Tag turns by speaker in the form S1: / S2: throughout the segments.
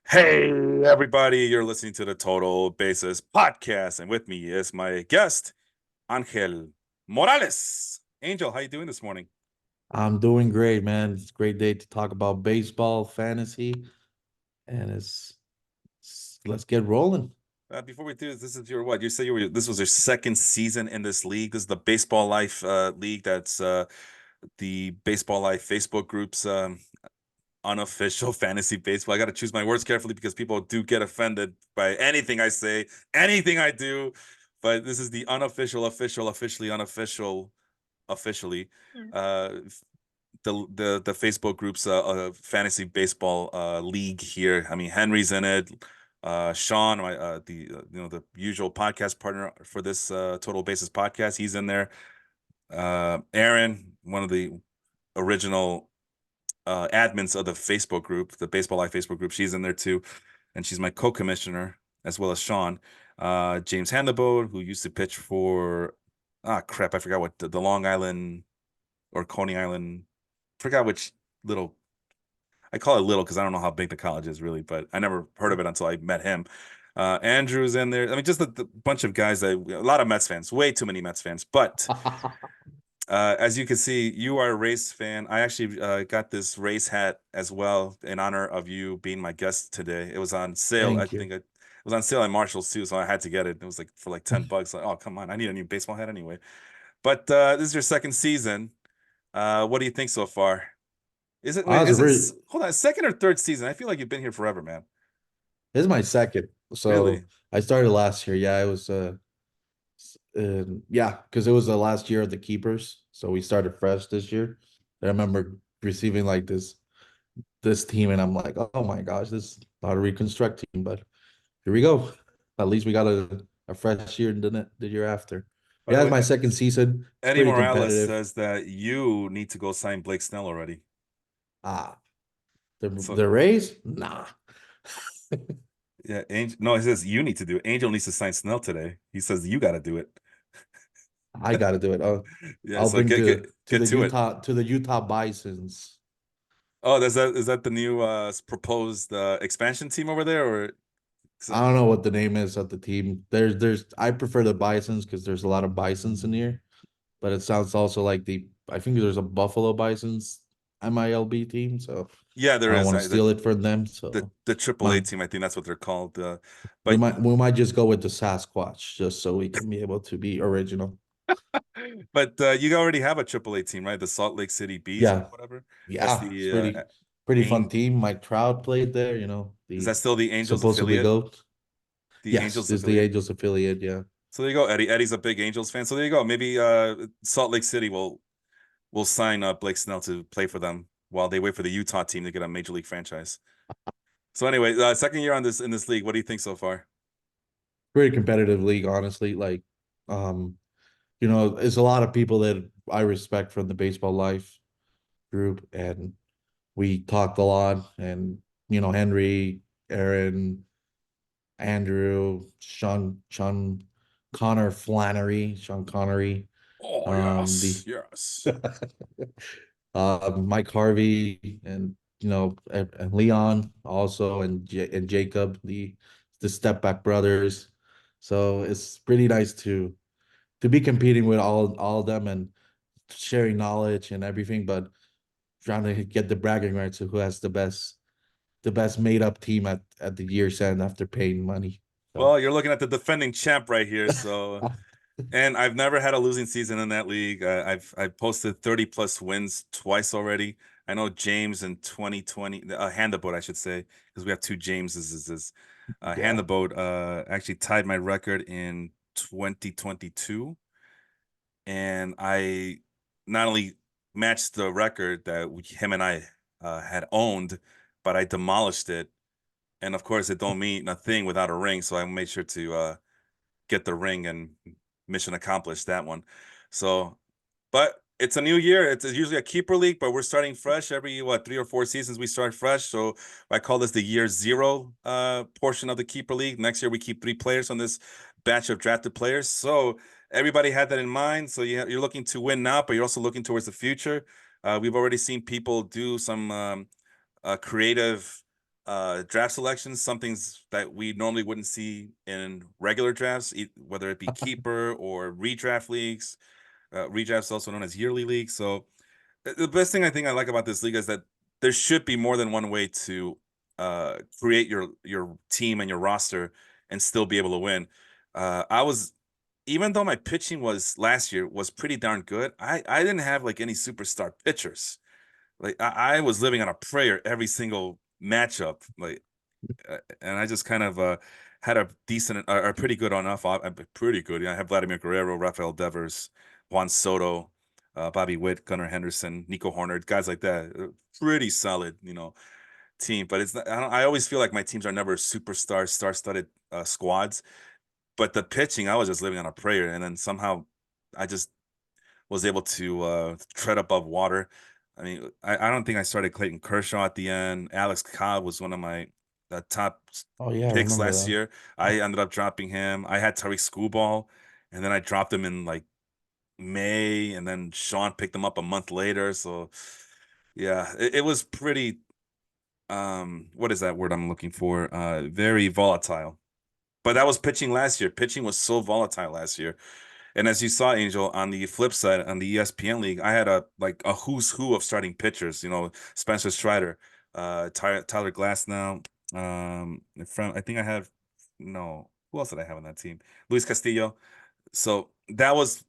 S1: Hey, everybody, you're listening to the Total Basis podcast, and with me is my guest, Angel Morales. Angel, how you doing this morning?
S2: I'm doing great, man. It's a great day to talk about baseball, fantasy, and let's get rolling.
S1: Before we do this is your what? You say this was your second season in this league. This is the Baseball Life league. That's the Baseball Life Facebook group's unofficial fantasy baseball. I got to choose my words carefully because people do get offended by anything I say, anything I do. But this is the unofficial, officially unofficial, officially, uh, the Facebook group's fantasy baseball league here. I mean, Henry's in it. Sean, my the usual podcast partner for this Total Basis podcast, he's in there. Aaron, one of the original admins of the Facebook group, the Baseball Life Facebook group. She's in there too, and she's my co-commissioner as well as Sean. James Handleboat, who used to pitch for crap, I forgot what the Long Island or Coney Island. Forgot which little. I call it little because I don't know how big the college is really, but I never heard of it until I met him. Andrew's in there. I mean, just the bunch of guys a lot of Mets fans, way too many Mets fans. But as you can see, you are a race fan. I actually got this race hat as well in honor of you being my guest today. It was on sale. I
S2: Thank you.
S1: think it was on sale at Marshall's too, so I had to get it. It was like for like $10. Like, oh come on, I need a new baseball hat anyway. But this is your second season. What do you think so far? Is it
S2: I
S1: wait?
S2: was a
S1: Is it
S2: really
S1: hold on, second or third season? I feel like you've been here forever, man.
S2: This is my second.
S1: Really?
S2: So I started last year. Yeah, it was yeah, because it was the last year of the keepers. So we started fresh this year. I remember receiving like this team, and I'm like, oh my gosh, this is not a reconstruct team, but here we go. At least we got a fresh year the year after.
S1: By
S2: Yeah,
S1: the
S2: it's
S1: way,
S2: my second season. It's
S1: Eddie
S2: pretty
S1: Morales
S2: competitive.
S1: says that you need to go sign Blake Snell already.
S2: Ah, the
S1: So
S2: the Rays? Nah.
S1: yeah, Angel. No, he says you need to do it. Angel needs to sign Snell today. He says you got to do it.
S2: I got to do it.
S1: Yeah,
S2: I'll
S1: so
S2: bring
S1: get get
S2: to
S1: get
S2: the
S1: to it.
S2: Utah Bisons.
S1: Oh, is that the new proposed expansion team over there, or
S2: I don't know what the name is of the team. There's I prefer the Bisons because there's a lot of Bisons in here, but it sounds also like I think there's a Buffalo Bisons MILB team, so
S1: yeah,
S2: I
S1: there
S2: don't
S1: is
S2: want to steal it from them. So
S1: the Triple A
S2: my
S1: team. I think that's what they're called.
S2: we
S1: But
S2: might just go with the Sasquatch just so we can be able to be original.
S1: you already have a Triple A team, right? The Salt Lake City Bees or
S2: Yeah,
S1: whatever. That's
S2: yeah, it's
S1: the
S2: pretty fun
S1: Ang-
S2: team. Mike Trout played there,
S1: is
S2: the
S1: that still the Angels
S2: supposedly
S1: affiliate?
S2: GOAT.
S1: The
S2: Yes,
S1: Angels
S2: this is the
S1: affiliate.
S2: Angels affiliate. Yeah.
S1: So there you go, Eddie. Eddie's a big Angels fan. So there you go. Maybe Salt Lake City will sign up Blake Snell to play for them while they wait for the Utah team to get a major league franchise. So anyway, second year on this in this league. What do you think so far?
S2: Pretty competitive league, honestly. Like, um, it's a lot of people that I respect from the baseball life group, and we talked a lot. And Henry, Aaron, Andrew, Sean Connery,
S1: Oh
S2: the
S1: yes, yes.
S2: Mike Harvey, and and Leon also, and Jacob, the step back brothers. So it's pretty nice to be competing with all of them and sharing knowledge and everything, but trying to get the bragging rights of who has the best made up team at the year's end after paying money. So
S1: Well, you're looking at the defending champ right here. So, and I've never had a losing season in that league. I've posted 30 plus wins twice already. I know James in 2020, Hand the Boat, I should say, because we have two Jameses. Hand
S2: yeah.
S1: the Boat actually tied my record in 2022, and I not only matched the record that him and I had owned, but I demolished it. And of course, it don't mean a thing without a ring, so I made sure to get the ring and mission accomplished that one. So, but it's a new year. It's usually a keeper league, but we're starting fresh every 3 or 4 seasons. We start fresh. So I call this the year zero portion of the keeper league. Next year we keep 3 players on this batch of drafted players. So everybody had that in mind. So you're looking to win now, but you're also looking towards the future. We've already seen people do some creative draft selections, some things that we normally wouldn't see in regular drafts, whether it be keeper or redraft leagues. Redrafts also known as yearly leagues. So the best thing I think I like about this league is that there should be more than one way to create your team and your roster and still be able to win. I was Even though my pitching was last year was pretty darn good, I didn't have like any superstar pitchers. Like I was living on a prayer every single matchup. And I just kind of had a decent, or pretty good on off, pretty good. Yeah, I have Vladimir Guerrero, Rafael Devers, Juan Soto, Bobby Witt, Gunnar Henderson, Nico Horner, guys like that. Pretty solid, team. But it's not, I always feel like my teams are never superstar, star-studded squads. But the pitching, I was just living on a prayer, and then somehow I just was able to tread above water. I mean, I don't think I started Clayton Kershaw at the end. Alex Cobb was one of my top
S2: Oh yeah, I
S1: picks
S2: remember
S1: last
S2: that.
S1: year. I ended up dropping him. I had Tariq Skubal, and then I dropped him in like May, and then Sean picked him up a month later. So yeah, it was pretty what is that word I'm looking for? Very volatile. But that was pitching last year. Pitching was so volatile last year. And as you saw, Angel, on the flip side, on the ESPN league, I had a who's who of starting pitchers. Spencer Strider, Tyler Glass now. From I think I have no. Who else did I have on that team? Luis Castillo. So that was,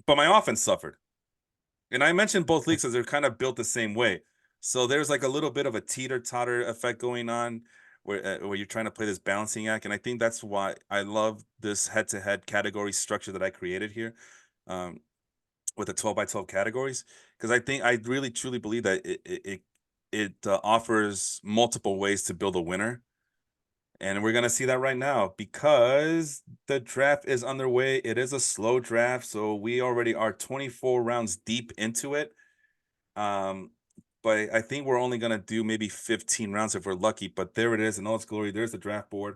S1: but my offense suffered. And I mentioned both leagues as they're kind of built the same way. So there's like a little bit of a teeter totter effect going on where you're trying to play this balancing act. And I think that's why I love this head to head category structure that I created here um, with the 12 by 12 categories. Because I really truly believe that it offers multiple ways to build a winner. And we're going to see that right now because the draft is underway. It is a slow draft. So we already are 24 rounds deep into it. Um, but I think we're only gonna do maybe 15 rounds if we're lucky. But there it is in all its glory. There's the draft board.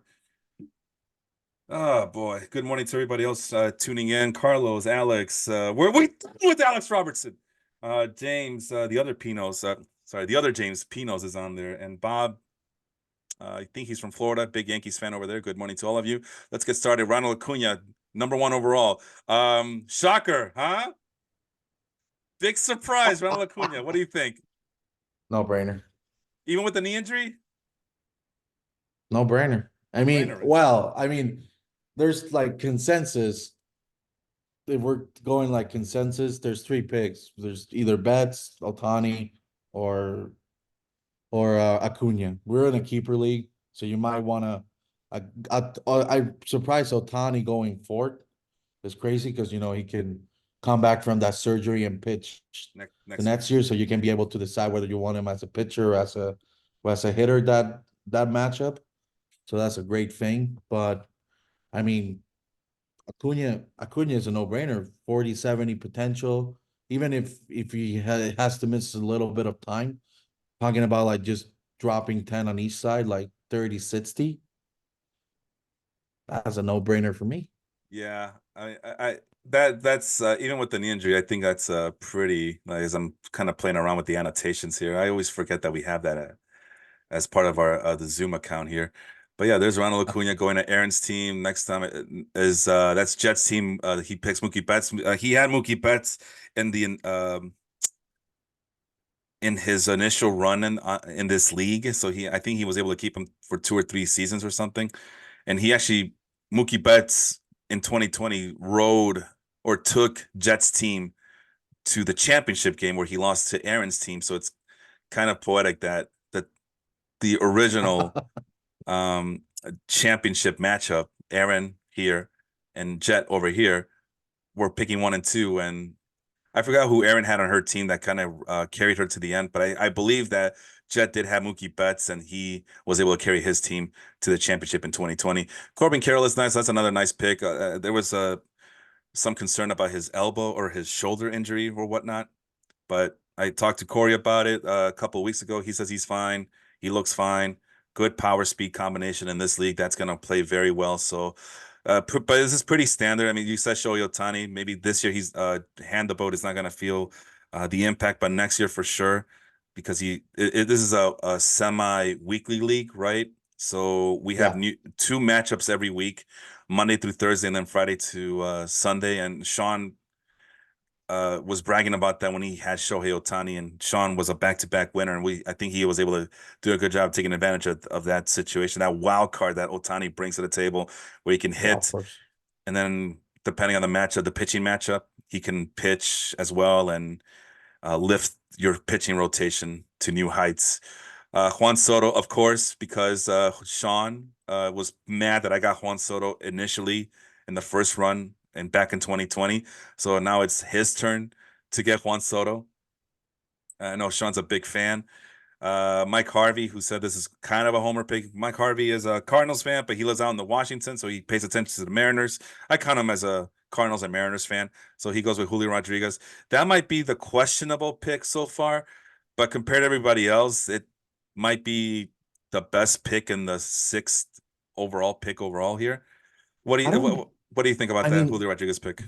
S1: Oh boy. Good morning to everybody else tuning in. Carlos, Alex, we're we with Alex Robertson. James, the other Pinos, sorry, the other James Pinos is on there, and Bob. I think he's from Florida. Big Yankees fan over there. Good morning to all of you. Let's get started. Ronald Acuna, #1 overall. Shocker, huh? Big surprise, Ronald Acuna. What do you think?
S2: No brainer.
S1: Even with the knee injury?
S2: No brainer. I
S1: No
S2: mean,
S1: brainer, right?
S2: well, I mean, there's like consensus. If we're going like consensus, there's three picks. There's either Betts, Otani, or Acuna. We're in a keeper league, so you might want to. I'm surprised Otani going fourth is crazy because he can come back from that surgery and pitch the
S1: Next year.
S2: next year, so you can be able to decide whether you want him as a pitcher or as a hitter that matchup. So that's a great thing. But I mean, Acuna is a no-brainer. 40, 70 potential. Even if he has to miss a little bit of time, talking about like just dropping 10 on each side, like 30, 60. That's a no-brainer for me.
S1: Yeah, that's even with the knee injury, I think that's pretty. Like, as I'm kind of playing around with the annotations here, I always forget that we have that as part of our the Zoom account here. But yeah, there's Ronald Acuna going to Aaron's team. Next time is that's Jets team. He picks Mookie Betts. He had Mookie Betts in the in his initial run in this league. So I think he was able to keep him for 2 or 3 seasons or something. And he actually Mookie Betts in 2020 rode or took Jets team to the championship game where he lost to Aaron's team. So it's kind of poetic that the original um championship matchup, Aaron here and Jet over here, were picking 1 and 2, and I forgot who Aaron had on her team that kind of carried her to the end, but I believe that Jet did have Mookie Betts, and he was able to carry his team to the championship in 2020. Corbin Carroll is nice. That's another nice pick. There was some concern about his elbow or his shoulder injury or whatnot, but I talked to Corey about it a couple of weeks ago. He says he's fine. He looks fine. Good power speed combination in this league. That's going to play very well. So, but this is pretty standard. I mean, you said Shohei Ohtani. Maybe this year he's hand the boat is not going to feel the impact, but next year for sure. because this is a semi-weekly league, right? So we have
S2: Yeah,
S1: new two matchups every week, Monday through Thursday, and then Friday to Sunday. And Sean was bragging about that when he had Shohei Ohtani, and Sean was a back-to-back winner, and I think he was able to do a good job taking advantage of that situation, that wild card that Ohtani brings to the table, where he can
S2: yeah, of
S1: hit,
S2: course.
S1: and then depending on the matchup, the pitching matchup, he can pitch as well and lift your pitching rotation to new heights. Juan Soto, of course, because Sean was mad that I got Juan Soto initially in the first run and back in 2020. So now it's his turn to get Juan Soto. I know Sean's a big fan. Mike Harvey, who said this is kind of a homer pick. Mike Harvey is a Cardinals fan, but he lives out in the Washington, so he pays attention to the Mariners. I count him as a Cardinals and Mariners fan, so he goes with Julio Rodriguez. That might be the questionable pick so far, but compared to everybody else, it might be the best pick in the sixth overall pick overall here. What do
S2: I
S1: you
S2: don't.
S1: what do you think about
S2: I
S1: that
S2: mean,
S1: Julio Rodriguez pick?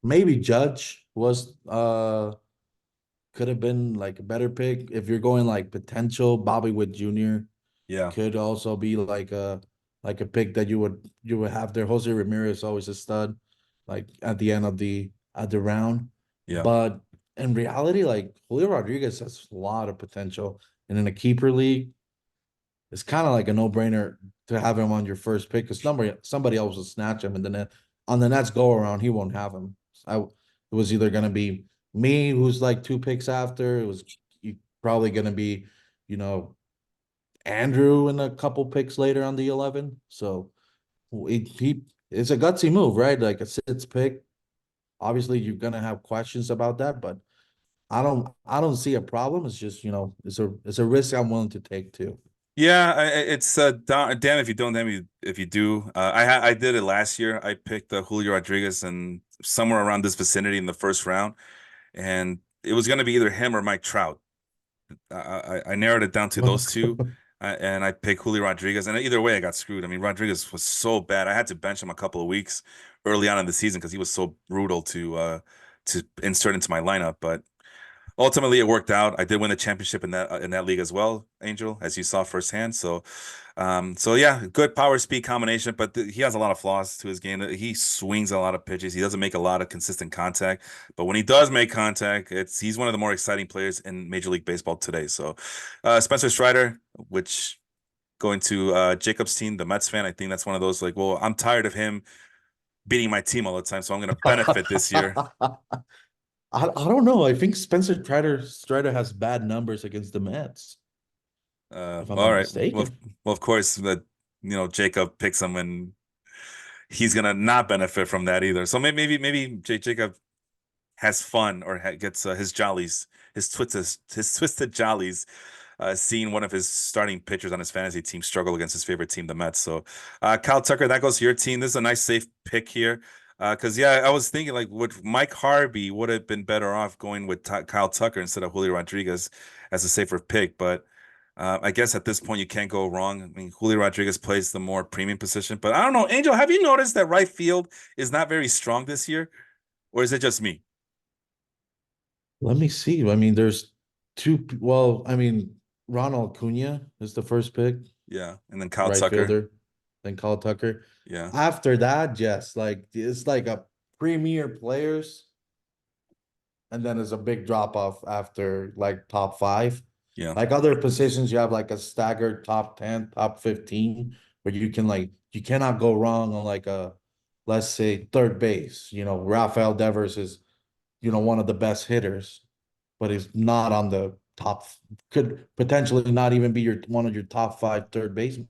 S2: maybe Judge was could have been like a better pick if you're going like potential. Bobby Witt Jr.
S1: Yeah,
S2: could also be like a pick that you would have there. Jose Ramirez always a stud, like at the end of the round.
S1: yeah.
S2: But in reality, like Julio Rodriguez has a lot of potential, and in a keeper league, it's kind of like a no brainer to have him on your first pick because somebody else will snatch him, and then on the next go around he won't have him. It was either gonna be me, who's like two picks after. It was probably gonna be, you know, Andrew in a couple picks later on the 11. So it's a gutsy move, right? Like a sixth pick. Obviously, you're gonna have questions about that, but I don't see a problem. It's just, it's a risk I'm willing to take too.
S1: Yeah, it's damn if you don't, damn if you do. I did it last year. I picked Julio Rodriguez and somewhere around this vicinity in the first round, and it was going to be either him or Mike Trout. I narrowed it down to those two, and I picked Julio Rodriguez. And either way, I got screwed. I mean, Rodriguez was so bad. I had to bench him a couple of weeks early on in the season because he was so brutal to insert into my lineup. But ultimately it worked out. I did win the championship in that league as well, Angel, as you saw firsthand. So yeah, good power speed combination, but he has a lot of flaws to his game. He swings a lot of pitches. He doesn't make a lot of consistent contact, but when he does make contact, he's one of the more exciting players in Major League Baseball today. So Spencer Strider, which going to Jacob's team, the Mets fan, I think that's one of those like, well, I'm tired of him beating my team all the time, so I'm going to benefit this year.
S2: I don't know. I think Spencer Strider has bad numbers against the Mets, if I'm
S1: All
S2: not
S1: right.
S2: mistaken.
S1: Well, of course, Jacob picks him, and he's gonna not benefit from that either. So maybe Jacob has fun or gets his jollies, his twisted jollies, seeing one of his starting pitchers on his fantasy team struggle against his favorite team, the Mets. So, Kyle Tucker, that goes to your team. This is a nice safe pick here. Because yeah, I was thinking like would Mike Harvey would have been better off going with Kyle Tucker instead of Julio Rodriguez as a safer pick, but I guess at this point you can't go wrong. I mean, Julio Rodriguez plays the more premium position, but I don't know, Angel, have you noticed that right field is not very strong this year, or is it just me?
S2: Let me see. I mean, there's two. Well, I mean, Ronald Acuna is the first pick,
S1: Yeah, and then Kyle
S2: right
S1: Tucker.
S2: fielder, then Kyle Tucker.
S1: Yeah,
S2: After that, yes, like it's like a premier players, and then there's a big drop off after like top five.
S1: yeah,
S2: Like other positions, you have like a staggered top 10, top 15, where you cannot go wrong on like a, let's say, third base. Rafael Devers is, one of the best hitters, but he's not on the top, could potentially not even be one of your top five third basemen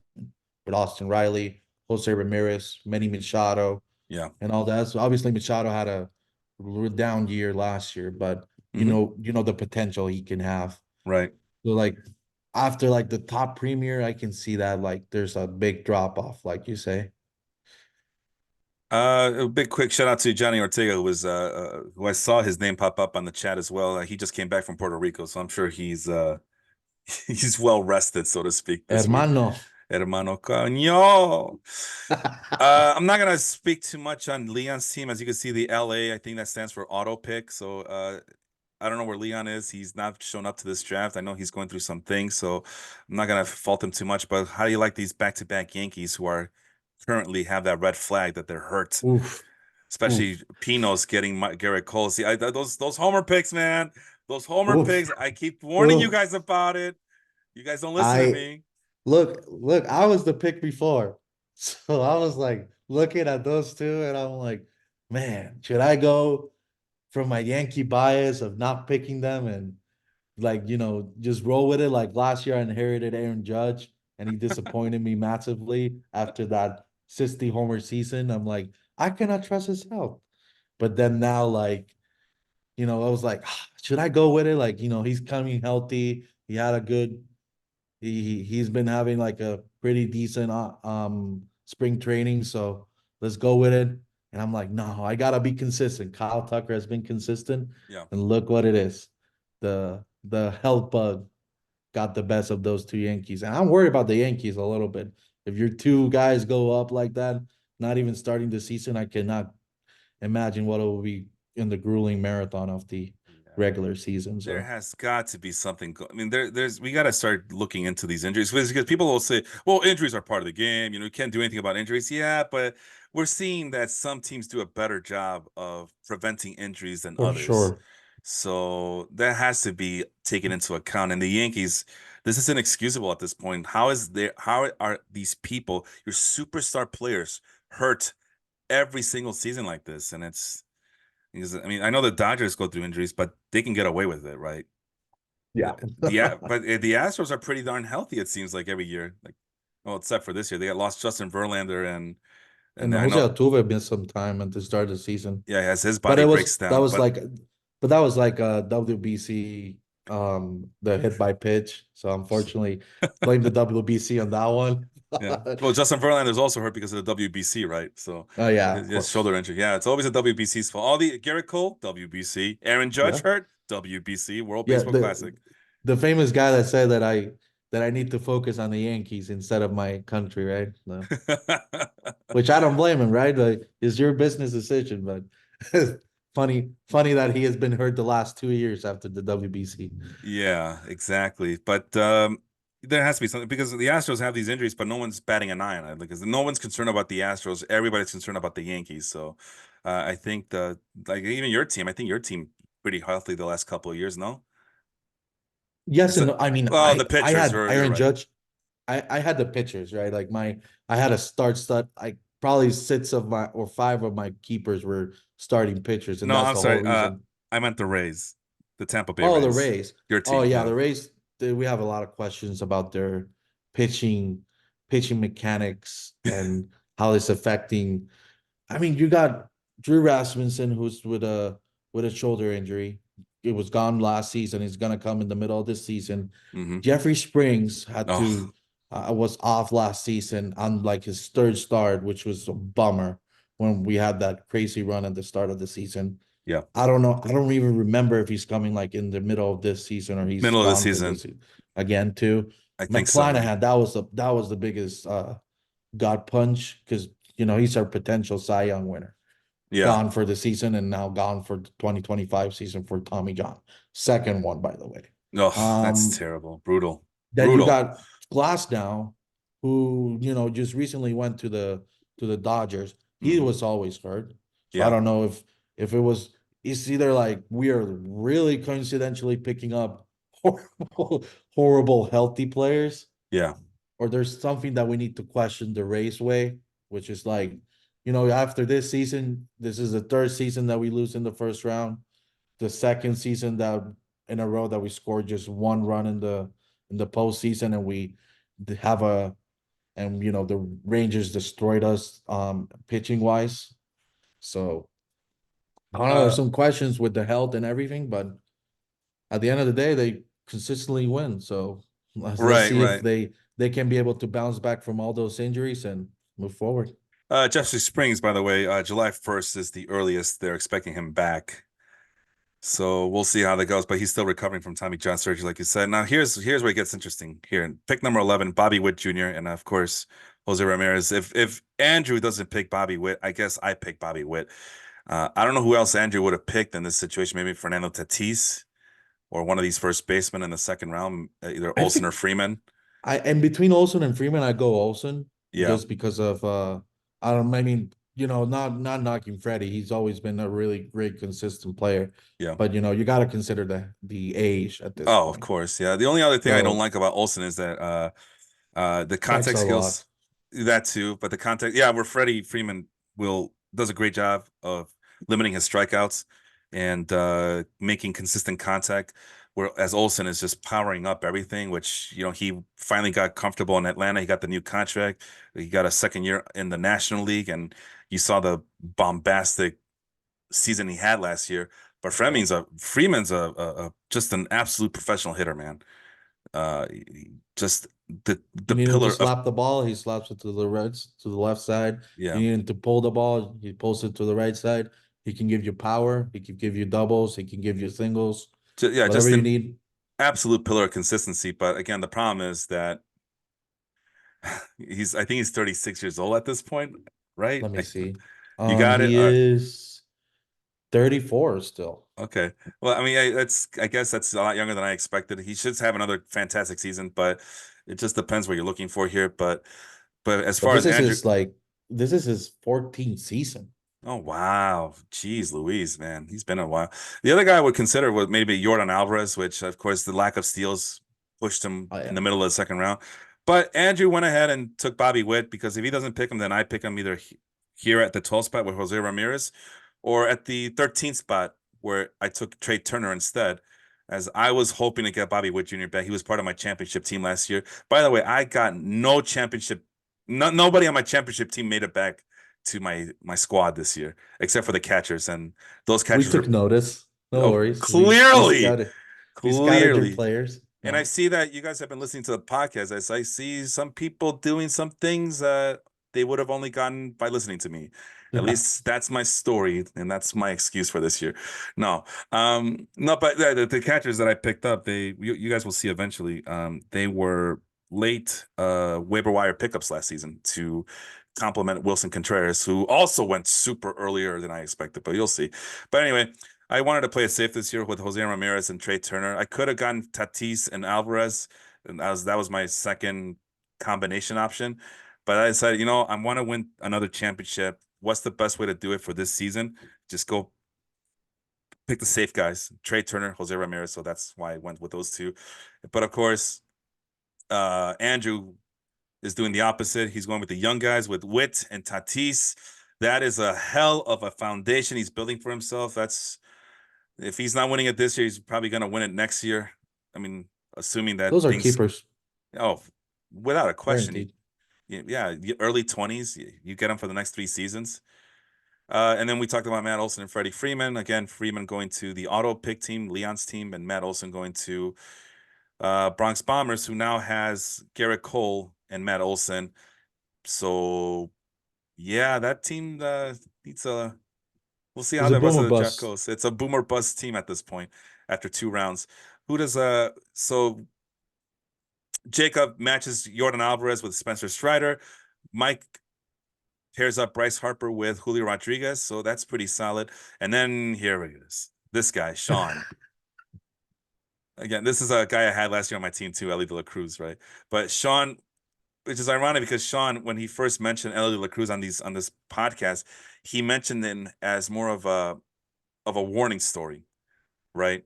S2: with Austin Riley, Jose Ramirez, Manny Machado,
S1: yeah.
S2: and all that. So obviously Machado had a down year last year, but
S1: Hmm.
S2: the potential he can have.
S1: Right.
S2: So like after like the top premier, I can see that like there's a big drop off, like you say.
S1: A big quick shout out to Johnny Ortega, who I saw his name pop up on the chat as well. He just came back from Puerto Rico, so I'm sure he's he's well rested, so to speak, this week.
S2: Hermano.
S1: Hermano Caño. I'm not gonna speak too much on Leon's team. As you can see, the LA, I think that stands for auto pick. So I don't know where Leon is. He's not shown up to this draft. I know he's going through some things, so I'm not gonna fault him too much. But how do you like these back-to-back Yankees who are currently have that red flag that they're hurt?
S2: Oof,
S1: Especially
S2: oof,
S1: Pino's getting Garrett Cole. See, those homer picks, man. Those homer
S2: oof,
S1: picks. I keep warning you
S2: oof.
S1: guys about it. You guys don't listen to
S2: I
S1: me.
S2: look. I was the pick before, so I was like looking at those two, and I'm like, man, should I go from my Yankee bias of not picking them and like just roll with it? Like last year, I inherited Aaron Judge, and he disappointed me massively after that 60 homer season. I'm like, I cannot trust his health. But then now, like, I was like, should I go with it? Like, he's coming healthy. He had a good. He's been having like a pretty decent spring training, so let's go with it. And I'm like, no, I gotta be consistent. Kyle Tucker has been consistent,
S1: Yeah.
S2: and look what it is. The health bug got the best of those two Yankees. And I'm worried about the Yankees a little bit. If your two guys go up like that, not even starting the season, I cannot imagine what it will be in the grueling marathon of the
S1: Yeah.
S2: regular season.
S1: There
S2: So
S1: has got to be something. I mean, there's we got to start looking into these injuries because people will say, "Well, injuries are part of the game. You can't do anything about injuries." Yeah, but we're seeing that some teams do a better job of preventing injuries than
S2: for
S1: others.
S2: sure.
S1: So that has to be taken into account. And the Yankees, this is inexcusable at this point. How are these people, your superstar players, hurt every single season like this? And it's because I mean, I know the Dodgers go through injuries, but they can get away with it, right?
S2: Yeah.
S1: The Astros are pretty darn healthy. It seems like every year, like well, except for this year, they got lost Justin Verlander and
S2: And
S1: I
S2: Jose
S1: know,
S2: Altuve missed some time at the start of the season.
S1: yeah, as his
S2: But
S1: body breaks
S2: that
S1: down,
S2: was like that was like a WBC the hit by pitch. So unfortunately blame the WBC on that one.
S1: yeah. Well, Justin Verlander's also hurt because of the WBC, right? So
S2: Oh yeah, of
S1: his
S2: course.
S1: shoulder injury. Yeah, it's always a WBC's fault. All the Garrett Cole, WBC. Aaron Judge
S2: Yeah.
S1: hurt, WBC, World
S2: Yeah,
S1: Baseball Classic.
S2: the famous guy that said that I need to focus on the Yankees instead of my country, right? No. Which I don't blame him, right? Like it's your business decision, but funny that he has been hurt the last 2 years after the WBC.
S1: Yeah, exactly. But there has to be something because the Astros have these injuries, but no one's batting an eye on it because no one's concerned about the Astros. Everybody's concerned about the Yankees. So I think like even your team, I think your team pretty healthy the last couple of years, no?
S2: Yes,
S1: It's
S2: and no. I mean,
S1: well, the
S2: I
S1: pitchers
S2: had
S1: were you're
S2: Aaron
S1: right.
S2: Judge. I had the pitchers, right? Like I had a start stud. I probably six of my or five of my keepers were starting pitchers, and
S1: No,
S2: that's
S1: I'm
S2: the whole
S1: sorry.
S2: reason.
S1: I meant the Rays, the Tampa Bay
S2: Oh, the
S1: Rays.
S2: Rays.
S1: Your
S2: Oh
S1: team,
S2: yeah,
S1: yeah.
S2: the Rays. We have a lot of questions about their pitching, pitching mechanics, and how it's affecting. I mean, you got Drew Rasmussen, who's with a shoulder injury. It was gone last season. He's gonna come in the middle of this season.
S1: Hmm.
S2: Jeffrey Springs had
S1: Oh,
S2: to was off last season on like his third start, which was a bummer when we had that crazy run at the start of the season.
S1: yeah.
S2: I don't know. I don't even remember if he's coming like in the middle of this season or he's
S1: Middle of the
S2: gone for
S1: season.
S2: this again too.
S1: I think so.
S2: McClanahan, that was the biggest gut punch because he's our potential Cy Young winner.
S1: Yeah.
S2: Gone for the season and now gone for the 2025 season for Tommy John. Second one, by the way.
S1: Oh, that's
S2: Um,
S1: terrible. Brutal.
S2: then you
S1: Brutal.
S2: got Glass now, who just recently went to the Dodgers. He
S1: Hmm.
S2: was always hurt, so I
S1: Yeah.
S2: don't know if it was. It's either like we are really coincidentally picking up horrible healthy players,
S1: Yeah.
S2: or there's something that we need to question the raceway, which is like, after this season, this is the third season that we lose in the first round, the second season that in a row that we scored just one run in the postseason, and we have a and the Rangers destroyed us pitching wise. So I don't know. There's
S1: Uh,
S2: some questions with the health and everything, but at the end of the day, they consistently win. So let's
S1: right,
S2: see if
S1: right.
S2: they can be able to bounce back from all those injuries and move forward.
S1: Jeffrey Springs, by the way, July 1st is the earliest they're expecting him back. So we'll see how that goes. But he's still recovering from Tommy John surgery, like you said. Now here's where it gets interesting. Here, pick number 11, Bobby Witt Jr. and of course Jose Ramirez. If Andrew doesn't pick Bobby Witt, I guess I pick Bobby Witt. I don't know who else Andrew would have picked in this situation. Maybe Fernando Tatis. or one of these first basemen in the second round, either
S2: I
S1: Olson
S2: think
S1: or Freeman.
S2: I and between Olsen and Freeman, I go Olsen
S1: Yeah,
S2: just because of I don't I mean, not knocking Freddie. He's always been a really great consistent player.
S1: yeah.
S2: But you gotta consider the age at this
S1: Oh, of
S2: point.
S1: course, yeah. The only other thing I don't
S2: So
S1: like about Olson is that the
S2: strikes
S1: contact
S2: out a lot.
S1: skills, that too, but the contact, yeah, where Freddie Freeman will does a great job of limiting his strikeouts and making consistent contact. Whereas Olson is just powering up everything, which he finally got comfortable in Atlanta. He got the new contract. He got a second year in the National League, and you saw the bombastic season he had last year. But
S2: Yeah.
S1: Freeman's just an absolute professional hitter, man. Just
S2: You
S1: the
S2: need him to
S1: pillar of,
S2: slap the ball, he slaps it to the left side. You
S1: yeah.
S2: need him to pull the ball, he pulls it to the right side. He can give you power, he can give you doubles, he can give you singles,
S1: Yeah,
S2: whatever
S1: just
S2: you
S1: an
S2: need.
S1: absolute pillar of consistency. But again, the problem is that I think he's 36 years old at this point, right?
S2: Let me see.
S1: You got it.
S2: He is 34 still.
S1: Okay. Well, I mean, I guess that's a lot younger than I expected. He should have another fantastic season, but it just depends what you're looking for here. But as
S2: But
S1: far as Andrew,
S2: this is his 14th season.
S1: oh wow, jeez, Louise, man, he's been a while. The other guy I would consider was maybe Jordan Alvarez, which of course the lack of steals pushed him
S2: Oh
S1: in
S2: yeah.
S1: the middle of the second round. But Andrew went ahead and took Bobby Witt because if he doesn't pick him, then I pick him either here at the 12th spot with Jose Ramirez, or at the 13th spot where I took Trey Turner instead. As I was hoping to get Bobby Witt Jr. back, he was part of my championship team last year. By the way, I got no championship. No, nobody on my championship team made it back to my squad this year, except for the catchers, and those
S2: We
S1: catchers
S2: took
S1: are,
S2: notice. No
S1: oh,
S2: worries.
S1: clearly,
S2: We scouted your
S1: clearly.
S2: players.
S1: And I
S2: No.
S1: see that you guys have been listening to the podcast. As I see some people doing some things that they would have only gotten by listening to me. At
S2: Yeah.
S1: least that's my story, and that's my excuse for this year. No, no, but the catchers that I picked up, you guys will see eventually. They were late waiver wire pickups last season to complement Wilson Contreras, who also went super earlier than I expected. But you'll see. But anyway, I wanted to play it safe this year with Jose Ramirez and Trey Turner. I could have gotten Tatis and Alvarez, and that was my second combination option. But I decided, I want to win another championship. What's the best way to do it for this season? Just go pick the safe guys, Trey Turner, Jose Ramirez. So that's why I went with those two. But of course, Andrew is doing the opposite. He's going with the young guys with Witt and Tatis. That is a hell of a foundation he's building for himself. That's If he's not winning it this year, he's probably going to win it next year. I mean, assuming that
S2: Those are
S1: things,
S2: keepers,
S1: oh, without a question,
S2: guaranteed.
S1: yeah, early 20s, you get him for the next 3 seasons. And then we talked about Matt Olson and Freddie Freeman. Again, Freeman going to the auto pick team, Leon's team, and Matt Olson going to Bronx Bombers, who now has Garrett Cole and Matt Olson. So, yeah, that team needs a. We'll see
S2: It
S1: how
S2: was a
S1: the rest
S2: boomer
S1: of the draft
S2: bust.
S1: goes. It's a boomer bust team at this point after 2 rounds. Who does so Jacob matches Jordan Alvarez with Spencer Strider. Mike pairs up Bryce Harper with Julio Rodriguez, so that's pretty solid. And then here it is. This guy, Sean. Again, this is a guy I had last year on my team too, Ellie De La Cruz, right? But Sean, which is ironic because Sean, when he first mentioned Ellie De La Cruz on this podcast, he mentioned him as more of a warning story, right?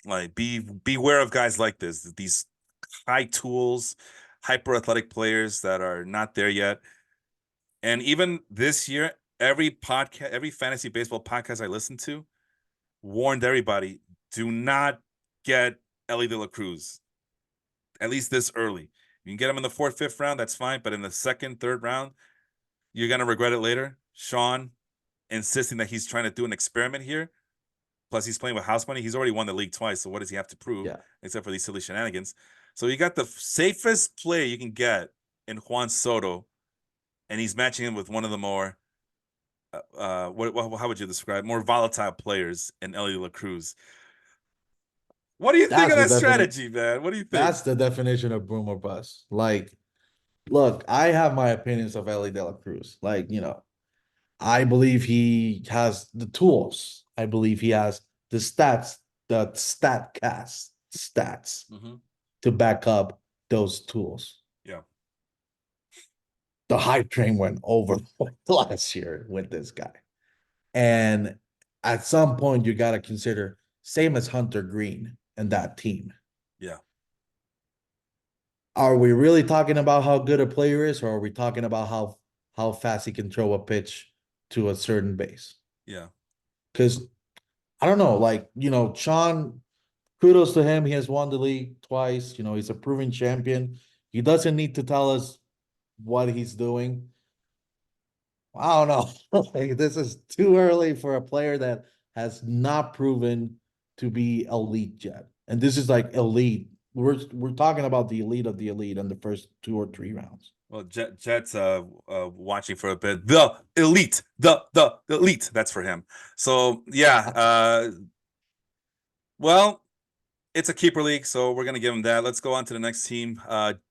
S1: Like beware of guys like this, these high tools, hyper athletic players that are not there yet. And even this year, every podcast, every fantasy baseball podcast I listened to warned everybody, do not get Ellie De La Cruz, at least this early. You can get him in the fourth, fifth round, that's fine. But in the second, third round, you're gonna regret it later. Sean insisting that he's trying to do an experiment here. Plus, he's playing with house money. He's already won the league twice. So what does he have to prove
S2: Yeah.
S1: except for these silly shenanigans? So you got the safest play you can get in Juan Soto, and he's matching him with one of the more how would you describe more volatile players in Ellie La Cruz. What do you think
S2: That's
S1: of
S2: the
S1: that
S2: definite
S1: strategy, man? What do you think?
S2: that's the definition of boomer bust. Like, look, I have my opinions of Ellie De La Cruz. Like, I believe he has the tools. I believe he has the stats the StatCast stats
S1: Mm-hmm.
S2: to back up those tools.
S1: Yeah.
S2: The hype train went over last year with this guy. And at some point, you got to consider same as Hunter Green and that team.
S1: Yeah.
S2: Are we really talking about how good a player is, or are we talking about how fast he can throw a pitch to a certain base?
S1: Yeah.
S2: Because I don't know, like Sean, kudos to him. He has won the league twice. He's a proven champion. He doesn't need to tell us what he's doing. I don't know. Like, this is too early for a player that has not proven to be elite yet. And this is like elite. We're talking about the elite of the elite in the first 2 or 3 rounds.
S1: Well, Jet's watching for a bit. The elite, the elite. That's for him. So yeah. Well, it's a keeper league, so we're gonna give him that. Let's go on to the next team.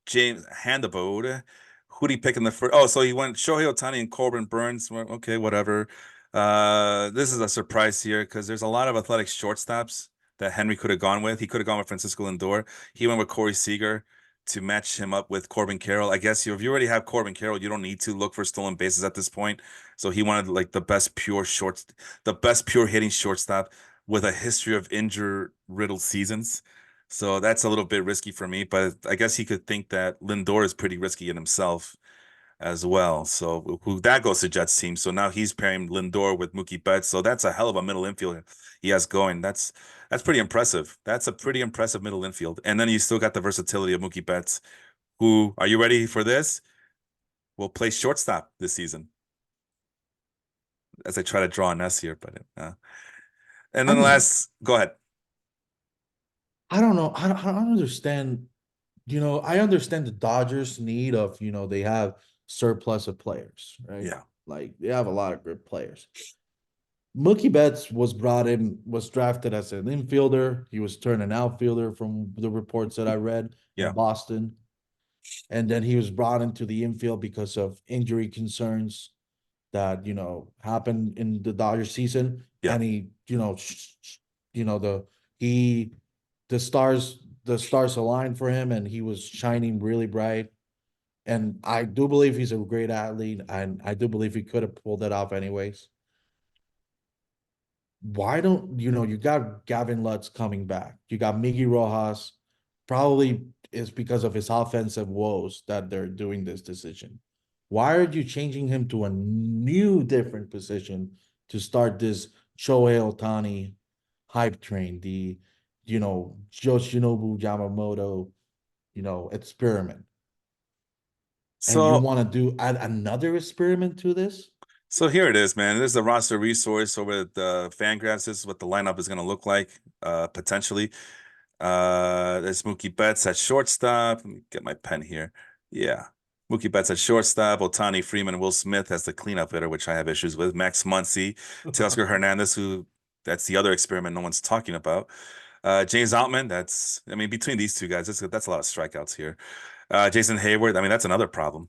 S1: James Handabode. Who'd he pick in the first? Oh, so he went Shohei Ohtani and Corbin Burns. Well, okay, whatever. This is a surprise here because there's a lot of athletic shortstops that Henry could have gone with. He could have gone with Francisco Lindor. He went with Corey Seager to match him up with Corbin Carroll. I guess if you already have Corbin Carroll, you don't need to look for stolen bases at this point. So he wanted like the best pure hitting shortstop with a history of injury riddled seasons. So that's a little bit risky for me, but I guess he could think that Lindor is pretty risky in himself as well. So who that goes to Jets team. So now he's pairing Lindor with Mookie Betts. So that's a hell of a middle infield he has going. That's pretty impressive. That's a pretty impressive middle infield. And then you still got the versatility of Mookie Betts, who are you ready for this? Will play shortstop this season. As I try to draw an S here, but and
S2: I
S1: then the
S2: mean,
S1: last, go ahead.
S2: I don't know. I don't understand. I understand the Dodgers' need of, they have surplus of players, right?
S1: Yeah,
S2: Like they have a lot of good players. Mookie Betts was drafted as an infielder. He was turned an outfielder from the reports that I read in
S1: yeah,
S2: Boston. And then he was brought into the infield because of injury concerns that, happened in the Dodgers season.
S1: yeah.
S2: And he, the he the stars aligned for him and he was shining really bright. And I do believe he's a great athlete, and I do believe he could have pulled that off anyways. Why don't you got Gavin Lutz coming back? You got Miggy Rojas. Probably is because of his offensive woes that they're doing this decision. Why are you changing him to a new different position to start this Shohei Ohtani hype train, the Yoshinobu Yamamoto, experiment? And you
S1: So
S2: want to add another experiment to this?
S1: So here it is, man. This is a roster resource over at the Fangraphs. This is what the lineup is going to look like, potentially. There's Mookie Betts at shortstop. Let me get my pen here. Yeah. Mookie Betts at shortstop. Otani Freeman, Will Smith as the cleanup hitter, which I have issues with. Max Muncy, Teoscar Hernandez, who that's the other experiment no one's talking about. James Outman, between these two guys, that's a lot of strikeouts here. Jason Hayward, that's another problem.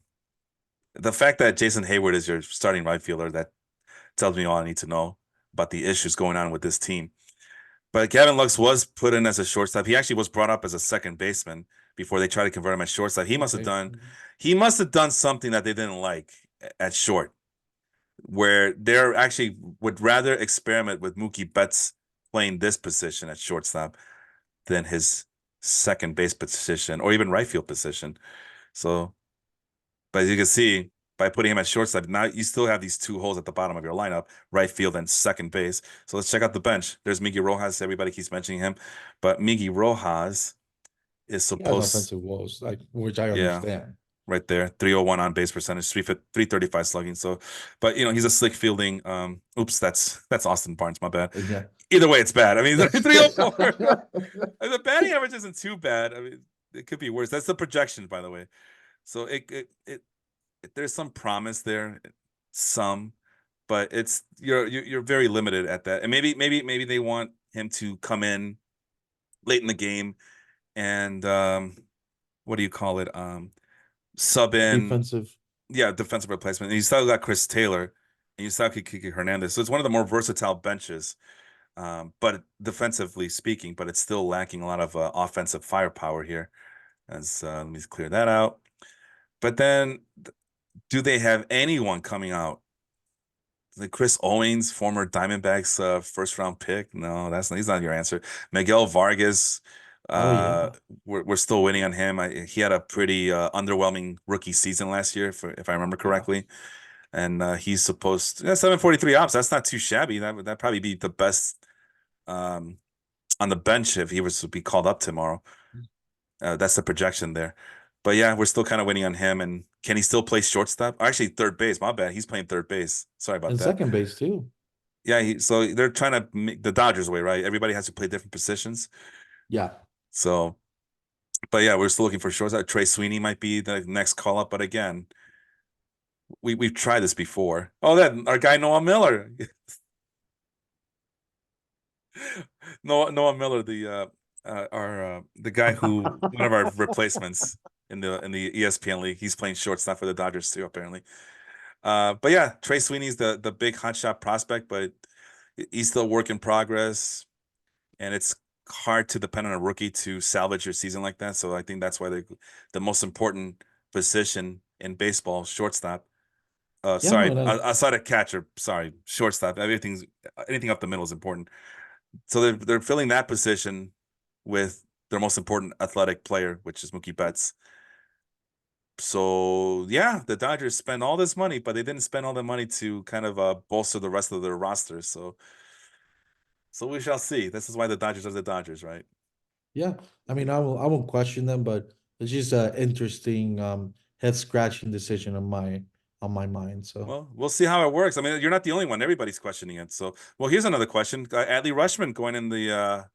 S1: The fact that Jason Hayward is your starting right fielder, that tells me all I need to know about the issues going on with this team. But Gavin Lux was put in as a shortstop. He actually was brought up as a second baseman before they tried to convert him as shortstop.
S2: Okay.
S1: He must have done something that they didn't like at short, where they're actually would rather experiment with Mookie Betts playing this position at shortstop than his second base position or even right field position. So but as you can see, by putting him at shortstop, now you still have these two holes at the bottom of your lineup, right field and second base. So let's check out the bench. There's Miggy Rojas. Everybody keeps mentioning him, but Miggy Rojas is
S2: He has
S1: supposed,
S2: offensive woes, like which I
S1: yeah,
S2: understand.
S1: right there, 301 on base percentage, 335 slugging. So, but he's a slick fielding. Oops, that's Austin Barnes. My bad.
S2: Yeah.
S1: Either way, it's bad. 304. The batting average isn't too bad. It could be worse. That's the projection, by the way. So there's some promise there, some, but you're very limited at that. And maybe they want him to come in late in the game and what do you call it? Sub in,
S2: Defensive.
S1: yeah, defensive replacement. And you still got Chris Taylor and you still got Kiki Hernandez. So it's one of the more versatile benches but defensively speaking, but it's still lacking a lot of offensive firepower here. As let me clear that out. But then, do they have anyone coming out? Like Chris Owings, former Diamondbacks first round pick? No, he's not your answer. Miguel Vargas,
S2: Oh
S1: uh,
S2: yeah,
S1: we're still waiting on him. He had a pretty underwhelming rookie season last year, if I remember
S2: yeah.
S1: correctly. And he's supposed to, 743 ops. That's not too shabby. That probably be the best um, on the bench if he was to be called up tomorrow. That's the projection there. But yeah, we're still kind of waiting on him. And can he still play shortstop? Actually, third base. My bad. He's playing third base. Sorry about
S2: And
S1: that.
S2: second base too.
S1: Yeah, so they're trying to make the Dodgers way, right? Everybody has to play different positions.
S2: Yeah.
S1: So, but yeah, we're still looking for shortstop. Trey Sweeney might be the next call up, but again, we've tried this before. Oh, that our guy Noah Miller. Noah Miller, the guy who one of our replacements in the ESPN league. He's playing shortstop for the Dodgers too, apparently. But yeah, Trey Sweeney's the big hotshot prospect, but he's still work in progress, and it's hard to depend on a rookie to salvage your season like that. So I think that's why the most important position in baseball, shortstop.
S2: Yeah, no,
S1: Sorry,
S2: and
S1: outside of catcher, sorry, shortstop. Anything up the middle is important. So they're filling that position with their most important athletic player, which is Mookie Betts. So yeah, the Dodgers spend all this money, but they didn't spend all the money to kind of bolster the rest of their roster. So we shall see. This is why the Dodgers are the Dodgers, right?
S2: yeah. I mean, I won't question them, but it's just an interesting head scratching decision on my mind. So
S1: Well, we'll see how it works. I mean, you're not the only one. Everybody's questioning it. So, well, here's another question. Adley Rushman going in the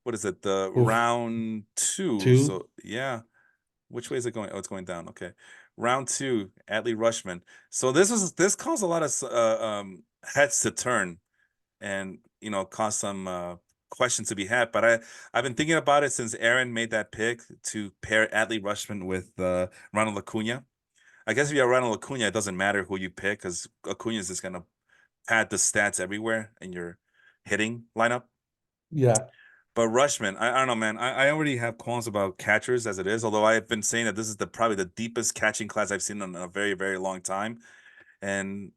S1: what is it? The
S2: oof,
S1: round two.
S2: two.
S1: So yeah, which way is it going? Oh, it's going down. Okay, round two. Adley Rushman. So this caused a lot of heads to turn, and caused some questions to be had. But I've been thinking about it since Aaron made that pick to pair Adley Rushman with Ronald Acuna. I guess if you have Ronald Acuna, it doesn't matter who you pick because Acuna is just gonna pad the stats everywhere in your hitting lineup.
S2: Yeah.
S1: But Rushman, I don't know, man. I already have qualms about catchers as it is, although I have been saying that this is probably the deepest catching class I've seen in a very, very long time. And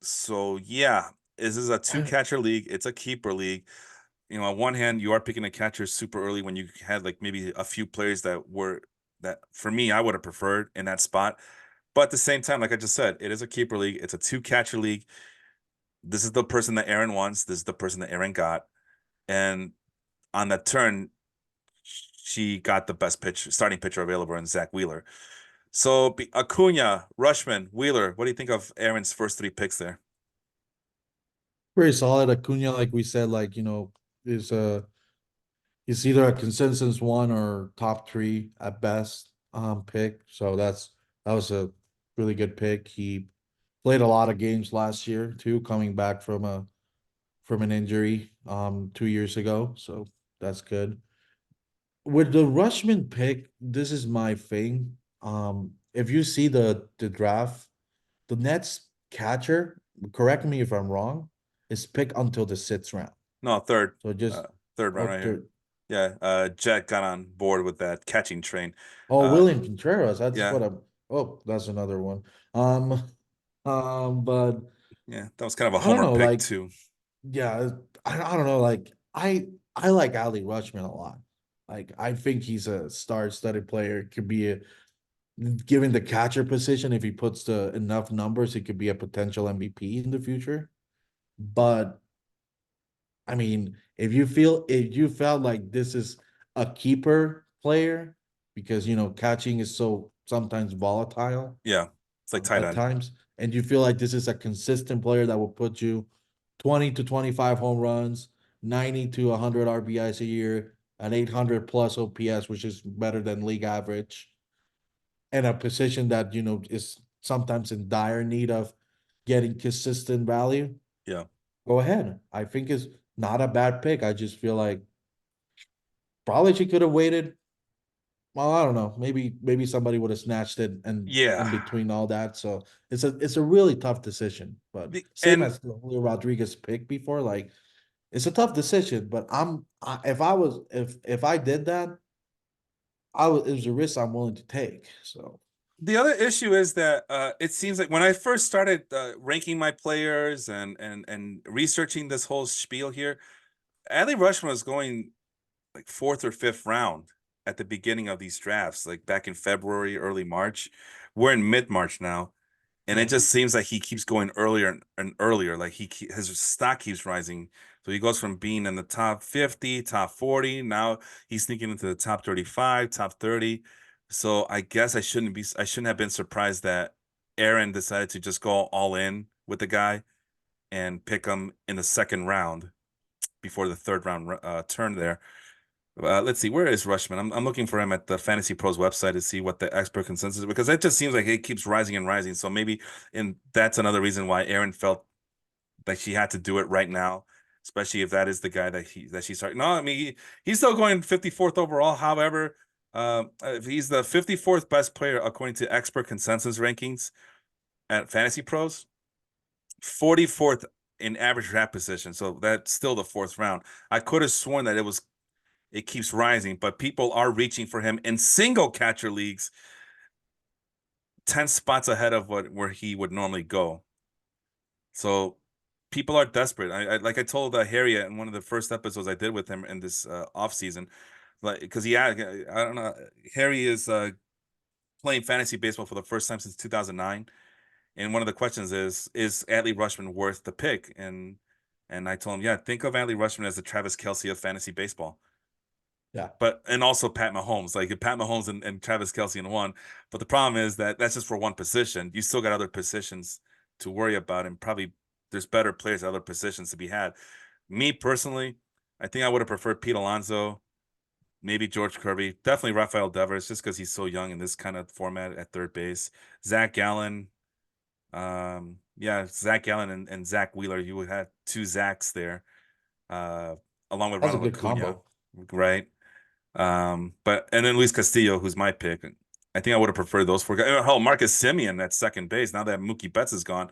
S1: so yeah, this is a two catcher league. It's a keeper league. On one hand, you are picking a catcher super early when you had like maybe a few players that for me I would have preferred in that spot. But at the same time, like I just said, it is a keeper league. It's a two catcher league. This is the person that Aaron wants. This is the person that Aaron got. And on that turn, she got the best starting pitcher available in Zach Wheeler. So Acuna, Rushman, Wheeler. What do you think of Aaron's first three picks there?
S2: Very solid. Acuna, like we said, like is is either a consensus one or top three at best pick. So that was a really good pick. He played a lot of games last year too, coming back from an injury 2 years ago. So that's good. With the Rushman pick, this is my thing. If you see the draft, the Nets catcher, correct me if I'm wrong, is pick until the sixth round.
S1: No, third,
S2: So
S1: uh,
S2: just
S1: third round
S2: oh,
S1: right here. Yeah, Jet got on board with that catching train. Uh,
S2: William Contreras. That's
S1: yeah,
S2: what I'm. Oh, that's another one. Um, but
S1: yeah, that was kind of a
S2: I don't
S1: homer
S2: know.
S1: pick
S2: Like,
S1: too.
S2: yeah, I don't know. Like, I like Ali Rushman a lot. Like, I think he's a star-studded player. Could be given the catcher position, if he puts the enough numbers, he could be a potential MVP in the future. But I mean, if you felt like this is a keeper player, because catching is so sometimes volatile
S1: Yeah, it's like tight
S2: at
S1: end.
S2: times, and you feel like this is a consistent player that will put you 20 to 25 home runs, 90 to 100 RBIs a year, an 800 plus OPS, which is better than league average, and a position that is sometimes in dire need of getting consistent value.
S1: Yeah.
S2: Go ahead. I think it's not a bad pick. I just feel like probably she could have waited. Well, I don't know. Maybe somebody would have snatched it and
S1: Yeah.
S2: in between all that. So it's a really tough decision. But same
S1: And
S2: as the Julio Rodriguez pick before, like it's a tough decision, but if I was if I did that, I was it was a risk I'm willing to take. So
S1: The other issue is that it seems like when I first started ranking my players and researching this whole spiel here, Adley Rushman was going like fourth or fifth round at the beginning of these drafts, like back in February, early March. We're in mid March now, and it
S2: yeah,
S1: just seems like he keeps going earlier and earlier. Like his stock keeps rising. So he goes from being in the top 50, top 40. Now he's sneaking into the top 35, top 30. So I guess I shouldn't have been surprised that Aaron decided to just go all in with the guy and pick him in the second round before the third round turn there. Let's see, where is Rushman? I'm looking for him at the Fantasy Pros website to see what the expert consensus is, because it just seems like it keeps rising and rising. So maybe, and that's another reason why Aaron felt like she had to do it right now, especially if that is the guy that she started. No, I mean he's still going 54th overall. However, he's the 54th best player according to expert consensus rankings at Fantasy Pros, 44th in average draft position. So that's still the fourth round. I could have sworn that it keeps rising, but people are reaching for him in single catcher leagues, 10 spots ahead of where he would normally go. So people are desperate. Like I told Harriet in one of the first episodes I did with him in this off season, like because I don't know, Harry is playing fantasy baseball for the first time since 2009, and one of the questions is Adley Rushman worth the pick? And I told him, yeah, think of Adley Rushman as the Travis Kelce of fantasy baseball.
S2: yeah,
S1: But and also Pat Mahomes, like Pat Mahomes and Travis Kelce in one. But the problem is that that's just for one position. You still got other positions to worry about, and probably there's better players at other positions to be had. Me personally, I think I would have preferred Pete Alonso, maybe George Kirby, definitely Rafael Devers, just because he's so young in this kind of format at third base. Zach Gallen, yeah, Zach Gallen and Zach Wheeler. You would have two Zachs there, uh, along with
S2: that was a
S1: Ronald
S2: good
S1: Acuna,
S2: combo.
S1: right? But and then Luis Castillo, who's my pick. I think I would have preferred those four guys. Hell, Marcus Simeon at second base. Now that Mookie Betts is gone,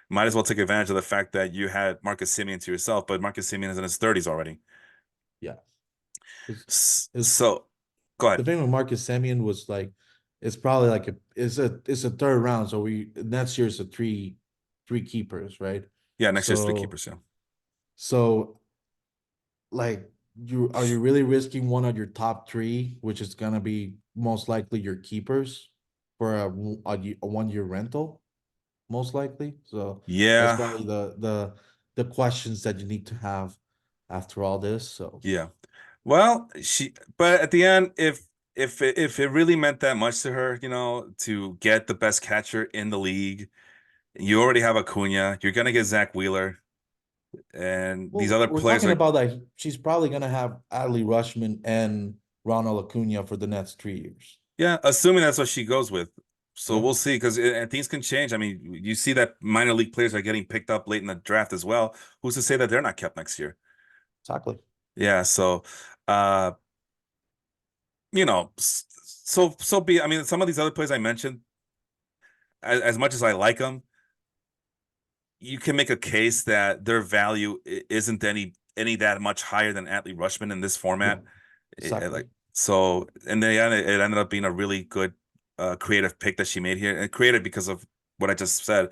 S1: might as well take advantage of the fact that you had Marcus Simeon to yourself. But Marcus Simeon is in his 30s already.
S2: Yeah, it's
S1: So go
S2: the
S1: ahead.
S2: thing with Marcus Semien was like it's probably like it's a third round. So we next year's a three keepers, right?
S1: Yeah, next year's three
S2: So
S1: keepers. Yeah.
S2: so like you really risking one of your top three, which is gonna be most likely your keepers for a 1 year rental, most likely. So that's
S1: Yeah.
S2: probably the questions that you need to have after all this. So
S1: Yeah. Well, but at the end, if it really meant that much to her, to get the best catcher in the league, you already have Acuna. You're gonna get Zach Wheeler, and these
S2: well,
S1: other
S2: we're
S1: players
S2: talking
S1: are.
S2: about like she's probably gonna have Adley Rushman and Ronald Acuna for the next 3 years.
S1: Yeah, assuming that's what she goes with. So
S2: Yeah,
S1: we'll see, because and things can change. I mean, you see that minor league players are getting picked up late in the draft as well. Who's to say that they're not kept next year?
S2: exactly.
S1: Yeah, so uh, so be. I mean, some of these other players I mentioned, as much as I like them, you can make a case that their value isn't any that much higher than Atlee Rushman in this
S2: Yeah,
S1: format.
S2: exactly.
S1: Like so, and it ended up being a really good creative pick that she made here, and creative because of what I just said.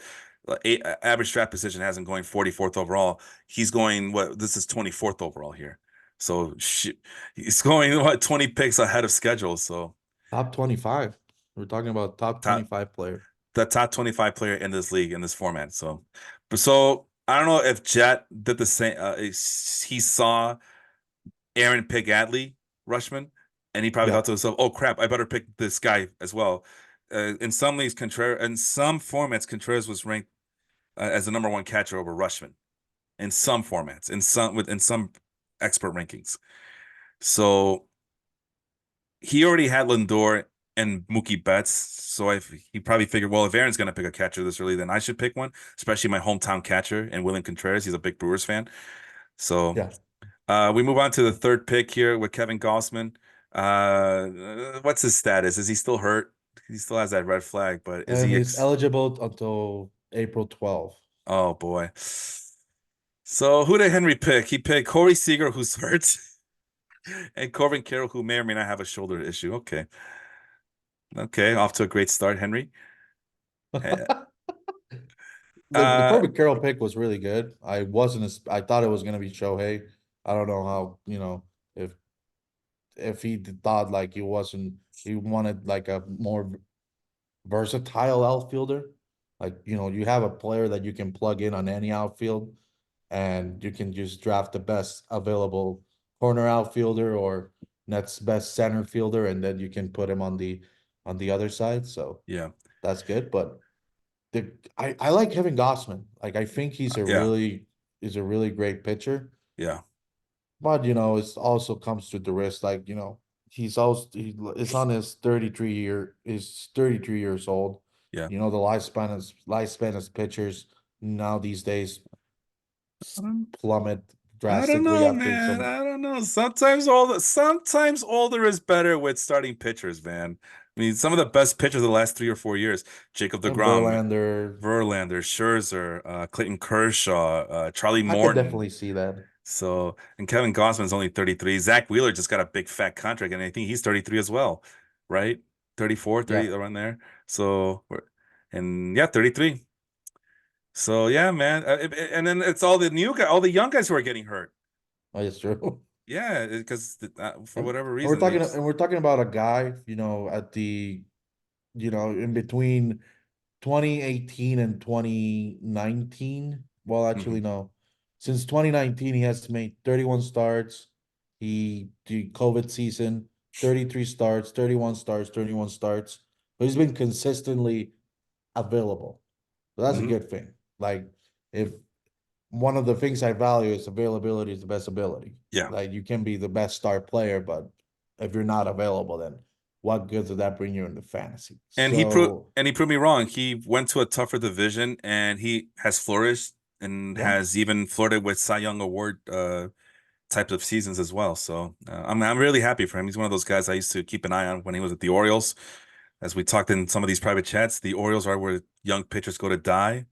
S1: Average draft position hasn't going 44th overall. He's going what? This is 24th overall here. So he's going what 20 picks ahead of schedule. So
S2: Top 25. We're talking about top
S1: top
S2: 25 player.
S1: the top 25 player in this league in this format. So I don't know if Jet did the same. He saw Aaron pick Adley Rushman, and he probably
S2: Yeah,
S1: thought to himself, "Oh crap, I better pick this guy as well." In some leagues, Contreras, in some formats, Contreras was ranked as the number one catcher over Rushman. In some formats, in some expert rankings. So he already had Lindor and Mookie Betts. So he probably figured, well, if Aaron's going to pick a catcher this early, then I should pick one, especially my hometown catcher and William Contreras. He's a big Brewers fan. So
S2: yeah.
S1: we move on to the third pick here with Kevin Gossman. What's his status? Is he still hurt? He still has that red flag, but is
S2: And
S1: he
S2: he's eligible until April 12th.
S1: oh boy. So who did Henry pick? He picked Corey Seager, who's hurt, and Corbin Carroll, who may or may not have a shoulder issue. Okay. Okay, off to a great start, Henry. Eh,
S2: The
S1: Uh,
S2: Corbett Carroll pick was really good. I thought it was gonna be Shohei. I don't know how, if he thought like he wanted like a more versatile outfielder. Like, you have a player that you can plug in on any outfield and you can just draft the best available corner outfielder or next best center fielder, and then you can put him on the other side. So
S1: yeah,
S2: that's good. But I like Kevin Gossman. Like, I think
S1: yeah,
S2: he's a really great pitcher.
S1: yeah,
S2: But it also comes with the risk. Like, he is on his 33 years old.
S1: yeah.
S2: The lifespan as pitchers now these days
S1: I don't,
S2: plummet
S1: I don't
S2: drastically
S1: know,
S2: after
S1: man.
S2: some
S1: I don't know. Sometimes older is better with starting pitchers, man. I mean, some of the best pitchers of the last 3 or 4 years: Jacob DeGrom,
S2: Verlander.
S1: Verlander, Scherzer, Clayton Kershaw, Charlie
S2: I could
S1: Morton.
S2: definitely see that.
S1: So, and Kevin Gausman's only 33. Zach Wheeler just got a big fat contract, and I think he's 33 as well, right? 34,
S2: Yeah,
S1: 30 around there. So, and yeah, 33. So yeah, man. And then it's all the new guy, all the young guys who are getting hurt.
S2: that's true.
S1: Yeah, because for
S2: And,
S1: whatever
S2: and we're
S1: reason they
S2: talking
S1: just.
S2: and we're talking about a guy, at the in between 2018 and 2019. Well, actually,
S1: Mhm.
S2: no. Since 2019, he has made 31 starts. The COVID season, 33 starts, 31 starts, 31 starts. But he's been consistently available. So that's a
S1: Mhm.
S2: good thing. Like, if one of the things I value is availability is the best ability.
S1: Yeah.
S2: Like, you can be the best star player, but if you're not available, then what good does that bring you into fantasy? So
S1: And he proved me wrong. He went to a tougher division and he has flourished and
S2: yeah.
S1: has even flirted with Cy Young Award types of seasons as well. So I'm really happy for him. He's one of those guys I used to keep an eye on when he was at the Orioles. As we talked in some of these private chats, the Orioles are where young pitchers go to die.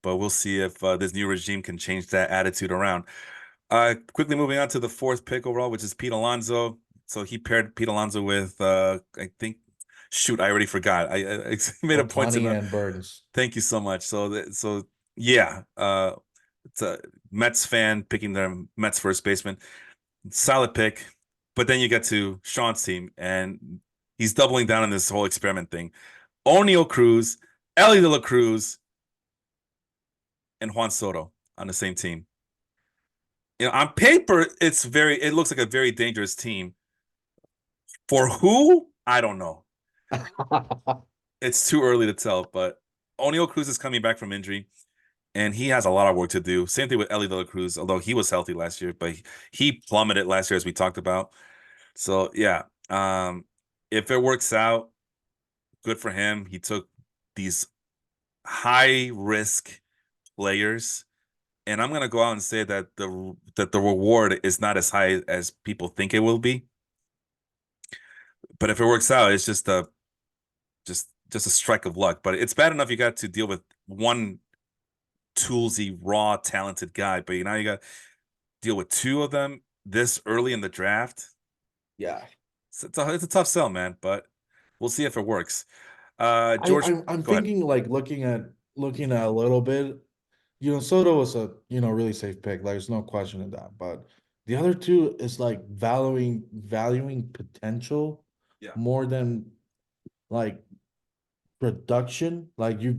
S1: But we'll see if this new regime can change that attitude around. Quickly moving on to the fourth pick overall, which is Pete Alonso. So he paired Pete Alonso with I think, shoot, I already forgot. I made a point to
S2: Otani
S1: know.
S2: and Burns.
S1: Thank you so much. So yeah, it's a Mets fan picking their Mets first baseman. Solid pick. But then you get to Sean's team, and he's doubling down on this whole experiment thing. O'Neal Cruz, Ellie De La Cruz, and Juan Soto on the same team. On paper, it looks like a very dangerous team. For who? I don't know. It's too early to tell, but O'Neal Cruz is coming back from injury, and he has a lot of work to do. Same thing with Ellie De La Cruz, although he was healthy last year, but he plummeted last year, as we talked about. So yeah, if it works out, good for him. He took these high risk players, and I'm gonna go out and say that the reward is not as high as people think it will be. But if it works out, it's just a strike of luck. But it's bad enough you got to deal with one toolsy, raw, talented guy, but now you got to deal with two of them this early in the draft.
S2: Yeah.
S1: It's a tough sell, man. But we'll see if it works.
S2: I,
S1: George,
S2: I'm
S1: go ahead.
S2: thinking, like, looking at a little bit. Soto was a really safe pick. Like, there's no question in that. But the other two is like valuing potential
S1: Yeah.
S2: more than like production. You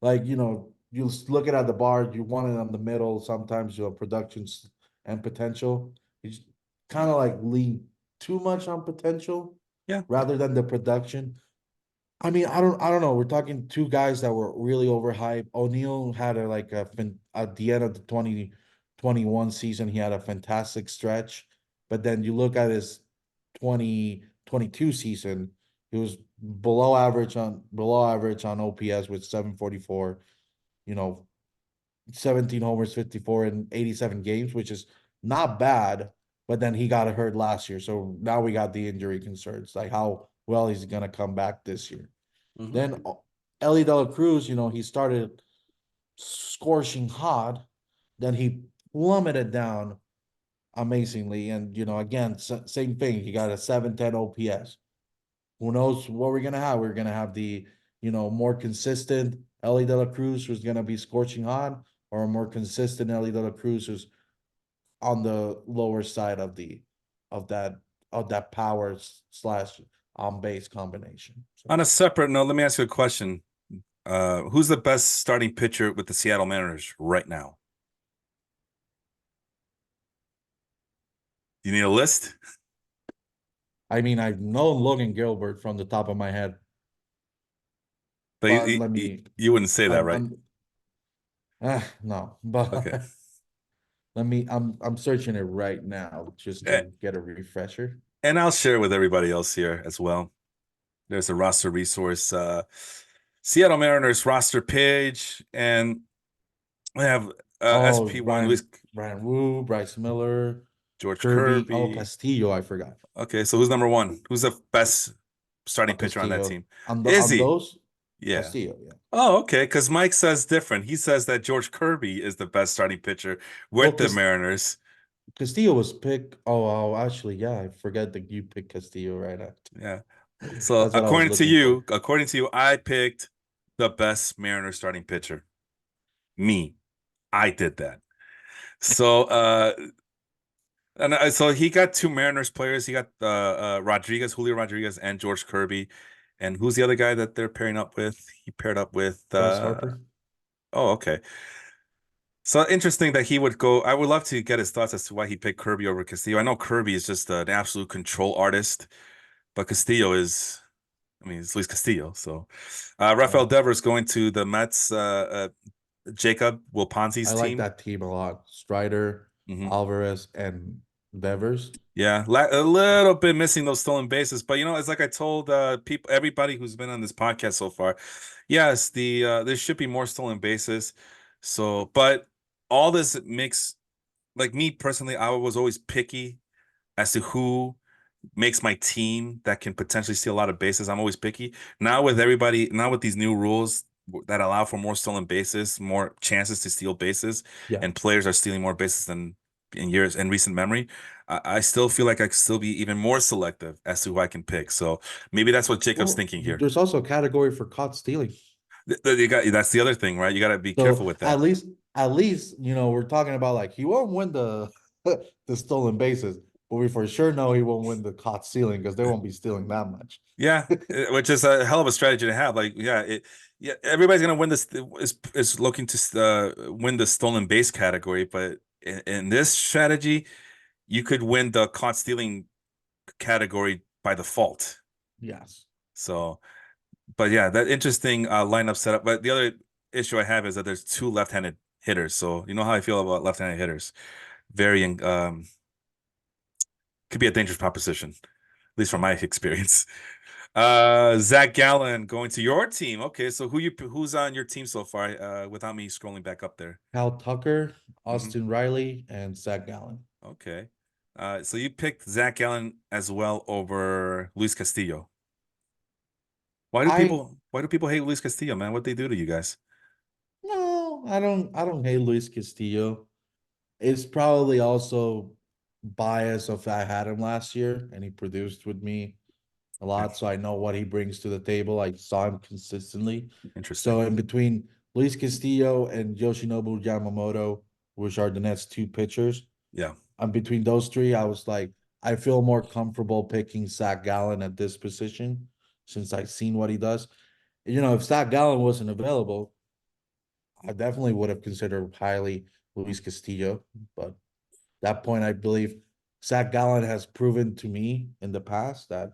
S2: look at the bar, you want it on the middle. Sometimes your productions and potential. You kind of like lean too much on potential
S1: Yeah.
S2: rather than the production. I mean, I don't know. We're talking two guys that were really overhyped. O'Neal had at the end of the 2021 season, he had a fantastic stretch. But then you look at his 2022 season, he was below average on OPS with 744, you know, 17 homers, 54 in 87 games, which is not bad. But then he got hurt last year. So now we got the injury concerns, like how well he's gonna come back this year.
S1: Hmm.
S2: Then Ellie De La Cruz, he started scorching hot. Then he plummeted down amazingly. And again, same thing. He got a 710 OPS. Who knows what we're gonna have? We're gonna have the more consistent Ellie De La Cruz, who's gonna be scorching hot, or a more consistent Ellie De La Cruz, who's on the lower side of that of that power slash on base combination. So
S1: On a separate note, let me ask you a question. Who's the best starting pitcher with the Seattle Mariners right now? You need a list?
S2: I mean, I've known Logan Gilbert from the top of my head,
S1: But
S2: but let me.
S1: you wouldn't say that,
S2: I'm,
S1: right?
S2: I'm no,
S1: Okay.
S2: but let me. I'm searching it right now just
S1: Eh,
S2: to get a refresher.
S1: And I'll share with everybody else here as well. There's a roster resource, Seattle Mariners roster page, and we have
S2: Oh,
S1: SP1 Luis
S2: Brian Wu, Bryce Miller,
S1: George
S2: Kirby. Oh,
S1: Kirby.
S2: Castillo. I forgot.
S1: Okay, so who's number one? Who's the best starting pitcher on that
S2: Castillo.
S1: team?
S2: On
S1: Izzy.
S2: those,
S1: Yeah.
S2: Castillo. Yeah.
S1: Oh, okay. Because Mike says different. He says that George Kirby is the best starting pitcher
S2: Well,
S1: with the Mariners.
S2: Castillo was picked. Oh, actually, yeah, I forget that you picked Castillo right after.
S1: Yeah. So
S2: That's what I was looking for.
S1: according to you, I picked the best Mariners starting pitcher. Me. I did that. So so he got two Mariners players. He got Rodriguez, Julio Rodriguez, and George Kirby. And who's the other guy that they're pairing up with? He paired up with
S2: Bryce Harper.
S1: oh, okay. So interesting that he would go. I would love to get his thoughts as to why he picked Kirby over Castillo. I know Kirby is just an absolute control artist, but Castillo is, I mean, it's Luis Castillo. So Rafael
S2: Uh,
S1: Devers going to the Mets, Jacob
S2: I
S1: Wilponzi's
S2: like
S1: team.
S2: that team a lot. Strider,
S1: Hmm.
S2: Alvarez, and Devers.
S1: Yeah, a little bit missing those stolen bases, but it's like I told people, everybody who's been on this podcast so far. Yes, there should be more stolen bases. So, but all this makes, like me personally, I was always picky as to who makes my team that can potentially steal a lot of bases. I'm always picky. Now with these new rules that allow for more stolen bases, more chances to steal bases,
S2: Yeah.
S1: and players are stealing more bases than in recent memory. I still feel like I could still be even more selective as to who I can pick. So maybe that's what Jacob's
S2: Well,
S1: thinking here.
S2: there's also a category for caught stealing.
S1: That's the other thing, right? You got to be
S2: So
S1: careful with that.
S2: at least, we're talking about like he won't win the the stolen bases, but we for sure know he won't win the caught stealing because they won't be stealing that much.
S1: Yeah, which is a hell of a strategy to have. Like, yeah, everybody's gonna win this is looking to win the stolen base category, but in this strategy, you could win the caught stealing category by default.
S2: Yes.
S1: So, but yeah, that interesting lineup setup. But the other issue I have is that there's two left-handed hitters. So you know how I feel about left-handed hitters. Very could be a dangerous proposition, at least from my experience. Zach Gallen going to your team. Okay, so who's on your team so far? Without me scrolling back up there.
S2: Cal Tucker,
S1: Hmm.
S2: Austin Riley, and Zach Gallen.
S1: Okay. So you picked Zach Gallen as well over Luis Castillo.
S2: I
S1: Why do people hate Luis Castillo, man? What they do to you guys?
S2: No, I don't hate Luis Castillo. It's probably also bias of I had him last year and he produced with me a
S1: Okay.
S2: lot, so I know what he brings to the table. I saw him consistently.
S1: Interesting.
S2: So in between Luis Castillo and Yoshinobu Yamamoto, which are the next two pitchers,
S1: Yeah.
S2: between those three, I was like, I feel more comfortable picking Zach Gallen at this position since I've seen what he does. If Zach Gallen wasn't available, I definitely would have considered highly Luis Castillo, but that point, I believe Zach Gallen has proven to me in the past that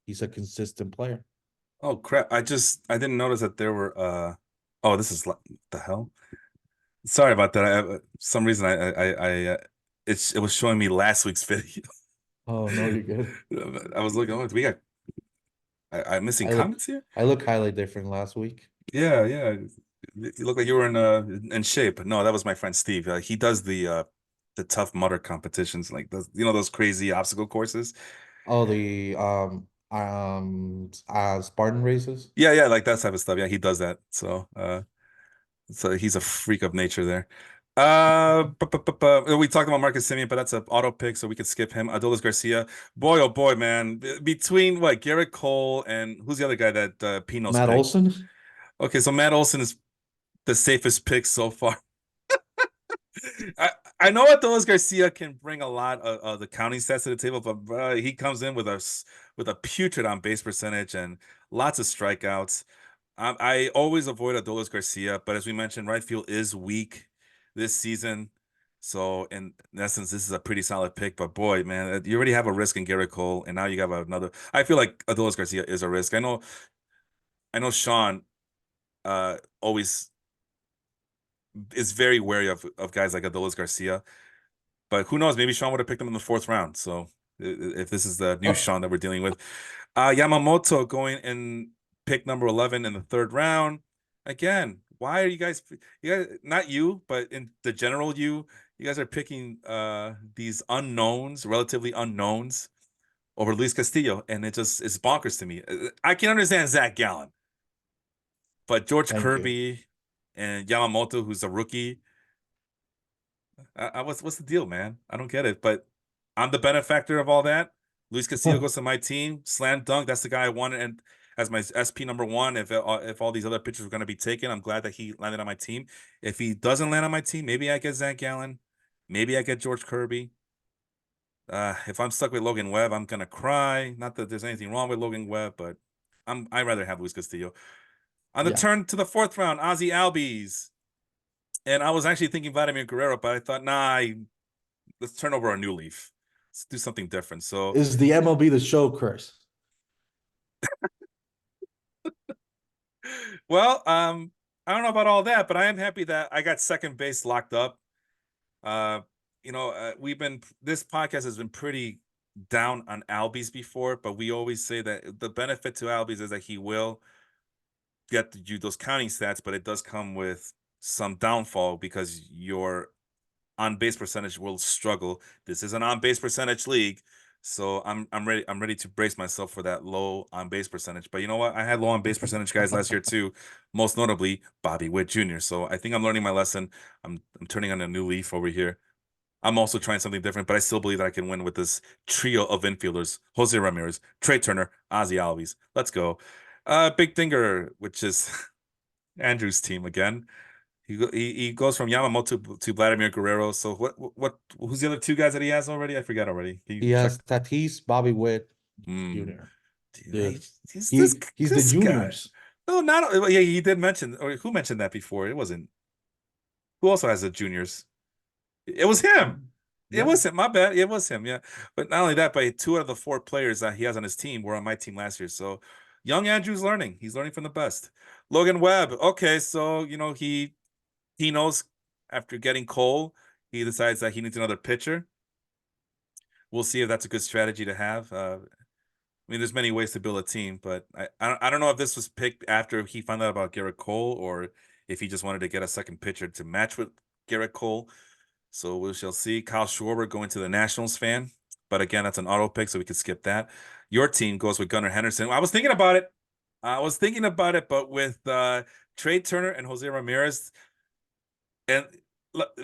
S2: he's a consistent player.
S1: Oh crap! I didn't notice that there were oh, this is the hell. Sorry about that. Some reason it was showing me last week's video.
S2: Oh no, you're good.
S1: I was looking. Oh, we got. I'm missing
S2: I look,
S1: comments here.
S2: I look highly different last week.
S1: Yeah, yeah. You look like you were in shape. No, that was my friend Steve. He does the tough mudder competitions, like those crazy obstacle courses.
S2: Oh, the Spartan races.
S1: Yeah, yeah, like that type of stuff. Yeah, he does that. So he's a freak of nature there. We talked about Marcus Simeon, but that's an auto pick, so we could skip him. Adolis Garcia, boy, oh boy, man. Between what Garrett Cole and who's the other guy that Pino's
S2: Matt
S1: picked?
S2: Olson.
S1: Okay, so Matt Olson is the safest pick so far. I I know Adolis Garcia can bring a lot of the counting stats to the table, but he comes in with a putrid on base percentage and lots of strikeouts. I always avoid Adolis Garcia, but as we mentioned, right field is weak this season. So in essence, this is a pretty solid pick. But boy, man, you already have a risk in Garrett Cole, and now you have another. I feel like Adolis Garcia is a risk. I know Sean always is very wary of guys like Adolis Garcia. But who knows? Maybe Sean would have picked him in the fourth round. So if this is the new
S2: Oh,
S1: Sean that we're dealing with, Yamamoto going in pick number 11 in the third round. Again, why are you guys, not you, but in the general you guys are picking these unknowns, relatively unknowns over Luis Castillo, and it's bonkers to me. I can understand Zach Gallen, but George
S2: thank you.
S1: Kirby and Yamamoto, who's a rookie, what's the deal, man? I don't get it. But I'm the benefactor of all that. Luis Castillo goes to my team, slam dunk. That's the guy I wanted, and as my SP number one. If all these other pitchers were going to be taken, I'm glad that he landed on my team. If he doesn't land on my team, maybe I get Zach Gallen, maybe I get George Kirby. If I'm stuck with Logan Webb, I'm gonna cry. Not that there's anything wrong with Logan Webb, but I'd rather have Luis Castillo. On the
S2: Yeah,
S1: turn to the fourth round, Ozzy Albies. And I was actually thinking Vladimir Guerrero, but I thought, nah, let's turn over a new leaf. Let's do something different. So,
S2: is the MLB the show, Chris?
S1: well, I don't know about all that, but I am happy that I got second base locked up. Uh, this podcast has been pretty down on Albies before, but we always say that the benefit to Albies is that he will get you those counting stats, but it does come with some downfall because your on base percentage will struggle. This is an on base percentage league, so I'm ready. I'm ready to brace myself for that low on base percentage. But you know what? I had low on base percentage guys last year too, most notably Bobby Witt Jr. So I think I'm learning my lesson. I'm turning on a new leaf over here. I'm also trying something different, but I still believe that I can win with this trio of infielders: Jose Ramirez, Trey Turner, Ozzy Albies. Let's go. Big Dinger, which is Andrew's team again. He goes from Yamamoto to Vladimir Guerrero. So who's the other two guys that he has already? I forgot already. Can you
S2: He
S1: check?
S2: has Tatis, Bobby Witt
S1: Hmm.
S2: Jr.
S1: Dude,
S2: The
S1: he's
S2: he's the
S1: this guy.
S2: juniors.
S1: No, not well, yeah. He did mention, or who mentioned that before? It wasn't. Who also has the juniors? It was him. It
S2: Yeah,
S1: was him. My bad. It was him. Yeah. But not only that, but two out of the four players that he has on his team were on my team last year. So young Andrew's learning. He's learning from the best. Logan Webb. Okay, so he knows after getting Cole, he decides that he needs another pitcher. We'll see if that's a good strategy to have. I mean, there's many ways to build a team, but I don't know if this was picked after he found out about Garrett Cole or if he just wanted to get a second pitcher to match with Garrett Cole. So we shall see. Kyle Schwarber going to the Nationals fan, but again, that's an auto pick, so we could skip that. Your team goes with Gunnar Henderson. I was thinking about it. But with Trey Turner and Jose Ramirez, and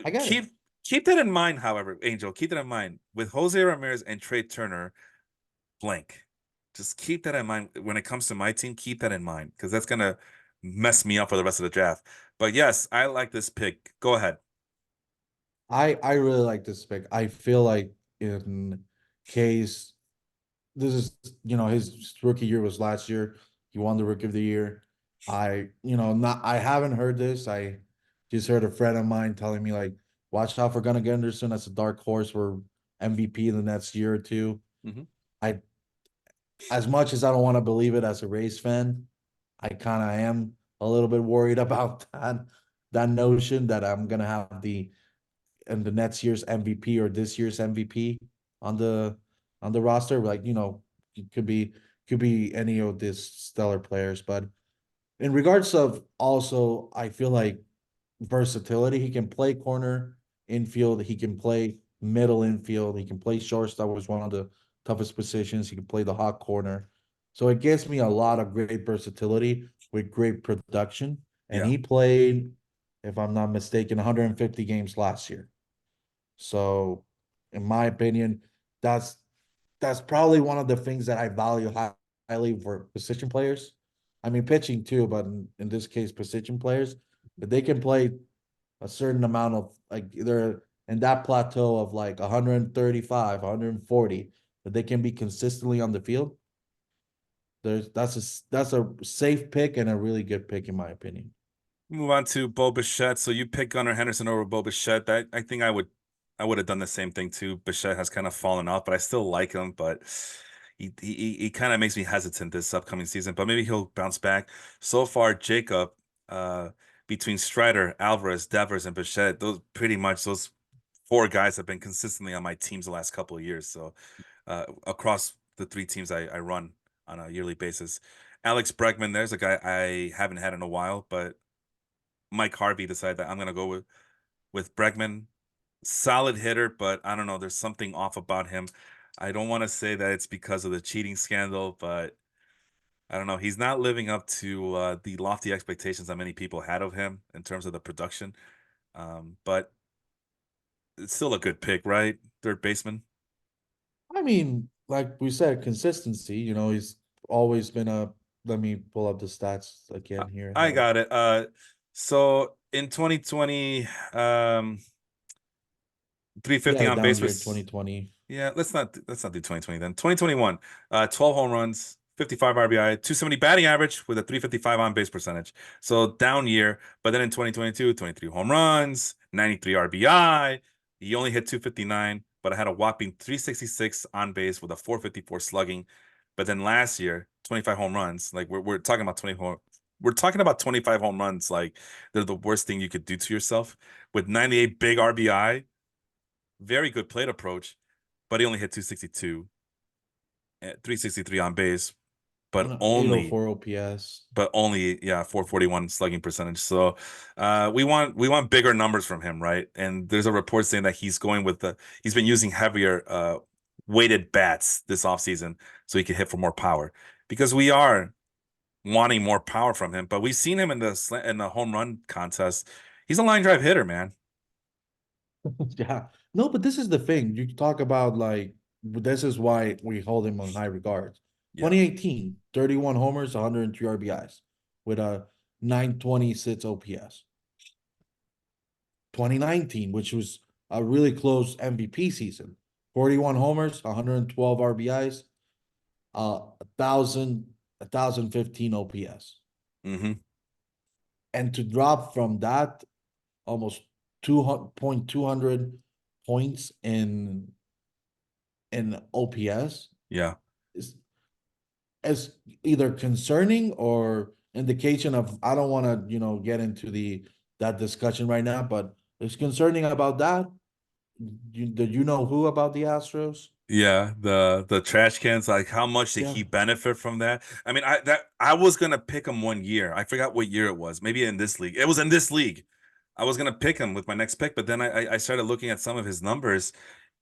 S2: I get it.
S1: keep that in mind, however, Angel, keep that in mind with Jose Ramirez and Trey Turner blank. Just keep that in mind when it comes to my team. Keep that in mind because that's gonna mess me up for the rest of the draft. But yes, I like this pick. Go ahead.
S2: I really like this pick. I feel like in case this is his rookie year was last year. He won the rookie of the year. I haven't heard this. I just heard a friend of mine telling me like, watch out for Gunnar Henderson. That's a dark horse for MVP in the next year or two.
S1: Mhm.
S2: I as much as I don't want to believe it as a Rays fan, I kind of am a little bit worried about that notion that I'm gonna have the next year's MVP or this year's MVP on the roster. Like, it could be any of these stellar players. But in regards of also, I feel like versatility. He can play corner infield. He can play middle infield. He can play shortstop, was one of the toughest positions. He can play the hot corner. So it gives me a lot of great versatility with great production. And
S1: Yeah.
S2: he played if I'm not mistaken, 150 games last year. So, in my opinion, that's that's probably one of the things that I value highly for position players. I mean, pitching too, but in this case, position players, that they can play a certain amount of like either in that plateau of like 135, 140, that they can be consistently on the field. That's a safe pick and a really good pick in my opinion.
S1: Move on to Bo Bichette. So you pick Gunnar Henderson over Bo Bichette. I think I would have done the same thing too. Bichette has kind of fallen off, but I still like him. But he kind of makes me hesitant this upcoming season. But maybe he'll bounce back. So far, Jacob, uh, between Strider, Alvarez, Devers, and Bichette, those four guys have been consistently on my teams the last couple of years. So across the three teams I run on a yearly basis. Alex Bregman, there's a guy I haven't had in a while, but Mike Harvey decided that I'm gonna go with Bregman. Solid hitter, but I don't know. There's something off about him. I don't want to say that it's because of the cheating scandal, but I don't know. He's not living up to the lofty expectations that many people had of him in terms of the production. But it's still a good pick, right? Third baseman.
S2: I mean, like we said, consistency. He's always been a. Let me pull up the stats
S1: I
S2: again here.
S1: I got it. So in 2020,
S2: He
S1: 350
S2: had a
S1: on
S2: down
S1: base
S2: year in
S1: was.
S2: 2020.
S1: Yeah, let's not do 2020 then. 2021, 12 home runs, 55 RBI, 270 batting average with a 355 on base percentage. So down year, but then in 2022, 23 home runs, 93 RBI. He only hit 259, but I had a whopping 366 on base with a 454 slugging. But then last year, 25 home runs. Like we're talking about 25 home runs like they're the worst thing you could do to yourself with 98 big RBI, very good plate approach, but he only hit 262 at 363 on base, but
S2: And
S1: only
S2: 804 OPS.
S1: but only yeah 441 slugging percentage. So we want bigger numbers from him, right? And there's a report saying that he's been using heavier weighted bats this offseason so he can hit for more power because we are wanting more power from him. But we've seen him in the home run contest. He's a line drive hitter, man.
S2: Yeah. No, but this is the thing. You talk about like this is why we hold him on high regards.
S1: Yeah.
S2: 2018, 31 homers, 103 RBIs with a 926 OPS. 2019, which was a really close MVP season. 41 homers, 112 RBIs, 1,015 OPS.
S1: Mm-hmm.
S2: And to drop from that almost 200 points in OPS
S1: Yeah.
S2: is as either concerning or indication of I don't want to get into the that discussion right now, but it's concerning about that. Did you know who about the Astros?
S1: Yeah, the trash cans, like how much did
S2: Yeah,
S1: he benefit from that? I mean, I was gonna pick him one year. I forgot what year it was. Maybe in this league. It was in this league. I was gonna pick him with my next pick, but then I started looking at some of his numbers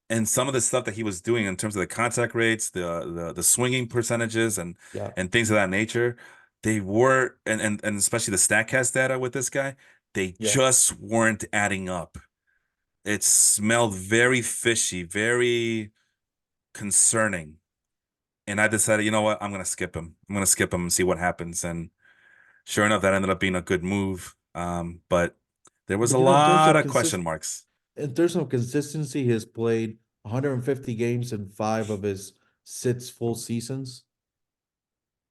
S1: and some of the stuff that he was doing in terms of the contact rates, the swinging percentages
S2: yeah,
S1: and things of that nature. They were and especially the Statcast data with this guy, they
S2: yeah.
S1: just weren't adding up. It smelled very fishy, very concerning. And I decided, you know what? I'm gonna skip him. I'm gonna skip him and see what happens. And sure enough, that ended up being a good move. But there was
S2: But
S1: a
S2: in terms
S1: lot
S2: of
S1: of question marks.
S2: consistency, he has played 150 games in 5 of his 6 full seasons.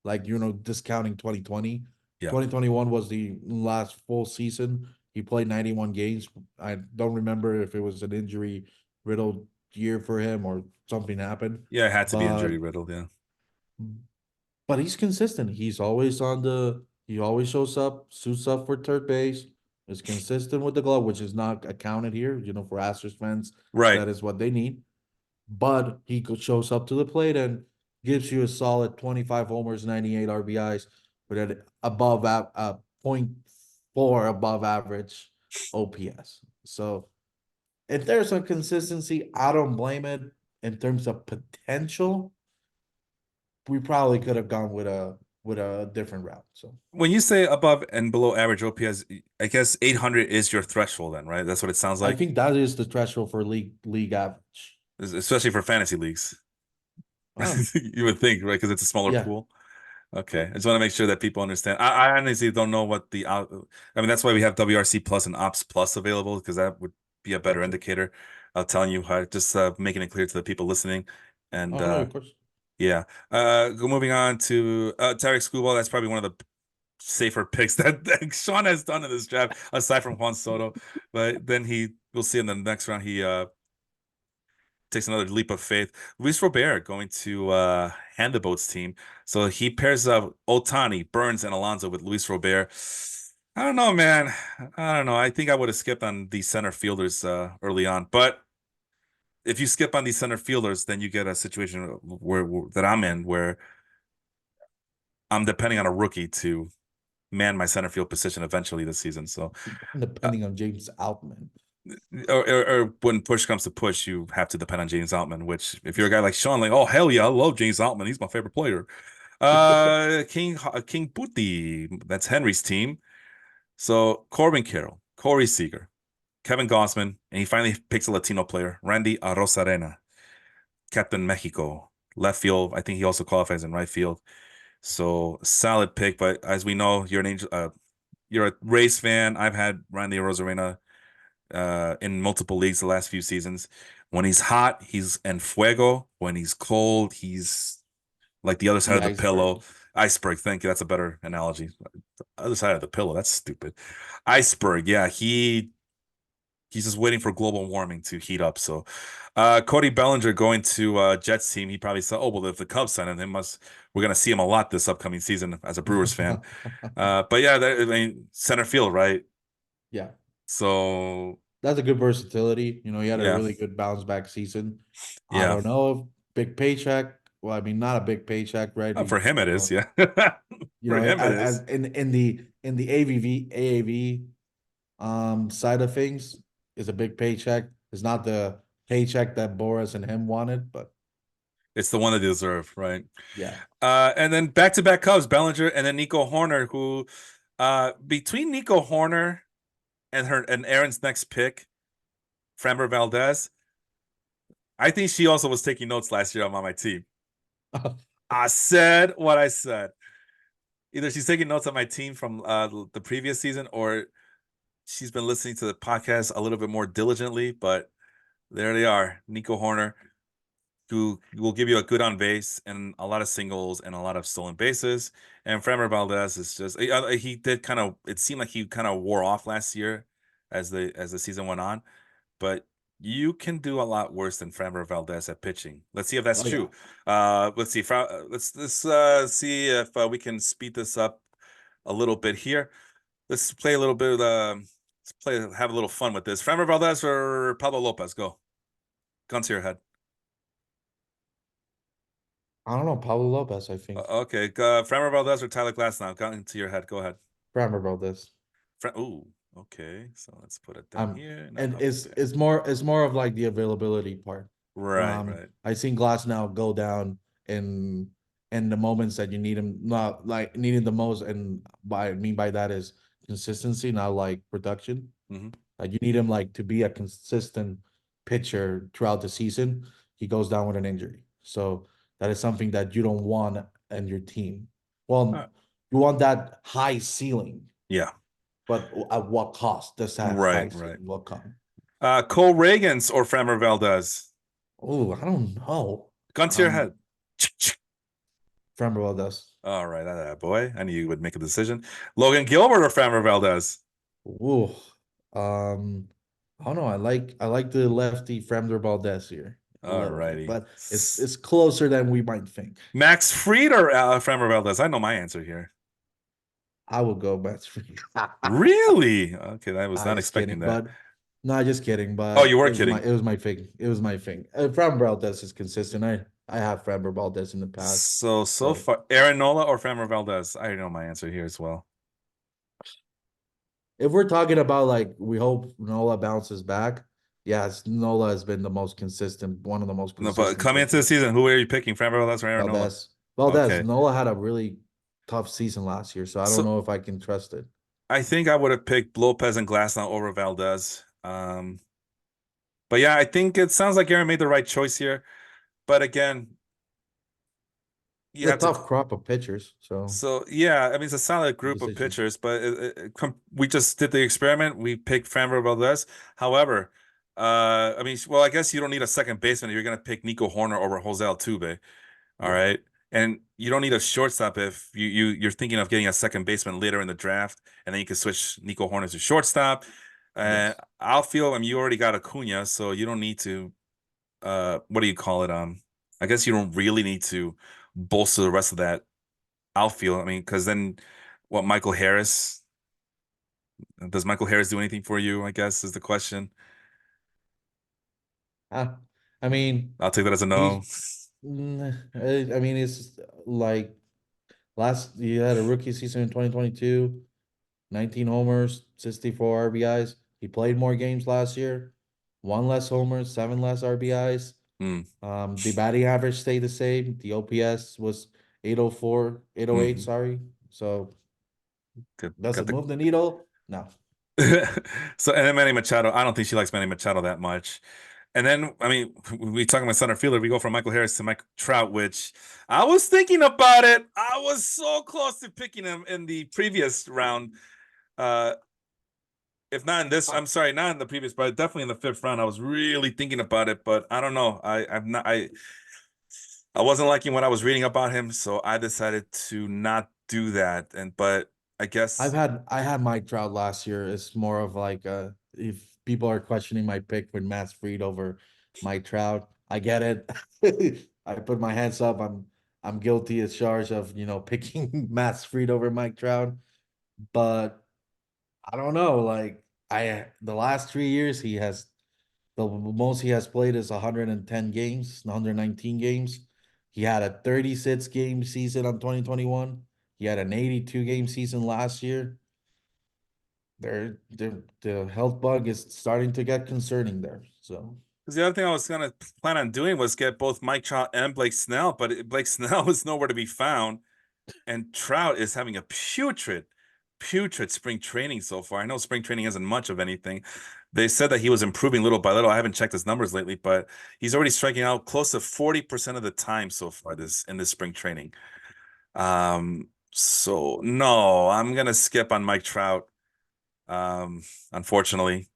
S2: Like discounting 2020.
S1: Yeah,
S2: 2021 was the last full season. He played 91 games. I don't remember if it was an injury riddled year for him or something happened.
S1: yeah, it had to be
S2: But
S1: injury riddled. Yeah,
S2: but he's consistent. He always shows up, suits up for third base, is consistent with the glove, which is not accounted here. For Astros fans,
S1: right.
S2: that is what they need. But shows up to the plate and gives you a solid 25 homers, 98 RBIs with an above point four above average OPS. So if there's a consistency, I don't blame it. In terms of potential, we probably could have gone with a with a different route. So
S1: When you say above and below average OPS, I guess 800 is your threshold then, right? That's what it sounds
S2: I
S1: like,
S2: think that is the threshold for league average.
S1: especially for fantasy leagues.
S2: Um,
S1: You would think, right? Because it's a smaller
S2: yeah,
S1: pool. Okay, I just want to make sure that people understand. I honestly don't know what the I mean, that's why we have WRC Plus and Ops Plus available because that would be a better
S2: gotcha.
S1: indicator. Telling you how, just making it clear to the people listening. And
S2: Oh no, of course.
S1: yeah, moving on to Tarek Skubal. That's probably one of the safer picks that Sean has done in this draft, aside from Juan Soto. But then we'll see in the next round, he takes another leap of faith. Luis Robert going to Hand the Boats team. So he pairs up Otani, Burns, and Alonso with Luis Robert. I don't know, man. I don't know. I think I would have skipped on these center fielders early on. But if you skip on these center fielders, then you get a situation where that I'm in where I'm depending on a rookie to man my center field position eventually this season. So uh,
S2: Depending on James Outman.
S1: or when push comes to push, you have to depend on James Outman. Which, if you're a guy like Sean, like, oh hell yeah, I love James Outman. He's my favorite player. King Putti, that's Henry's team. So Corbin Carroll, Corey Seager, Kevin Gossman, and he finally picks a Latino player, Randy Arozarena, Captain Mexico, left field. I think he also qualifies in right field. So solid pick, but as we know, you're an angel. You're a Rays fan. I've had Randy Arozarena in multiple leagues the last few seasons. When he's hot, he's en fuego. When he's cold, he's like the other side
S2: The
S1: of the pillow.
S2: iceberg.
S1: Iceberg, thank you. That's a better analogy. Other side of the pillow. That's stupid. Iceberg, yeah. He's just waiting for global warming to heat up. So Cody Bellinger going to Jets team. He probably said, oh, well, if the Cubs sign him, we're gonna see him a lot this upcoming season as a Brewers fan. But yeah, I mean, center field, right?
S2: Yeah,
S1: So
S2: that's a good versatility. You know, he had a
S1: yeah,
S2: really good bounce back season. I
S1: yeah.
S2: don't know if big paycheck. Well, I mean, not a big paycheck, right?
S1: For him it
S2: You
S1: is,
S2: know,
S1: yeah.
S2: you
S1: For
S2: know,
S1: him it is.
S2: as in the AAV side of things is a big paycheck. It's not the paycheck that Boris and him wanted, but
S1: It's the one that they deserve, right?
S2: yeah.
S1: And then back-to-back Cubs, Bellinger and then Nico Horner, who between Nico Horner and Aaron's next pick, Framber Valdez, I think she also was taking notes last year on my team. I said what I said. Either she's taking notes on my team from the previous season, or she's been listening to the podcast a little bit more diligently. But there they are, Nico Horner, who will give you a good on base and a lot of singles and a lot of stolen bases. And Framber Valdez is just he did kind of, it seemed like he kind of wore off last year as the season went on, but you can do a lot worse than Framber Valdez at pitching. Let's see if that's
S2: Oh yeah.
S1: true. Let's see. Let's see if we can speed this up a little bit here. Let's play a little bit. Have a little fun with this. Framber Valdez or Pablo Lopez? Go. Guns to your head.
S2: I don't know, Pablo Lopez, I think.
S1: Okay. Framber Valdez or Tyler Glasnow? Gun into your head. Go ahead.
S2: Remember about this.
S1: Ooh. Okay. So let's put it down
S2: Um,
S1: here and then
S2: and
S1: up there.
S2: it's more of like the availability part.
S1: Right. Right.
S2: I seen Glass now go down in the moments that you need him, not like needing the most, and by I mean by that is consistency, not like production.
S1: Hmm.
S2: Like you need him like to be a consistent pitcher throughout the season. He goes down with an injury, so that is something that you don't want in your team. Well, you want that high ceiling,
S1: Yeah.
S2: but at what cost does that high
S1: Right. Right.
S2: ceiling will come?
S1: Cole Reagans or Framber Valdez?
S2: Oh, I don't know.
S1: Gun to your head.
S2: Framber does.
S1: All right, boy. I knew you would make a decision. Logan Gilbert or Framber Valdez?
S2: Ooh, I don't know. I like the lefty Framber Valdez here a
S1: All
S2: little bit,
S1: righty.
S2: but it's closer than we might think.
S1: Max Fried or Framber Valdez? I know my answer here.
S2: I will go Mets for
S1: Really? Okay, I was
S2: I
S1: not
S2: just
S1: expecting
S2: kidding,
S1: that.
S2: but no, just kidding.
S1: Oh, you
S2: But
S1: were kidding.
S2: it was my thing. It was my thing. Framber Valdez is consistent. I have Framber Valdez in the past,
S1: So
S2: so
S1: far, Aaron Nola or Framber Valdez? I know my answer here as well.
S2: if we're talking about like we hope Nola bounces back, yes, Nola has been the most consistent, one of the most
S1: No, but
S2: consistent
S1: coming into the
S2: pitchers.
S1: season, who are you picking, Framber Valdez or Aaron Nola?
S2: Valdez.
S1: Okay,
S2: Nola had a really tough season last year, so I don't
S1: So
S2: know if I can trust it.
S1: I think I would have picked Lopez and Glassnow over Valdez. But yeah, I think it sounds like Aaron made the right choice here. But again, you
S2: It's a
S1: have to.
S2: tough crop of pitchers, so
S1: So yeah, I mean it's a solid group of
S2: decision.
S1: pitchers, but we just did the experiment. We picked Framber Valdez. However, I mean, well, I guess you don't need a second baseman. You're gonna pick Nico Horner over Jose Altuve. All
S2: Yeah.
S1: right. And you don't need a shortstop if you're thinking of getting a second baseman later in the draft, and then you can switch Nico Horner to shortstop.
S2: Yes.
S1: Outfield, I mean, you already got Acuna, so you don't need to what do you call it? I guess you don't really need to bolster the rest of that outfield. I mean, because then what Michael Harris, does Michael Harris do anything for you? I guess is the question.
S2: Ah, I mean,
S1: I'll take that as a no.
S2: he. I mean, it's like last you had a rookie season in 2022, 19 homers, 64 RBIs. He played more games last year, one less homers, seven less RBIs.
S1: Hmm.
S2: The batting average stayed the same. The OPS was 804, 808,
S1: Hmm.
S2: sorry. So does
S1: Got
S2: it
S1: the
S2: move the needle? No.
S1: so and then Manny Machado. I don't think she likes Manny Machado that much. And then I mean, we talking about center fielder. We go from Michael Harris to Mike Trout, which I was thinking about it. I was so close to picking him in the previous round. Uh, if not in this,
S2: I,
S1: I'm sorry, not in the previous, but definitely in the fifth round. I was really thinking about it, but I don't know. I'm not. I wasn't liking what I was reading about him, so I decided to not do that. And but I guess
S2: I had Mike Trout last year. It's more of like if people are questioning my pick with Matt Fried over Mike Trout, I get it. I put my hands up. I'm guilty as charged of picking Matt Fried over Mike Trout, but I don't know. Like the last 3 years, he has the most he has played is 110 games, 119 games. He had a 36 game season on 2021. He had an 82 game season last year. The health bug is starting to get concerning there. So
S1: because the other thing I was gonna plan on doing was get both Mike Trout and Blake Snell, but Blake Snell is nowhere to be found, and Trout is having a putrid spring training so far. I know spring training isn't much of anything. They said that he was improving little by little. I haven't checked his numbers lately, but he's already striking out close to 40% of the time so far this in this spring training. So no, I'm gonna skip on Mike Trout. Unfortunately.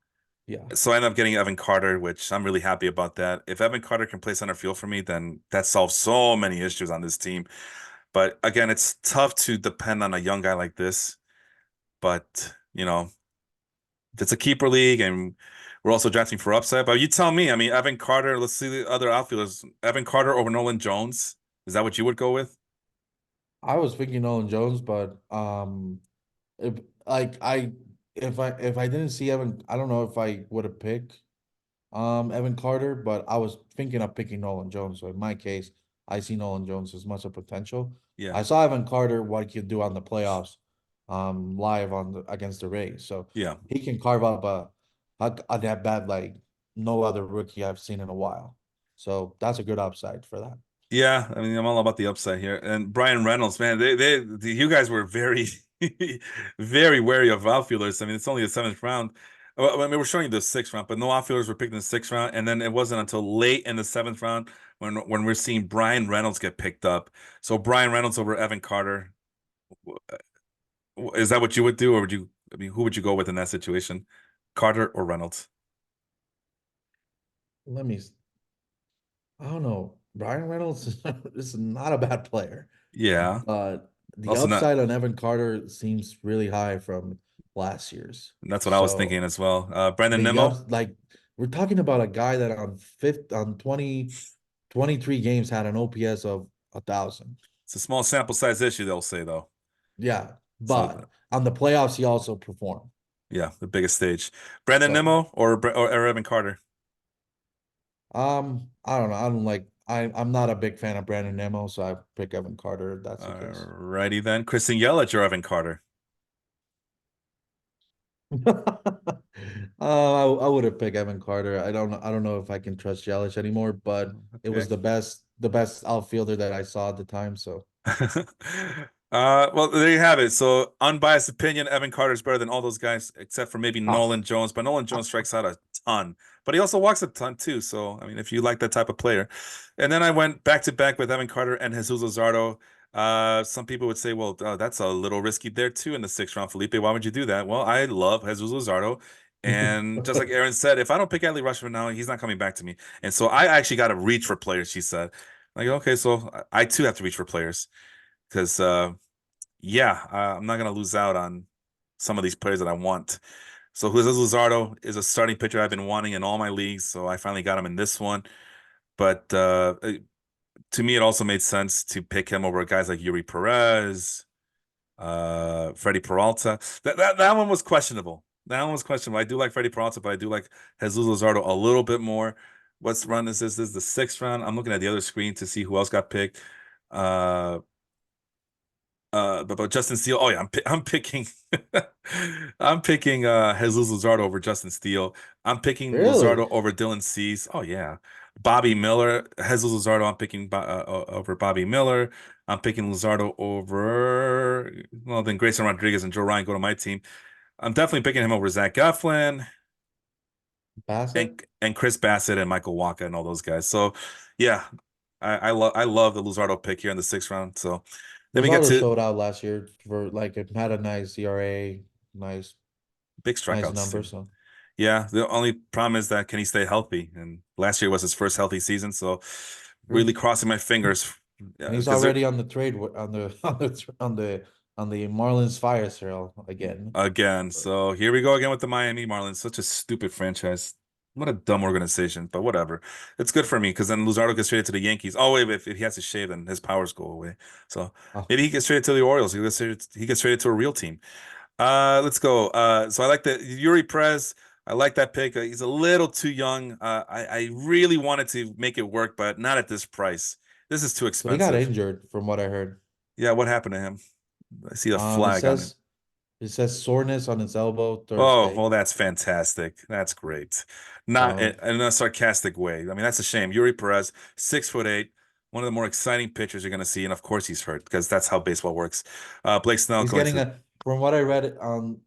S2: yeah,
S1: So I ended up getting Evan Carter, which I'm really happy about that. If Evan Carter can play center field for me, then that solves so many issues on this team. But again, it's tough to depend on a young guy like this. But, it's a keeper league and we're also drafting for upside. But you tell me, I mean, Evan Carter, let's see the other outfielders. Evan Carter over Nolan Jones. Is that what you would go with?
S2: I was thinking Nolan Jones, but if like if I didn't see Evan, I don't know if I would have picked Evan Carter, but I was thinking of picking Nolan Jones. So in my case, I see Nolan Jones as much a potential.
S1: Yeah.
S2: I saw Evan Carter what he could do on the playoffs, live against the Rays. So
S1: Yeah.
S2: he can carve up a that bad like no other rookie I've seen in a while. So that's a good upside for that.
S1: Yeah, I mean, I'm all about the upside here. And Brian Reynolds, man, you guys were very, very wary of outfielders. I mean, it's only the seventh round. Well, I mean, we're showing you the sixth round, but no outfielders were picked in the sixth round. And then it wasn't until late in the seventh round when we're seeing Brian Reynolds get picked up. So Brian Reynolds over Evan Carter. Is that what you would do, or would you? I mean, who would you go with in that situation, Carter or Reynolds?
S2: Let me. I don't know. Brian Reynolds is not a bad player,
S1: Yeah.
S2: but the
S1: Also not.
S2: upside on Evan Carter seems really high from last year's.
S1: That's what I was
S2: So
S1: thinking as well. Brandon
S2: the
S1: Nimmo.
S2: like we're talking about a guy that on 23 games had an OPS of 1,000.
S1: It's a small sample size issue, they'll say though.
S2: Yeah,
S1: So
S2: but on the playoffs he also performed.
S1: yeah, the biggest stage. Brandon
S2: So
S1: Nimmo or Evan Carter.
S2: I don't know. I don't like I'm not a big fan of Brandon Nemo, so I pick Evan Carter if that's the case.
S1: Alrighty then. Kristen Yelich or Evan Carter.
S2: I would have picked Evan Carter. I don't know if I can trust Yelich anymore, but it
S1: Okay.
S2: was the best outfielder that I saw at the time. So
S1: Well, there you have it. So, unbiased opinion, Evan Carter's better than all those guys, except for maybe
S2: Ah,
S1: Nolan Jones. But Nolan Jones strikes out a ton, but he also walks a ton too. So, I mean, if you like that type of player, and then I went back to back with Evan Carter and Jesus Luzardo. Some people would say, well, that's a little risky there too in the sixth round, Felipe. Why would you do that? Well, I love Jesus Luzardo. And just like Aaron said, if I don't pick Adley Rushman now, he's not coming back to me. And so I actually got to reach for players, she said. Like, okay, so I too have to reach for players because yeah, I'm not gonna lose out on some of these players that I want. So Jose Luzardo is a starting pitcher I've been wanting in all my leagues, so I finally got him in this one. But to me, it also made sense to pick him over guys like Yuri Perez, Freddie Peralta. That one was questionable. That one was questionable. I do like Freddie Peralta, but I do like Jesus Luzardo a little bit more. What's run is this? This is the sixth round. I'm looking at the other screen to see who else got picked. Uh, but Justin Steele. Oh yeah, I'm picking I'm picking Jesus Luzardo over Justin Steele. I'm picking
S2: really?
S1: Luzardo over Dylan Cease. Oh yeah. Bobby Miller, Jesus Luzardo, I'm picking over Bobby Miller. I'm picking Luzardo over, well, then Grayson Rodriguez and Joe Ryan go to my team. I'm definitely picking him over Zach Eflin
S2: Bassett?
S1: and Chris Bassett and Michael Wacha and all those guys. So yeah, I love the Luzardo pick here in the sixth round. So then we get
S2: Luzardo
S1: to
S2: showed out last year for like it had a nice ERA, nice
S1: big
S2: nice
S1: strikeouts
S2: number.
S1: too.
S2: So
S1: Yeah, the only problem is that can he stay healthy? And last year was his first healthy season, so
S2: true.
S1: really crossing my fingers.
S2: And he's
S1: Because
S2: already on the trade on the on the Marlins fire sale again.
S1: again,
S2: But
S1: so here we go again with the Miami Marlins. Such a stupid franchise. What a dumb organization, but whatever. It's good for me because then Luzardo gets traded to the Yankees. Oh wait, if he has to shave, then his powers go away. So
S2: oh,
S1: maybe he gets traded to the Orioles. He gets traded to a real team. Let's go. So I like the Yuri Perez. I like that pick. He's a little too young. I really wanted to make it work, but not at this price. This is too
S2: so he got
S1: expensive.
S2: injured from what I heard.
S1: Yeah, what happened to him? I see a
S2: It
S1: flag on him.
S2: says soreness on his elbow
S1: Oh,
S2: Thursday.
S1: well, that's fantastic. That's great. Not
S2: So
S1: in a sarcastic way. I mean, that's a shame. Yuri Perez, 6'8", one of the more exciting pitchers you're going to see, and of course he's hurt because that's how baseball works. Blake Snell
S2: he's
S1: going
S2: getting
S1: to
S2: from what I read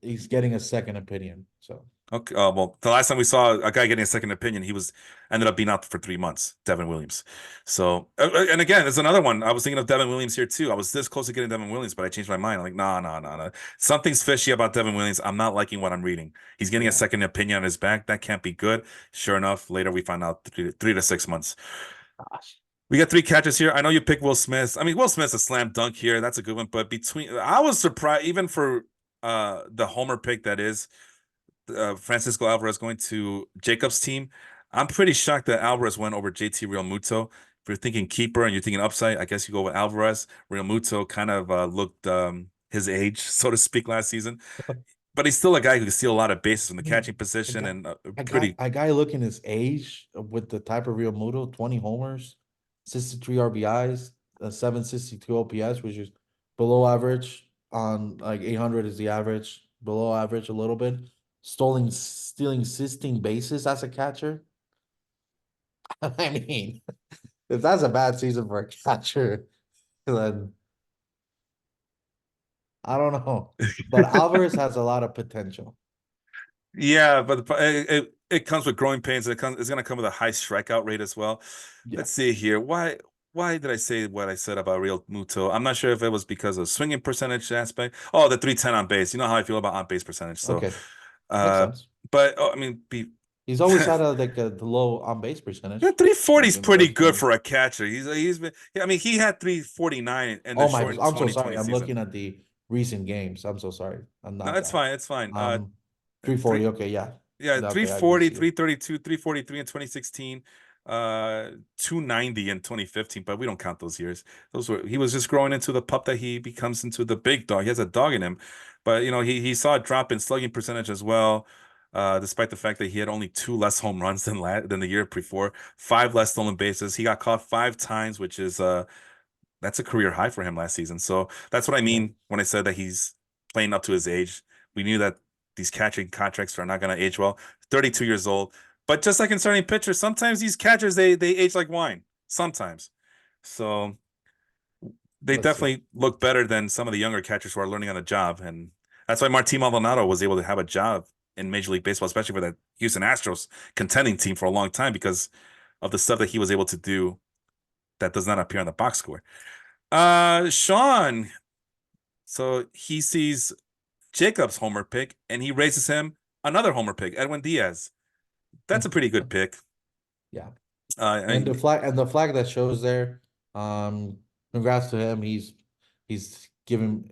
S2: he's getting a second opinion. So
S1: Okay. Well, the last time we saw a guy getting a second opinion, he was ended up being out for 3 months. Devin Williams. So, and again, there's another one. I was thinking of Devin Williams here too. I was this close to getting Devin Williams, but I changed my mind. I'm like, nah, nah, nah, nah. Something's fishy about Devin Williams. I'm not liking what I'm reading. He's getting a
S2: yeah.
S1: second opinion on his back. That can't be good. Sure enough, later we find out 3 to 6 months.
S2: Gosh.
S1: We got three catches here. I know you picked Will Smith. I mean, Will Smith's a slam dunk here. That's a good one. But I was surprised even for the homer pick that is Francisco Alvarez going to Jacob's team. I'm pretty shocked that Alvarez went over JT Realmuto. If you're thinking keeper and you're thinking upside, I guess you go with Alvarez. Realmuto kind of looked his age, so to speak, last season, but he's still a guy who can steal a lot of bases from the
S2: I mean,
S1: catching position and
S2: a
S1: pretty.
S2: guy looking his age with the type of Real Muto, 20 homers, 63 RBIs, 762 OPS, which is below average on like 800 is the average, below average a little bit. Stealing 16 bases as a catcher. I mean, if that's a bad season for a catcher, then I don't know. But Alvarez has a lot of potential.
S1: Yeah, but it comes with growing pains. It's going to come with a high strikeout rate as well.
S2: Yeah.
S1: Let's see here. Why did I say what I said about Real Muto? I'm not sure if it was because of swinging percentage aspect. Oh, the 310 on base. You know how I feel about on base percentage. So,
S2: Okay. Makes
S1: uh,
S2: sense.
S1: but oh, I mean,
S2: He's always had a low on base
S1: yeah,
S2: percentage,
S1: 340
S2: like
S1: is
S2: in the
S1: pretty
S2: last few
S1: good
S2: years.
S1: for a catcher. He's been. I mean, he had 349 in the
S2: Oh my,
S1: short
S2: I'm so
S1: 2020
S2: sorry. I'm
S1: season.
S2: looking at the recent games. I'm so sorry. I'm
S1: No,
S2: not
S1: it's
S2: that.
S1: fine. It's fine. Three.
S2: 340. Okay, yeah.
S1: Yeah,
S2: Okay, I do
S1: 340,
S2: see it.
S1: 332, 343 in 2016, 290 in 2015, but we don't count those years. He was just growing into the pup that he becomes into the big dog. He has a dog in him. But he saw a drop in slugging percentage as well. Despite the fact that he had only two less home runs than the year before, five less stolen bases. He got caught 5 times, which is that's a career high for him last season. So that's what I
S2: Yeah.
S1: mean when I said that he's playing up to his age. We knew that these catching contracts are not going to age well. 32 years old, but just like in starting pitchers, sometimes these catchers they age like wine. Sometimes. So they
S2: Let's see.
S1: definitely look better than some of the younger catchers who are learning on the job, and that's why Martin Maldonado was able to have a job in Major League Baseball, especially for the Houston Astros contending team for a long time because of the stuff that he was able to do that does not appear on the box score. Sean, so he sees Jacob's homer pick and he raises him another homer pick, Edwin Diaz. That's a pretty good pick.
S2: Yeah.
S1: I mean,
S2: And the flag that shows there, um, congrats to him. He's giving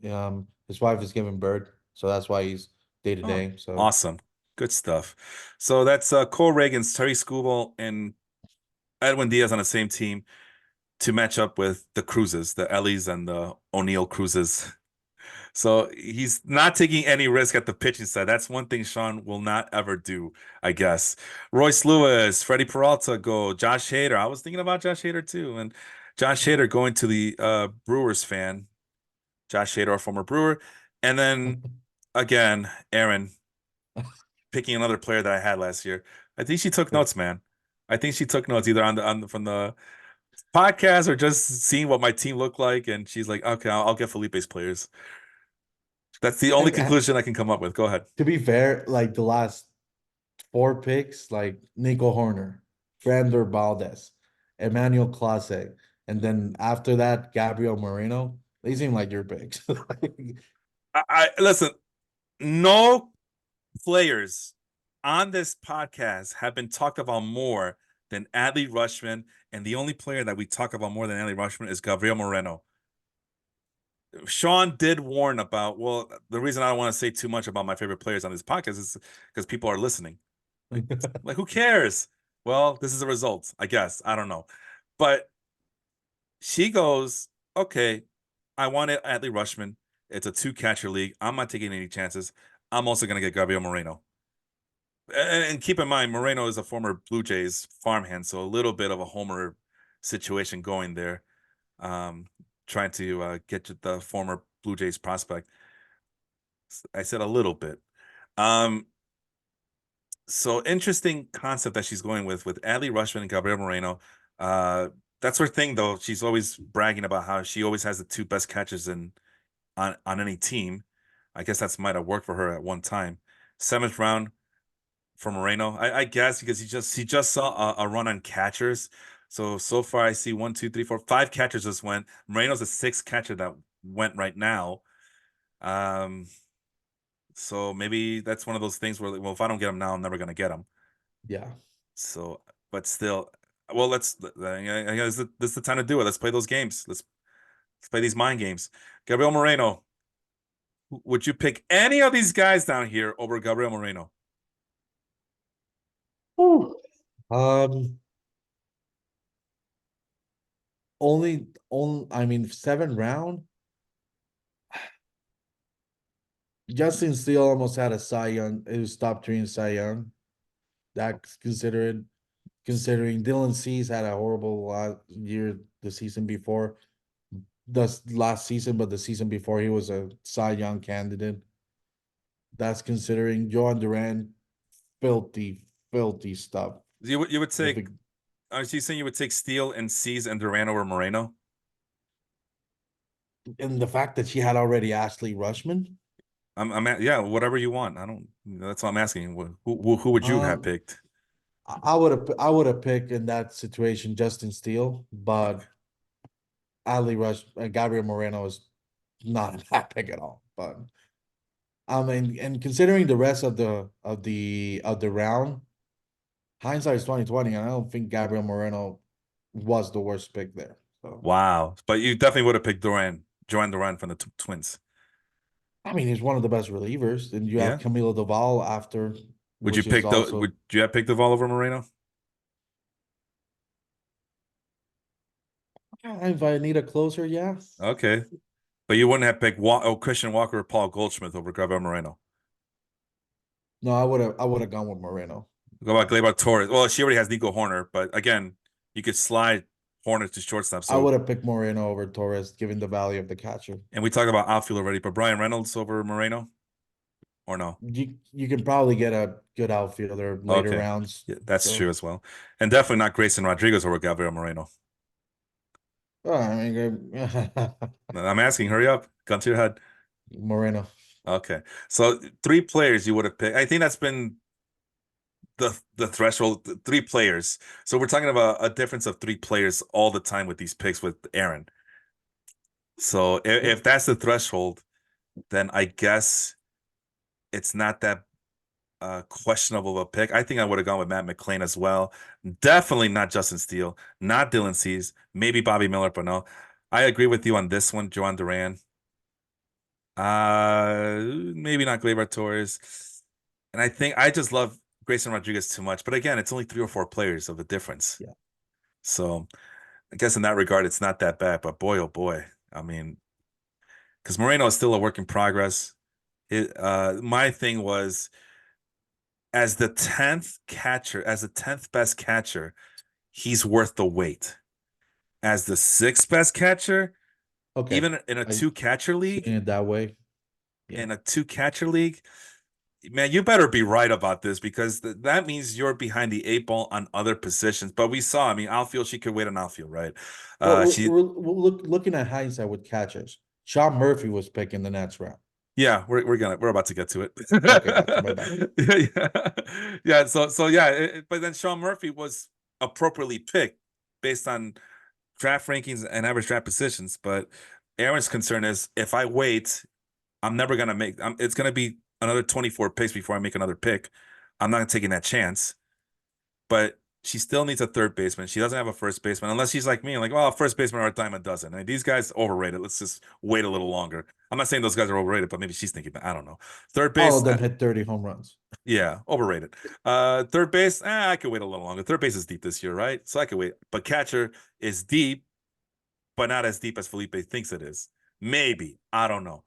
S2: his wife is giving birth, so that's why he's day to
S1: oh,
S2: day. So
S1: awesome. Good stuff. So that's Cole Reagans, Terry Skubal, and Edwin Diaz on the same team to match up with the Cruzes, the Ellies and the O'Neill Cruzes. So he's not taking any risk at the pitching side. That's one thing Sean will not ever do, I guess. Royce Lewis, Freddie Peralta go, Josh Hader. I was thinking about Josh Hader too. And Josh Hader going to the Brewers fan. Josh Hader, our former Brewer. And then again, Aaron picking another player that I had last year. I think she took notes, man. I think she took notes either from the podcast or just seeing what my team looked like. And she's like, okay, I'll get Felipe's players. That's the only
S2: and
S1: conclusion I can come up with. Go ahead.
S2: to be fair, like the last four picks, like Nico Horner, Frander Valdez, Emmanuel Clase, and then after that, Gabriel Moreno. They seem like your picks.
S1: I listen. No players on this podcast have been talked about more than Adley Rushman, and the only player that we talk about more than Adley Rushman is Gabriel Moreno. Sean did warn about. Well, the reason I don't want to say too much about my favorite players on this podcast is because people are listening. Like, who cares? Well, this is a result, I guess. I don't know, but she goes, okay, I wanted Adley Rushman. It's a two catcher league. I'm not taking any chances. I'm also going to get Gabriel Moreno. And keep in mind, Moreno is a former Blue Jays farmhand, so a little bit of a homer situation going there, um, trying to get to the former Blue Jays prospect. I said a little bit. Um, so interesting concept that she's going with Adley Rushman and Gabriel Moreno. Uh, that's her thing, though. She's always bragging about how she always has the two best catchers on any team. I guess that's might have worked for her at one time. Seventh round for Moreno, I guess because he just saw a run on catchers. So far I see one, two, three, four, five catchers just went. Moreno's the sixth catcher that went right now. Um, so maybe that's one of those things where, well, if I don't get him now, I'm never gonna get him.
S2: Yeah.
S1: So, but still, well, I guess this is the time to do it. Let's play those games. Let's play these mind games. Gabriel Moreno, would you pick any of these guys down here over Gabriel Moreno?
S2: Whew. Um, only, I mean, seven round. Justin Steele almost had a Cy Young. It was top three in Cy Young. That's considering Dylan Cease had a horrible year the season before. The last season, but the season before he was a Cy Young candidate. That's considering Johan Duran, filthy, filthy stuff.
S1: You would
S2: With
S1: take.
S2: the
S1: I was you saying you would take Steele and Cease and Duran over Moreno?
S2: and the fact that she had already Ashley Rushman.
S1: Yeah, whatever you want. I don't. That's what I'm asking. Who would you have
S2: Um,
S1: picked?
S2: I would have picked in that situation Justin Steele, but Ali Rush Gabriel Moreno is not a bad pick at all. But and considering the rest of the round, hindsight is 2020, and I don't think Gabriel Moreno was the worst pick there. So
S1: Wow, but you definitely would have picked Joan Duran from the Twins.
S2: I mean, he's one of the best relievers. And you have
S1: Yeah.
S2: Camilo Doval after,
S1: Would you
S2: which is
S1: pick the?
S2: also
S1: Would you have picked the Vol over Moreno?
S2: if I need a closer, yeah.
S1: Okay, but you wouldn't have picked Christian Walker or Paul Goldschmidt over Gabriel Moreno.
S2: No, I would have gone with Moreno.
S1: Go about Gleyber Torres. Well, she already has Nico Horner, but again, you could slide Horner to shortstop.
S2: I
S1: So,
S2: would have picked Moreno over Torres, given the value of the catcher.
S1: and we talked about outfield already, but Brian Reynolds over Moreno or no?
S2: You can probably get a good outfielder later
S1: Okay,
S2: rounds.
S1: yeah, that's
S2: So
S1: true as well, and definitely not Grayson Rodriguez over Gabriel Moreno.
S2: Oh, I mean,
S1: I'm asking, hurry up. Gun to your head.
S2: Moreno.
S1: Okay. So three players you would have picked. I think that's been the threshold, three players. So we're talking about a difference of three players all the time with these picks with Aaron. So if that's the threshold, then I guess it's not that questionable of a pick. I think I would have gone with Matt McClain as well. Definitely not Justin Steele, not Dylan Cease, maybe Bobby Miller, but no. I agree with you on this one, Joan Duran. Maybe not Gleyber Torres. And I think I just love Grayson Rodriguez too much. But again, it's only three or four players of a difference.
S2: Yeah.
S1: So I guess in that regard, it's not that bad. But boy, oh boy. I mean, because Moreno is still a work in progress. My thing was as the 10th catcher, as the 10th best catcher, he's worth the wait. As the sixth best catcher,
S2: Okay.
S1: even in a
S2: I
S1: two catcher league,
S2: seeing it that way. Yeah.
S1: in a two catcher league, man, you better be right about this because that means you're behind the eight ball on other positions. But we saw, I mean, outfield, she could wait on outfield, right?
S2: Well,
S1: She,
S2: looking at hindsight with catchers. Sean Murphy was picking the next round.
S1: yeah, we're about to get to it.
S2: Okay, gotcha. My bad.
S1: Yeah. Yeah. So yeah, but then Sean Murphy was appropriately picked based on draft rankings and average draft positions. But Aaron's concern is if I wait, I'm never gonna make. It's gonna be another 24 picks before I make another pick. I'm not taking that chance. But she still needs a third baseman. She doesn't have a first baseman unless she's like me, like, well, first baseman are a dime a dozen. I mean, these guys overrated. Let's just wait a little longer. I'm not saying those guys are overrated, but maybe she's thinking that. I don't know. Third
S2: All
S1: base,
S2: of them hit 30 home runs.
S1: yeah, overrated. Third base, I could wait a little longer. Third base is deep this year, right? So I could wait. But catcher is deep, but not as deep as Felipe thinks it is. Maybe. I don't know.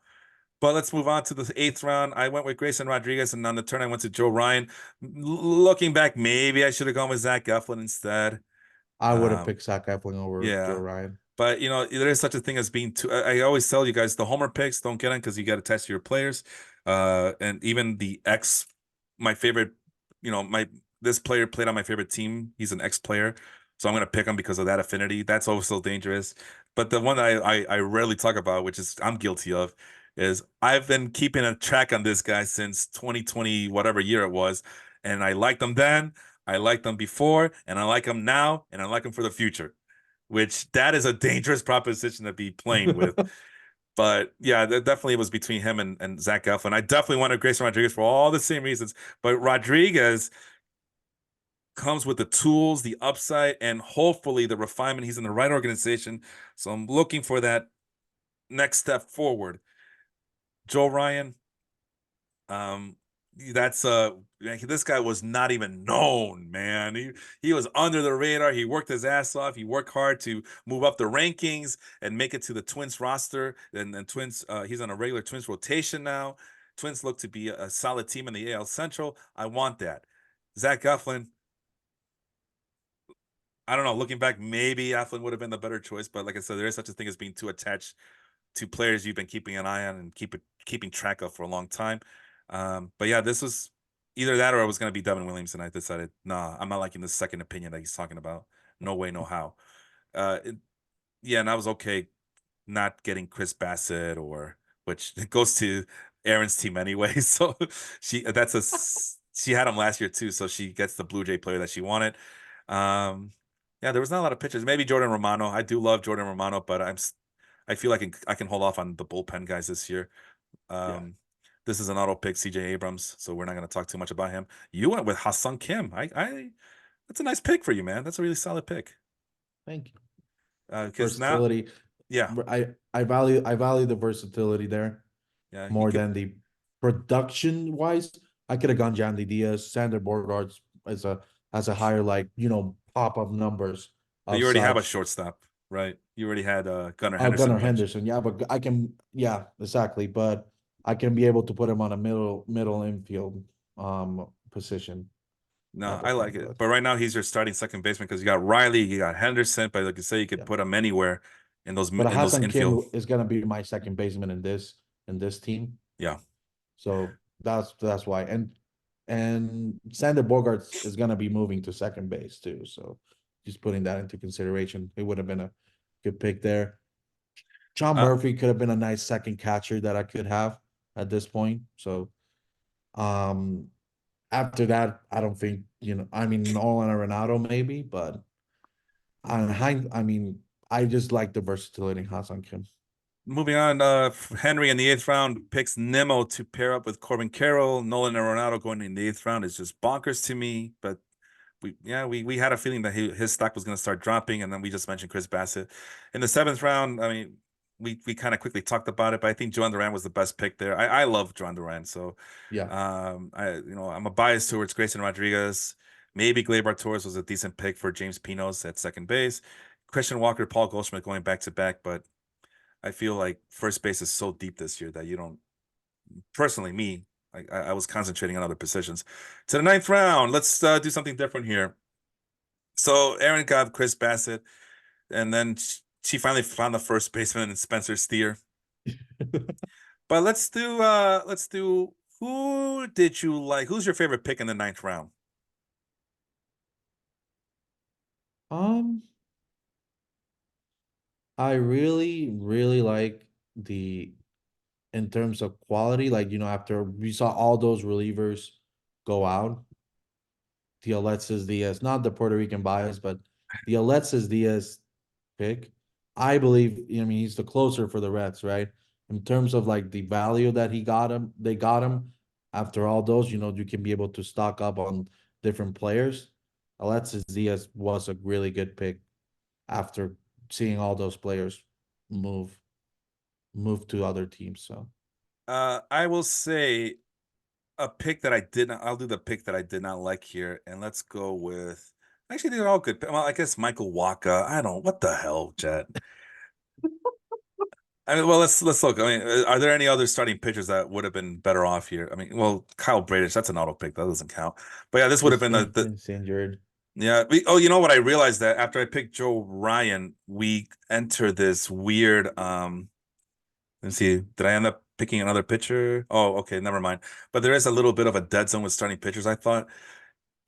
S1: But let's move on to the eighth round. I went with Grayson Rodriguez, and on the turn, I went to Joe Ryan. Looking back, maybe I should have gone with Zach Eflin instead.
S2: I would have
S1: Um,
S2: picked Zach Eflin over Joe
S1: yeah.
S2: Ryan.
S1: But there is such a thing as being too. I always tell you guys the homer picks don't get in because you got to test your players. And even the ex, my favorite, my this player played on my favorite team. He's an ex player, so I'm gonna pick him because of that affinity. That's also dangerous. But the one that I rarely talk about, which is I'm guilty of, is I've been keeping a track on this guy since 2020, whatever year it was, and I liked him then. I liked him before, and I like him now, and I like him for the future, which that is a dangerous proposition to be playing with. But yeah, that definitely was between him and Zach Eflin. I definitely wanted Grayson Rodriguez for all the same reasons. But Rodriguez comes with the tools, the upside, and hopefully the refinement. He's in the right organization. So I'm looking for that next step forward. Joe Ryan, um, that's this guy was not even known, man. He was under the radar. He worked his ass off. He worked hard to move up the rankings and make it to the Twins roster. And Twins, he's on a regular Twins rotation now. Twins look to be a solid team in the AL Central. I want that. Zach Eflin, I don't know. Looking back, maybe Eflin would have been the better choice, but like I said, there is such a thing as being too attached to players you've been keeping an eye on and keeping track of for a long time. But yeah, this was either that or it was going to be Devin Williams, and I decided, nah, I'm not liking this second opinion that he's talking about. No way, no how. It, yeah, and I was okay not getting Chris Bassett or which goes to Aaron's team anyway. So she had him last year too, so she gets the Blue Jay player that she wanted. Um, yeah, there was not a lot of pitchers. Maybe Jordan Romano. I do love Jordan Romano, but I feel like I can hold off on the bullpen guys this year.
S2: Yeah.
S1: Um, this is an auto pick, CJ Abrams, so we're not going to talk too much about him. You went with Hassan Kim. That's a nice pick for you, man. That's a really solid pick.
S2: Thank you.
S1: Because now,
S2: Versatility.
S1: yeah,
S2: I value the versatility there
S1: yeah, you
S2: more
S1: could.
S2: than the production wise. I could have gone Jandy Diaz, Sander Borghardt as a higher like pop up numbers
S1: But
S2: of
S1: you already have a
S2: such.
S1: shortstop, right? You already had Gunnar
S2: Oh,
S1: Henderson,
S2: Gunnar
S1: which
S2: Henderson, yeah, but I can, yeah, exactly, but I can be able to put him on a middle infield position
S1: no,
S2: type
S1: I
S2: of
S1: like
S2: thing.
S1: it.
S2: But
S1: But right now he's your starting second baseman because you got Riley, you got Henderson, but like you say, you could
S2: yeah,
S1: put him anywhere
S2: but
S1: in those
S2: Hassan
S1: infield.
S2: Kim is gonna be my second baseman in this team.
S1: Yeah.
S2: So that's why. And Sander Bogarts is gonna be moving to second base too. So just putting that into consideration. It would have been good pick there. John
S1: Uh,
S2: Murphy could have been a nice second catcher that I could have at this point. So um after that, I don't think, I mean, Nolan Arenado maybe, but I mean, I just like the versatility in Hassan Kim.
S1: Moving on, Henry in the eighth round picks Nemo to pair up with Corbin Carroll. Nolan Arenado going in the eighth round is just bonkers to me. But we had a feeling that his stock was going to start dropping, and then we just mentioned Chris Bassett in the seventh round. I mean, we kind of quickly talked about it, but I think Joan Duran was the best pick there. I love Joan Duran, so
S2: Yeah.
S1: I'm a bias towards Grayson Rodriguez. Maybe Gleyber Torres was a decent pick for James Pinos at second base. Christian Walker, Paul Goldschmidt going back to back, but I feel like first base is so deep this year that you don't. Personally, me, I was concentrating on other positions. To the ninth round, let's do something different here. So Aaron got Chris Bassett, and then she finally found the first baseman in Spencer Steer. But let's do who did you like? Who's your favorite pick in the ninth round?
S2: Um, I really, really like the in terms of quality, like after we saw all those relievers go out, the Alexis Diaz, not the Puerto Rican bias, but the Alexis Diaz pick. I believe, I mean, he's the closer for the Reds, right? In terms of like the value that they got him after all those, you can be able to stock up on different players. Alexis Diaz was a really good pick after seeing all those players move move to other teams. So
S1: I will say a pick that I did not. I'll do the pick that I did not like here, and let's go with. Actually, these are all good. Well, I guess Michael Waka. I don't. What the hell, Jet? I mean, well, let's look. I mean, are there any other starting pitchers that would have been better off here? I mean, well, Kyle Bradish, that's an auto pick. That doesn't count. But yeah, this would have been the
S2: he's injured.
S1: yeah. Oh, you know what? I realized that after I picked Joe Ryan, we enter this weird. Let's see. Did I end up picking another pitcher? Oh, okay, never mind. But there is a little bit of a dead zone with starting pitchers, I thought.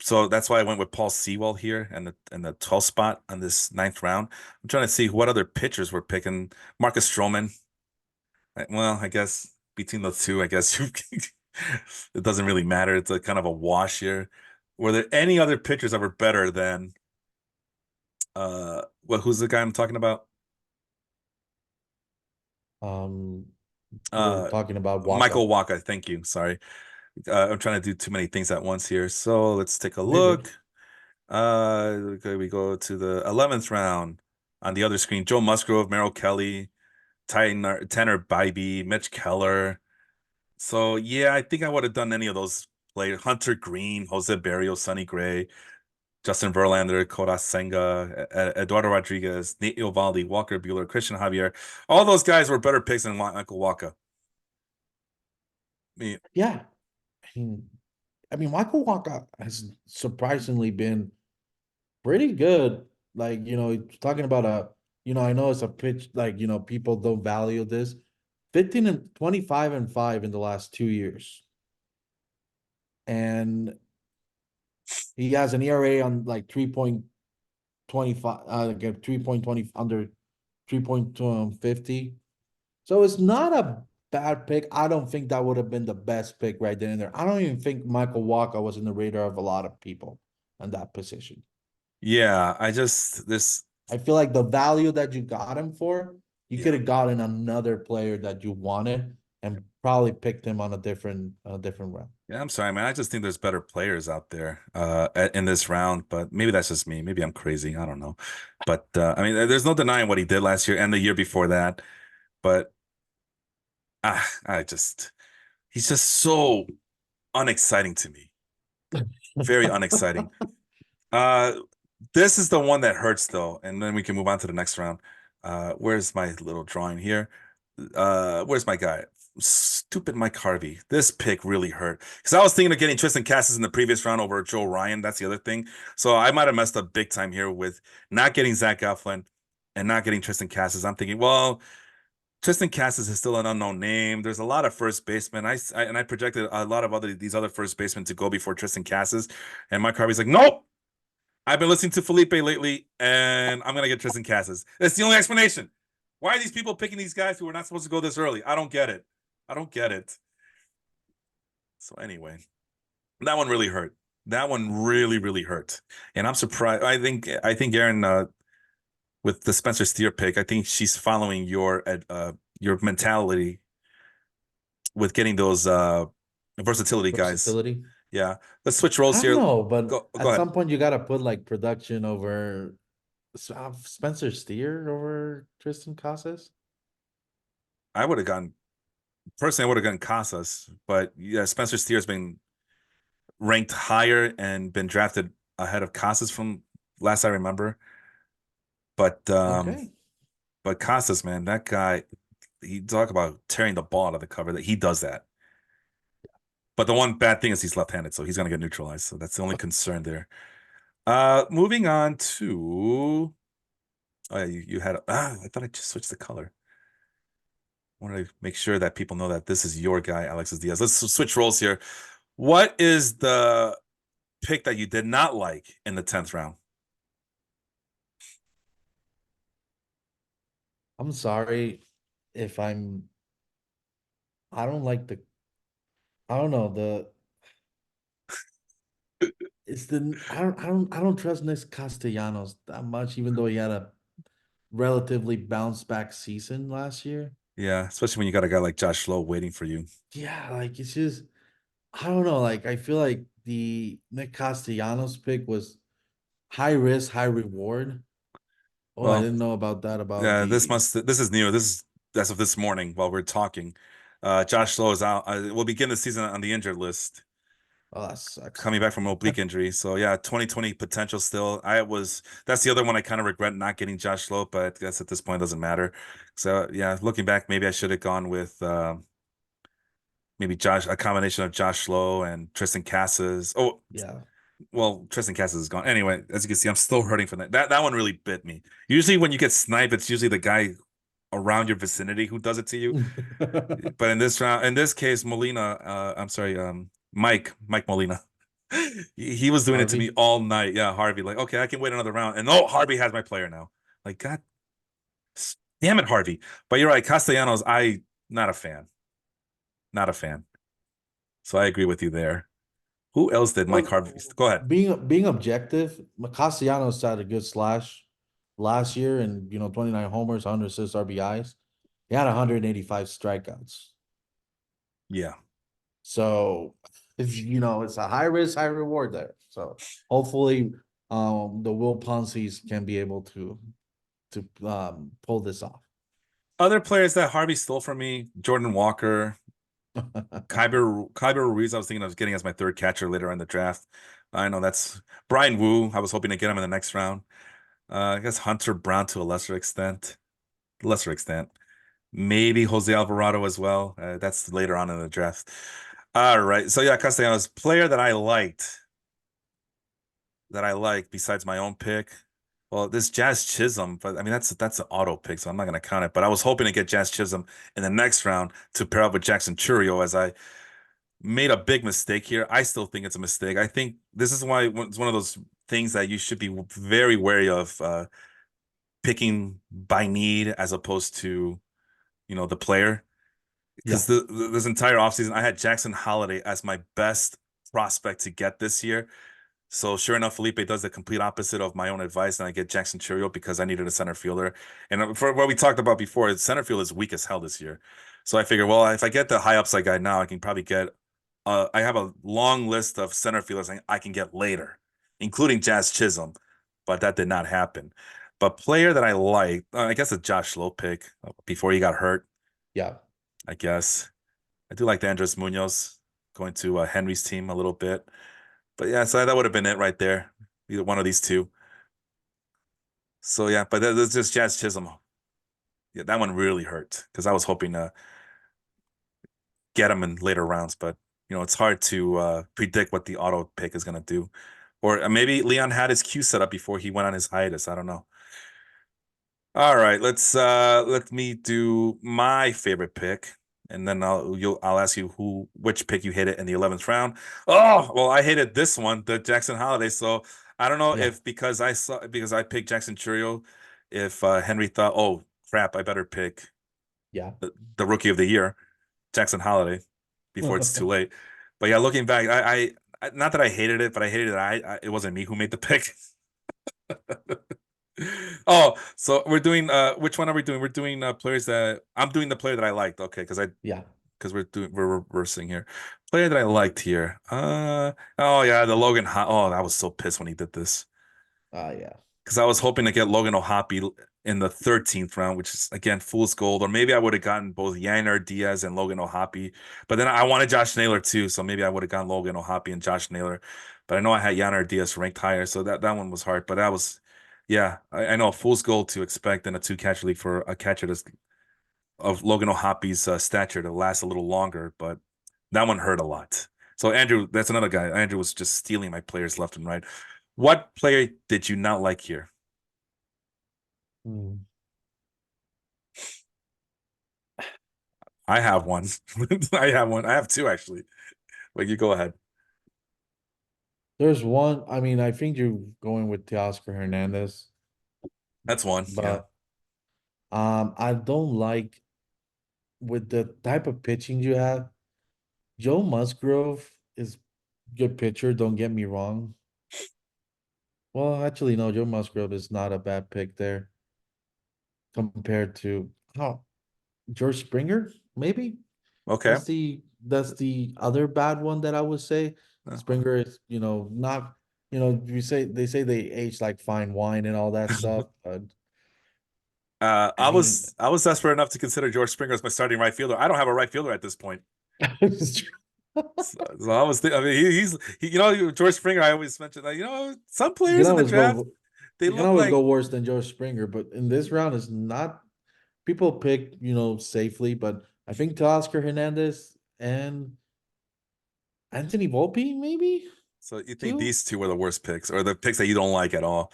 S1: So that's why I went with Paul Sewell here and the 12th spot on this ninth round. I'm trying to see what other pitchers we're picking. Marcus Stroman. Well, I guess between the two, I guess it doesn't really matter. It's a kind of a wash here. Were there any other pitchers that were better than who's the guy I'm talking about?
S2: Um, we're
S1: Uh
S2: talking about Waka.
S1: Michael Waka, thank you. Sorry. I'm trying to do too many things at once here. So let's take a
S2: You're good.
S1: look. Okay, we go to the 11th round. On the other screen, Joe Musgrove, Merrill Kelly, Tanner Bybee, Mitch Keller. So yeah, I think I would have done any of those players. Hunter Green, Jose Barrios, Sonny Gray, Justin Verlander, Koda Senga, Eduardo Rodriguez, Nate Eovaldi, Walker Buehler, Christian Javier. All those guys were better picks than Michael Waka. I mean,
S2: Yeah, I mean, Michael Waka has surprisingly been pretty good. Like, talking about I know it's a pitch, like, people don't value this. 15 and 25 and 5 in the last 2 years. And he has an ERA on like 3.25, like 3.20 under 3.50. So it's not a bad pick. I don't think that would have been the best pick right then and there. I don't even think Michael Walker was in the radar of a lot of people in that position.
S1: yeah, I just this
S2: I feel like the value that you got him for, you could
S1: yeah.
S2: have gotten another player that you wanted and probably picked him on a different round.
S1: Yeah, I'm sorry, man. I just think there's better players out there in this round, but maybe that's just me. Maybe I'm crazy. I don't know. But I mean, there's no denying what he did last year and the year before that. But I just he's just so unexciting to me. Very unexciting. Uh this is the one that hurts though, and then we can move on to the next round. Where's my little drawing here? Where's my guy? Stupid Mike Harvey. This pick really hurt because I was thinking of getting Tristan Cassis in the previous round over Joe Ryan. That's the other thing. So I might have messed up big time here with not getting Zach Eflin and not getting Tristan Cassis. I'm thinking, well, Tristan Cassis is still an unknown name. There's a lot of first basemen. I projected a lot of these other first basemen to go before Tristan Cassis, and Mike Harvey's like, nope. I've been listening to Felipe lately, and I'm gonna get Tristan Casas. That's the only explanation. Why are these people picking these guys who are not supposed to go this early? I don't get it. I don't get it. So anyway, that one really hurt. That one really, really hurt. And I'm surprised. I think Aaron, with the Spencer Steer pick, I think she's following your mentality with getting those versatility guys.
S2: Versatility.
S1: Yeah. Let's switch roles
S2: I don't
S1: here.
S2: know, but
S1: Go
S2: at
S1: ahead.
S2: some point you gotta put like production over Spencer Steer over Tristan Casas.
S1: I would have gone personally, I would have gone Casas, but yeah, Spencer Steer's been ranked higher and been drafted ahead of Casas from last I remember. But
S2: Okay.
S1: Casas, man, that guy, he talk about tearing the ball out of the cover. That he does that. But the one bad thing is he's left-handed, so he's gonna get neutralized. So that's the only concern there. Moving on to oh yeah, you had I thought I just switched the color. I want to make sure that people know that this is your guy, Alexis Diaz. Let's switch roles here. What is the pick that you did not like in the 10th round?
S2: I'm sorry if I don't like I don't know it's the I don't trust Nick Castellanos that much, even though he had a relatively bounce back season last year.
S1: Yeah, especially when you got a guy like Josh Lowe waiting for you.
S2: Yeah, like it's just I don't know. Like I feel like the Nick Castellanos pick was high risk, high reward. Oh, I
S1: Well,
S2: didn't know about that about
S1: yeah,
S2: the
S1: this is new. This is as of this morning while we're talking. Josh Lowe is out. Will begin the season on the injured list,
S2: oh that sucks.
S1: coming back from oblique injury. So yeah, 2020 potential still. That's the other one I kind of regret not getting Josh Lowe, but I guess at this point it doesn't matter. So yeah, looking back, maybe I should have gone with maybe a combination of Josh Lowe and Tristan Casas. Oh,
S2: Yeah.
S1: well, Tristan Casas is gone. Anyway, as you can see, I'm still hurting from that. That one really bit me. Usually when you get sniped, it's usually the guy around your vicinity who does it to you. But in this round, in this case, I'm sorry, Mike Molina. He was doing it to me
S2: Harvey.
S1: all night. Yeah, Harvey, like, okay, I can wait another round. And oh, Harvey has my player now. Like, God damn it, Harvey. But you're right, Castellanos, not a fan. Not a fan. So I agree with you there. Who else did Mike Harvey?
S2: Well,
S1: Go ahead.
S2: being objective, Castellanos had a good slash last year and 29 homers, 106 RBIs. He had 185 strikeouts.
S1: Yeah.
S2: So it's it's a high risk, high reward there. So hopefully the Will Ponce's can be able to pull this off.
S1: Other players that Harvey stole from me, Jordan Walker, Kyber Ruiz, I was thinking of getting as my third catcher later in the draft. I know that's Brian Wu. I was hoping to get him in the next round. I guess Hunter Brown to a lesser extent. Lesser extent. Maybe Jose Alvarado as well. That's later on in the draft. All right. So yeah, Castellanos, player that I like besides my own pick. Well, this Jazz Chisholm, but I mean that's an auto pick, so I'm not gonna count it. But I was hoping to get Jazz Chisholm in the next round to pair up with Jackson Churio as I made a big mistake here. I still think it's a mistake. I think this is why it's one of those things that you should be very wary of picking by need as opposed to, the player.
S2: Yeah.
S1: Because this entire offseason, I had Jackson Holiday as my best prospect to get this year. So sure enough, Felipe does the complete opposite of my own advice, and I get Jackson Churio because I needed a center fielder. And for what we talked about before, center field is weak as hell this year. So I figure, well, if I get the high upside guy now, I can probably get. I have a long list of center fielders I can get later, including Jazz Chisholm, but that did not happen. But player that I like, I guess, a Josh Lowe pick before he got hurt.
S2: Yeah.
S1: I guess I do like the Andres Munoz going to Henry's team a little bit. But yeah, so that would have been it right there. Either one of these two. So yeah, but that's just Jazz Chisholm. Yeah, that one really hurt because I was hoping to get him in later rounds, but it's hard to predict what the auto pick is gonna do. Or maybe Leon had his queue set up before he went on his hiatus. I don't know. All right, let me do my favorite pick. and then I'll ask you which pick you hated in the 11th round. Oh, well, I hated this one, the Jackson Holiday. So I don't know
S2: Yeah,
S1: if because I picked Jackson Churio, if Henry thought, oh crap, I better pick
S2: yeah.
S1: the rookie of the year, Jackson Holiday, before it's too late. But yeah, looking back, not that I hated it, but I hated that it wasn't me who made the pick. Oh, so we're doing which one are we doing? We're doing players that I'm doing the player that I liked. Okay,
S2: Yeah.
S1: we're reversing here. Player that I liked here. Oh yeah, the Oh, I was so pissed when he did this
S2: Yeah.
S1: because I was hoping to get Logan O'Hoppe in the 13th round, which is again fool's gold. Or maybe I would have gotten both Yainer Diaz and Logan O'Hoppe. But then I wanted Josh Naylor too, so maybe I would have gotten Logan O'Hoppe and Josh Naylor. But I know I had Yainer Diaz ranked higher, so that one was hard. But that was, yeah, I know fool's gold to expect in a two catcher league for a catcher of Logan O'Hoppe's stature to last a little longer. But that one hurt a lot. So Andrew, that's another guy. Andrew was just stealing my players left and right. What player did you not like here?
S2: Hmm.
S1: I have one. I have one. I have two actually. Like you go ahead.
S2: There's one. I mean, I think you're going with Teoscar Hernandez,
S1: That's one. Yeah.
S2: but I don't like with the type of pitching you have. Joe Musgrove is good pitcher. Don't get me wrong. Well, actually, no. Joe Musgrove is not a bad pick there compared to George Springer. Maybe
S1: Okay.
S2: that's the other bad one that I would say.
S1: Uh,
S2: Springer is not you say they say they age like fine wine and all that stuff. But I mean,
S1: I was desperate enough to consider George Springer as my starting right fielder. I don't have a right fielder at this point.
S2: it's true.
S1: So I was, I mean, you know, George Springer. I always mention that. You know, some
S2: You can
S1: players in the
S2: always
S1: draft
S2: go
S1: they
S2: you can
S1: look
S2: always go
S1: like.
S2: worse than George Springer, but in this round it's not people pick, safely, but I think Teoscar Hernandez and Anthony Volpe maybe
S1: So you think
S2: too.
S1: these two were the worst picks, or the picks that you don't like at all?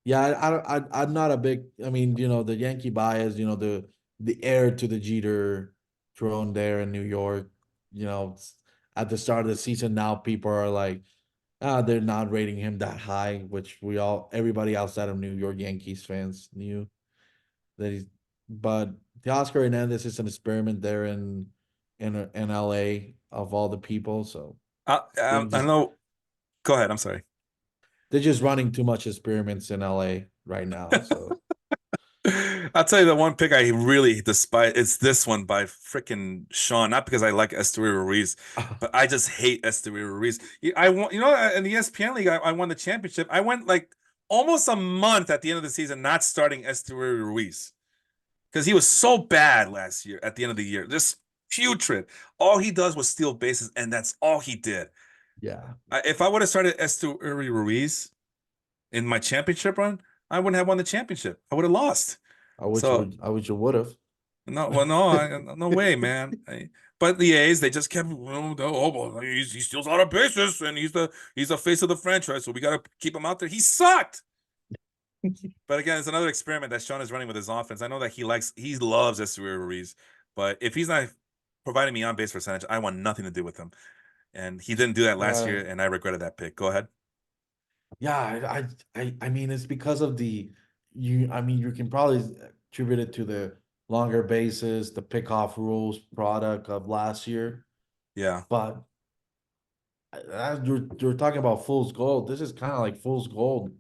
S2: Yeah, I'm not a big. I mean, the Yankee bias. The heir to the Jeter throne there in New York. At the start of the season, now people are like, they're not rating him that high, which everybody outside of New York Yankees fans knew that he's. But Teoscar Hernandez is an experiment there in LA of all the people. So they
S1: I
S2: just
S1: know. Go ahead. I'm sorry.
S2: they're just running too much experiments in LA right now. So.
S1: I'll tell you the one pick I really despise. It's this one by freaking Sean. Not because I like Esteury Ruiz, but I just hate Esteury Ruiz. I won, in the ESPN league, I won the championship. I went like almost a month at the end of the season not starting Esteury Ruiz because he was so bad last year at the end of the year. Just putrid. All he does was steal bases, and that's all he did.
S2: Yeah.
S1: If I would have started Esteury Ruiz in my championship run, I wouldn't have won the championship. I would have lost. So
S2: I wish you would have.
S1: no, well, no, no way, man. But the A's, they just kept, well, he steals a lot of bases, and he's the face of the franchise, so we got to keep him out there. He sucked. But again, it's another experiment that Sean is running with his offense. I know that he loves Esteury Ruiz, but if he's not providing me on base percentage, I want nothing to do with him. And he didn't do that last
S2: Uh,
S1: year, and I regretted that pick. Go ahead.
S2: yeah, I mean, it's because of I mean, you can probably attribute it to the longer bases, the pickoff rules product of last year,
S1: Yeah,
S2: but you're talking about fool's gold. This is kind of like fool's gold.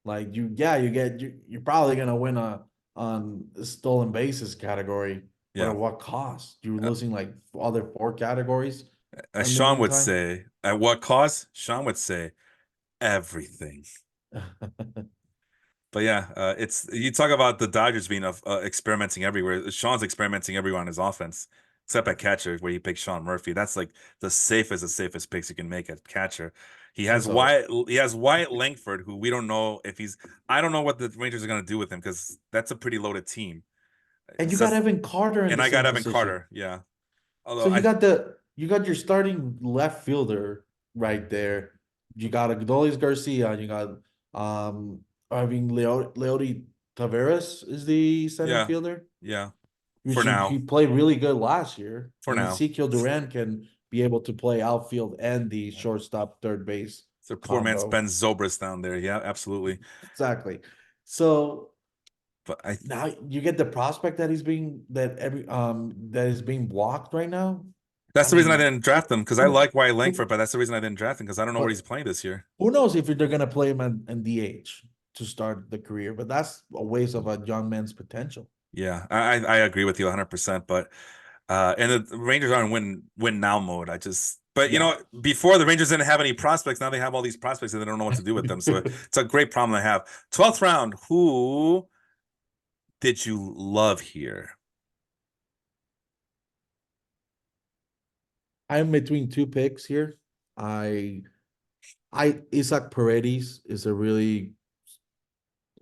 S2: Like you're probably gonna win on the stolen bases category, but
S1: yeah.
S2: at what cost? You're
S1: Uh,
S2: losing like other four categories
S1: As
S2: in the
S1: Sean would
S2: meantime.
S1: say, at what cost? Sean would say everything. But yeah, it's you talk about the Dodgers being experimenting everywhere. Sean's experimenting everywhere on his offense, except at catcher, where he picked Sean Murphy. That's like the safest picks you can make at catcher.
S2: So,
S1: He has Wyatt Langford, who we don't know if he's. I don't know what the Rangers are going to do with him because that's a pretty loaded team.
S2: and
S1: It
S2: you got
S1: says,
S2: Evan Carter in
S1: and
S2: the
S1: I got
S2: same
S1: Evan
S2: position.
S1: Carter. Yeah,
S2: So
S1: although I
S2: you got your starting left fielder right there. You got Adolis Garcia. You got I mean Leody Taveras is the center
S1: yeah
S2: fielder.
S1: yeah For
S2: which he
S1: now.
S2: played really good last year.
S1: For
S2: And
S1: now.
S2: Ezekiel Duran can be able to play outfield and the shortstop third base
S1: It's a poor man's
S2: combo.
S1: Ben Zobrist down there. Yeah, absolutely.
S2: Exactly. So
S1: But I
S2: now you get the prospect that that is being blocked right now. I
S1: That's the reason I
S2: mean,
S1: didn't draft him because I
S2: who,
S1: like Wyatt
S2: who,
S1: Langford, but that's the reason I didn't draft him because I don't know where he's
S2: but
S1: playing this year.
S2: who knows if they're gonna play him in DH to start the career? But that's a waste of a young man's potential.
S1: Yeah, I agree with you 100%. But and the Rangers are in win now mode. But
S2: Yeah.
S1: before the Rangers didn't have any prospects. Now they have all these prospects and they don't know what to do with them. So it's a great problem to have. 12th round. Who did you love here?
S2: I'm between two picks here. I Isaac Paredes is a really,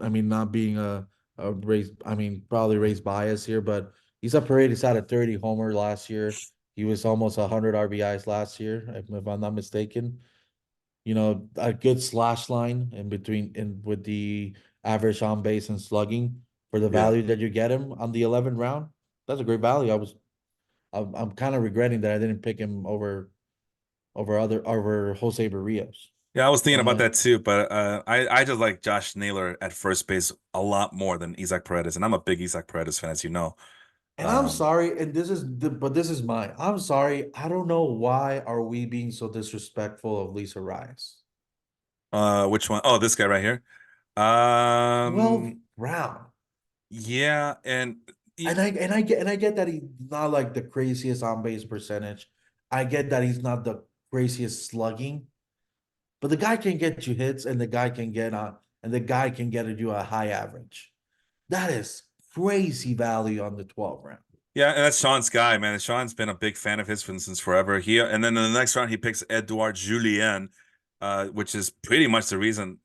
S2: I mean, not being a race, I mean, probably race bias here, but Isaac Paredes had a 30 homer last year. He was almost 100 RBIs last year, if I'm not mistaken. A good slash line in between in with the average on base and slugging for the
S1: Yeah.
S2: value that you get him on the 11th round. That's a great value. I'm kind of regretting that I didn't pick him over Jose Barrios.
S1: Yeah, I was thinking about
S2: Uh,
S1: that too, but I just like Josh Naylor at first base a lot more than Isaac Paredes, and I'm a big Isaac Paredes fan, as you know.
S2: and I'm
S1: Um,
S2: sorry, and but this is mine. I'm sorry. I don't know why are we being so disrespectful of Lisa Rice.
S1: which one? Oh, this guy right here.
S2: 12th
S1: Um,
S2: round.
S1: yeah, and
S2: And I get that he's not like the craziest on base percentage. I get that he's not the craziest slugging, but the guy can get you hits and the guy can get you a high average. That is crazy value on the 12th round.
S1: yeah, and that's Sean's guy, man. Sean's been a big fan of his since forever. And then in the next round he picks Edouard Julien, which is pretty much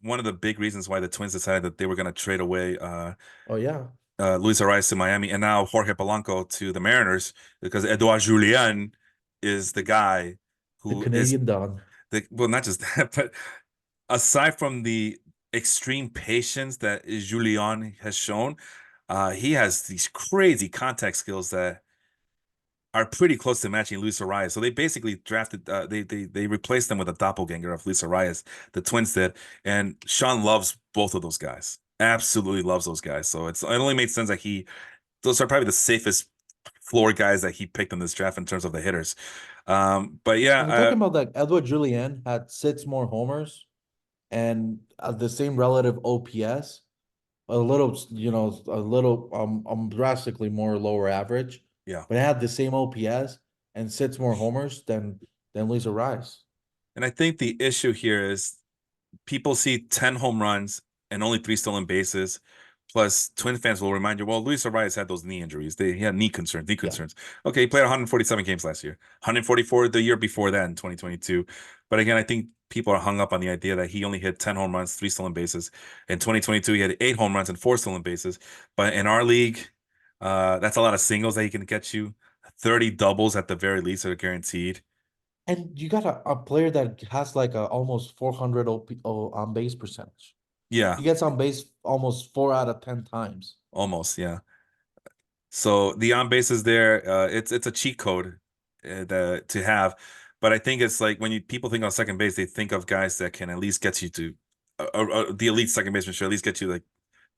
S1: one of the big reasons why the Twins decided that they were going to trade away
S2: Oh yeah.
S1: Luis Arias to Miami, and now Jorge Polanco to the Mariners because Edouard Julien is the guy
S2: The
S1: who is
S2: Canadian Don.
S1: well, not just that, but aside from the extreme patience that Julien has shown, he has these crazy contact skills that are pretty close to matching Luis Arias. So they basically drafted, they replaced them with a doppelganger of Luis Arias, the Twins did, and Sean loves both of those guys. Absolutely loves those guys. So it only made sense that those are probably the safest floor guys that he picked in this draft in terms of the hitters. But yeah,
S2: And we're talking about that Edward Julian had six more homers and the same relative OPS, a little drastically more lower average,
S1: yeah.
S2: but it had the same OPS and six more homers than Lisa Rice.
S1: And I think the issue here is people see 10 home runs and only three stolen bases. Plus, Twin fans will remind you, well, Luis Arias had those knee injuries. He had knee concerns, knee
S2: Yeah.
S1: concerns. Okay, he played 147 games last year, 144 the year before that in 2022. But again, I think people are hung up on the idea that he only hit 10 home runs, three stolen bases. In 2022, he had eight home runs and four stolen bases. But in our league, that's a lot of singles that he can get you. 30 doubles at the very least are guaranteed.
S2: And you got a player that has like a almost 400 on base percentage.
S1: Yeah,
S2: He gets on base almost 4 out of 10 times.
S1: almost. Yeah. So the on base is there. It's a cheat code to have, but I think it's like when people think of second base, they think of guys that can at least get you to the elite second baseman should at least get you like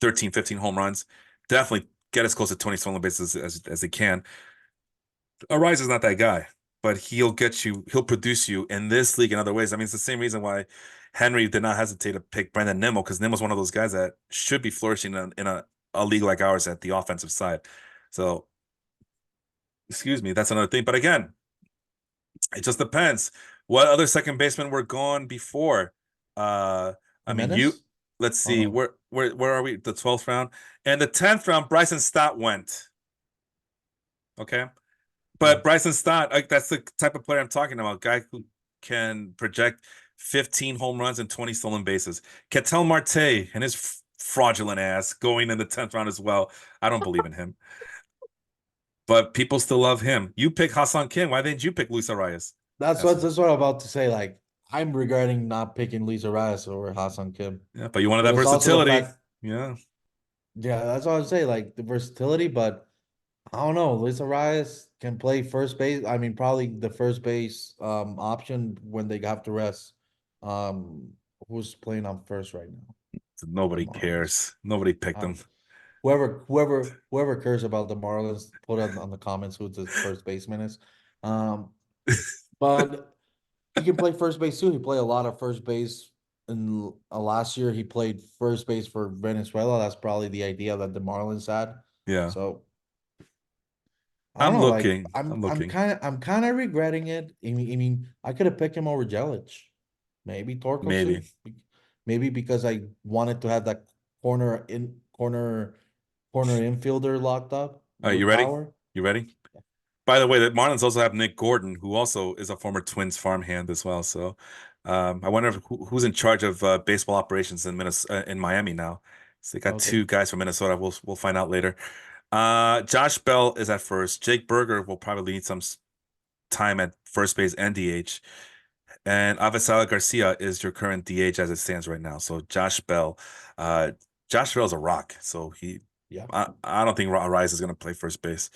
S1: 13, 15 home runs. Definitely get as close to 20 stolen bases as they can. Arise is not that guy, but he'll produce you in this league in other ways. I mean, it's the same reason why Henry did not hesitate to pick Brandon Nimmo because Nimmo's one of those guys that should be flourishing in a league like ours at the offensive side. So excuse me, that's another thing. But again, it just depends. What other second basemen were gone before? Uh, I mean,
S2: Jimenez?
S1: let's
S2: Oh
S1: see,
S2: no.
S1: where are we? The 12th round and the 10th round. Bryson Stott went. Okay,
S2: Yeah.
S1: but Bryson Stott, like that's the type of player I'm talking about. Guy who can project 15 home runs and 20 stolen bases. Ketel Marte and his fraudulent ass going in the 10th round as well. I don't believe in him. But people still love him. You pick Hassan Kim. Why didn't you pick Luis Arias?
S2: That's what I'm about to say. Like, I'm regretting not picking Lisa Rice over Hassan Kim.
S1: Yeah, but you wanted
S2: But
S1: that
S2: it's also the
S1: versatility.
S2: fact,
S1: Yeah.
S2: yeah, that's what I would say, like the versatility, but I don't know. Luis Arias can play first base. I mean, probably the first base option when they have to rest. Um, who's playing on first right now for the
S1: Nobody
S2: Marlins?
S1: cares. Nobody picked
S2: Uh,
S1: him.
S2: whoever cares about the Marlins, put on the comments who the first baseman is. Um, but he can play first base too. He played a lot of first base. And last year, he played first base for Venezuela. That's probably the idea that the Marlins had.
S1: Yeah.
S2: So I don't
S1: I'm
S2: know. Like
S1: looking. I'm looking.
S2: I'm kind of regretting it. I mean, I could have picked him over Jelic, maybe
S1: Maybe.
S2: Torkelson, maybe because I wanted to have that corner in corner infielder locked up
S1: All right, you
S2: with
S1: ready?
S2: power.
S1: You ready? By the way, the Marlins also have Nick Gordon, who also is a former Twins farmhand as well. So, I wonder who's in charge of baseball operations in Minnesota, in Miami now. So they got
S2: Okay,
S1: two guys from Minnesota. We'll find out later. Josh Bell is at first. Jake Berger will probably need some time at first base and DH. And Avisala Garcia is your current DH as it stands right now. So uh, Josh Bell's a rock. So
S2: yeah.
S1: I don't think Rice is going to play first base.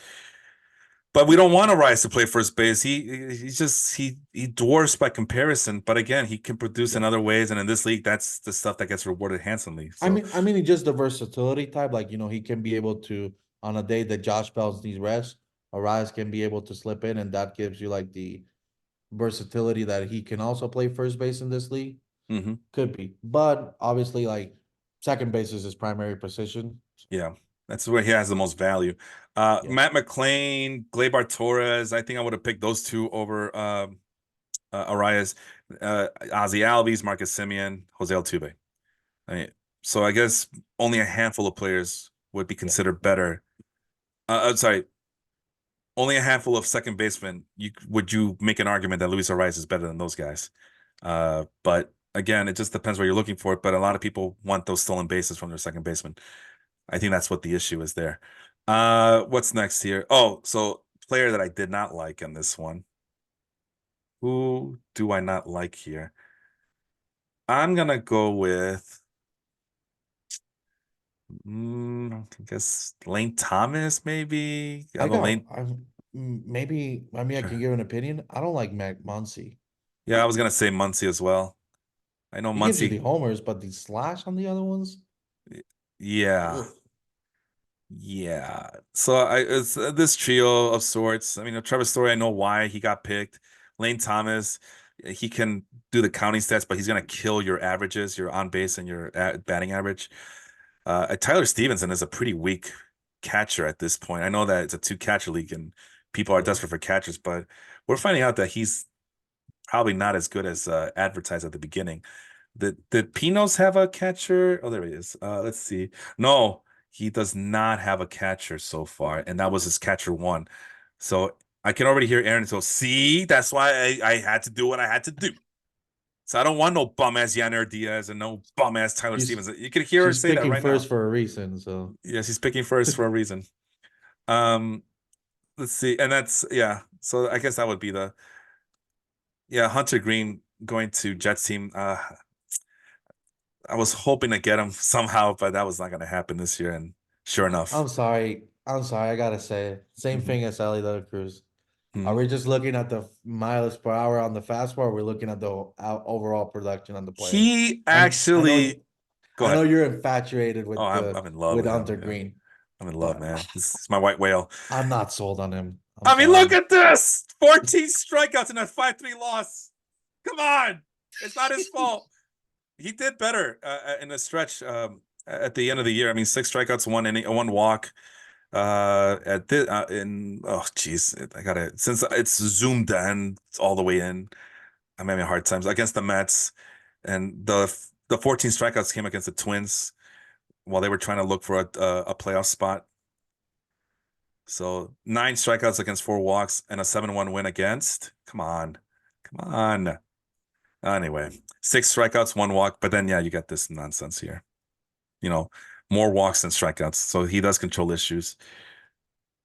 S1: But we don't want Rice to play first base. He dwarfs by comparison. But again, he can produce in
S2: Yeah.
S1: other ways, and in this league, that's the stuff that gets rewarded handsomely. So,
S2: I mean, just the versatility type. Like, he can be able to, on a day that Josh Bell needs rest, Arias can be able to slip in, and that gives you like the versatility that he can also play first base in this league.
S1: mhm.
S2: Could be, but obviously, like second base is his primary position.
S1: Yeah, that's where he has the most value.
S2: Yeah,
S1: Matt McClain, Gleyber Torres. I think I would have picked those two over Arias, Ozzy Albies, Marcus Simeon, Jose Altuve. I mean, so I guess only a handful of players would be
S2: yeah.
S1: considered better. Sorry, only a handful of second basemen. You make an argument that Luis Arias is better than those guys? But again, it just depends what you're looking for. But a lot of people want those stolen bases from their second baseman. I think that's what the issue is there. What's next here? Oh, so player that I did not like in this one. Who do I not like here? I'm gonna go with I guess Lane Thomas, maybe. I
S2: I
S1: know
S2: got.
S1: Lane.
S2: Maybe. I mean, I can give an opinion. I don't like Mac Muncy.
S1: Yeah, I was gonna say Muncy as well. I know
S2: He gives you the
S1: Muncy.
S2: homers, but the slash on the other ones.
S1: Yeah,
S2: Ugh.
S1: yeah. So it's this trio of sorts. I mean, Trevor Story, I know why he got picked. Lane Thomas, he can do the counting stats, but he's gonna kill your averages, your on base and your batting average. Tyler Stevenson is a pretty weak catcher at this point. I know that it's a two catcher league and people are
S2: Yeah.
S1: desperate for catchers, but we're finding out that he's probably not as good as advertised at the beginning. Did Pinos have a catcher? Oh, there he is. Let's see. No, he does not have a catcher so far, and that was his catcher one. So I can already hear Aaron go, see, that's why I had to do what I had to do. So I don't want no bum ass Yanner Diaz and no bum ass Tyler
S2: She's
S1: Stevens. You can hear her
S2: she's
S1: say that
S2: picking
S1: right now.
S2: first for a reason. So
S1: Yes, he's picking first for a reason. Um, let's see, and that's yeah. So I guess that would be the yeah Hunter Green going to Jets team. I was hoping to get him somehow, but that was not going to happen this year. And sure enough,
S2: I'm sorry. I'm sorry. I gotta say it. Same
S1: mhm,
S2: thing as Ellie De La Cruz. Are
S1: mhm.
S2: we just looking at the miles per hour on the fastball? Or we're looking at the overall production on the player.
S1: He
S2: I know
S1: actually go
S2: I know
S1: ahead.
S2: you're infatuated
S1: Oh,
S2: with
S1: I'm
S2: the
S1: I'm in love
S2: with
S1: with him.
S2: Hunter
S1: Yeah,
S2: Green,
S1: I'm in love,
S2: but
S1: man. This is my white whale.
S2: I'm not sold on him. I'm
S1: I mean, look
S2: sorry.
S1: at this: 14 strikeouts in a 5-3 loss. Come on, it's not his fault. He did better in a stretch at the end of the year. I mean, 6 strikeouts, one walk. At this in oh geez, I gotta since it's zoomed in it's all the way in. I'm having a hard time against the Mets, and the 14 strikeouts came against the Twins while they were trying to look for a playoff spot. So 9 strikeouts against 4 walks and a 7-1 win against. Come on. Anyway, 6 strikeouts, 1 walk, but then yeah, you got this nonsense here. You know, more walks than strikeouts. So he does control issues.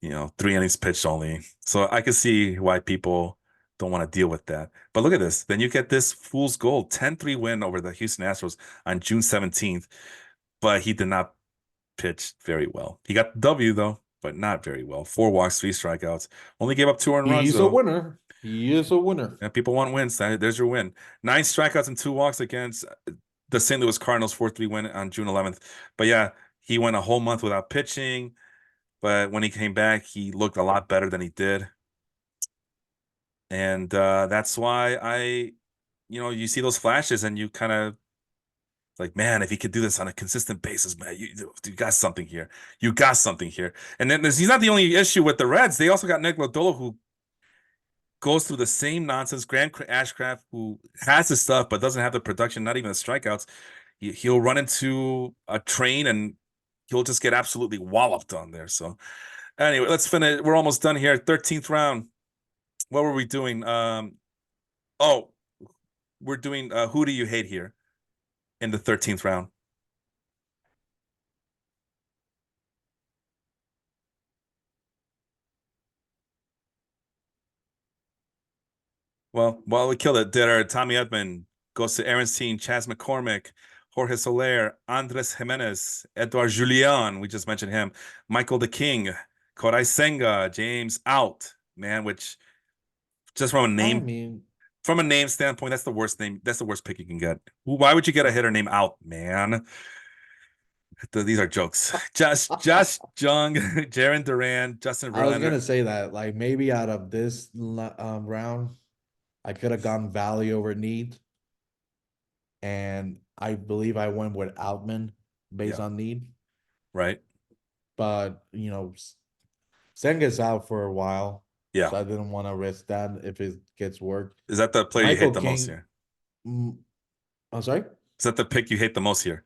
S1: 3 innings pitched only. So I can see why people don't want to deal with that. But look at this. Then you get this fool's gold 10-3 win over the Houston Astros on June 17th. But he did not pitch very well. He got the W though. but not very well. 4 walks, 3 strikeouts. Only gave up 2 earned runs
S2: He's a
S1: though.
S2: winner. He is a winner.
S1: And people want wins. There's your win. 9 strikeouts and 2 walks against the St. Louis Cardinals, 4-3 win on June 11th. But yeah, he went a whole month without pitching. But when he came back, he looked a lot better than he did. And that's why you see those flashes and you kind of like, man, if he could do this on a consistent basis, man, you got something here. You got something here. And then he's not the only issue with the Reds. They also got Nick Lodolo, who goes through the same nonsense. Grant Ashcraft, who has the stuff but doesn't have the production, not even the strikeouts. He'll run into a train and he'll just get absolutely walloped on there. So anyway, let's finish. We're almost done here. 13th round. What were we doing? Oh, we're doing who do you hate here in the 13th round? Well, we killed it. Did our Tommy Edman goes to Aaron's team, Chas McCormick, Jorge Soler, Andres Jimenez, Edouard Julian, we just mentioned him, Michael the King, Kodai Senga, James out, man, which just
S2: I mean,
S1: from a name standpoint, that's the worst name. That's the worst pick you can get. Why would you get a hitter named out, man? These are jokes. Josh Jung, Jaron Duran, Justin
S2: I was
S1: Verlander.
S2: gonna say that, like, maybe out of this round, I could have gone value over need, and I believe I went with Outman based
S1: Yeah,
S2: on need.
S1: right.
S2: But Senga's out for a while,
S1: Yeah.
S2: so I didn't want to risk that if it gets work.
S1: Is that the player you hate
S2: Michael
S1: the most
S2: King,
S1: here?
S2: mm, I'm sorry.
S1: Is that the pick you hate the most here?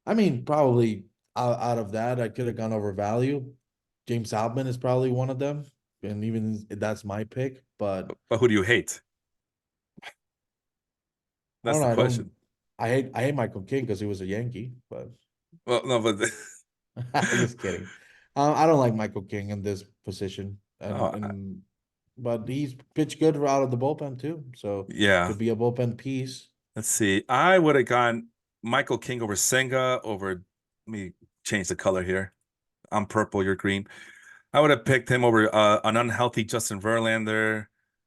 S2: I mean, probably out of that, I could have gone over value. James Outman is probably one of them, and even that's my pick. But
S1: But who do you hate?
S2: I
S1: That's
S2: don't
S1: the
S2: know.
S1: question.
S2: I hate Michael King because he was a Yankee, but
S1: Well, no, but
S2: just kidding. I don't like Michael King in this position,
S1: oh,
S2: but he's pitched good out of the bullpen too, so
S1: yeah.
S2: could be a bullpen piece.
S1: Let's see. I would have gone Michael King over Senga over. Let me change the color here. I'm purple. You're green. I would have picked him over an unhealthy Justin Verlander.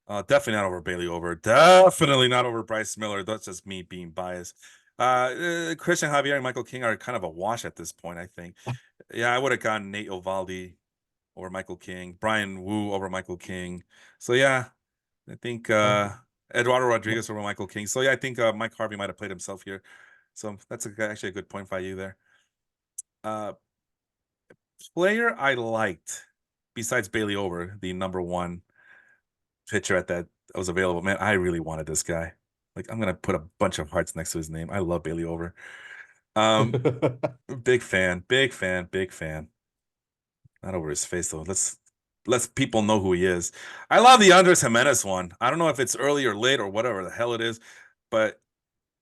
S1: Definitely not over Bailey over. Definitely not over Bryce Miller. That's just me being biased. Christian Javier and Michael King are kind of a wash at this point, I think. Yeah, I would have gone Nate Ovaldi over Michael King, Brian Wu over Michael King. So yeah, I think
S2: Uh,
S1: Eduardo
S2: no,
S1: Rodriguez over Michael King. So yeah, I think Mike Harvey might have played himself here. So that's actually a good point by you there. Uh, Player I liked besides Bailey over, the number one pitcher at that was available. Man, I really wanted this guy. Like I'm gonna put a bunch of hearts next to his name. I love Bailey over. Um, big fan, big fan, big fan. Not over his face though. Let's people know who he is. I love the Andres Jimenez one. I don't know if it's early or late or whatever the hell it is, but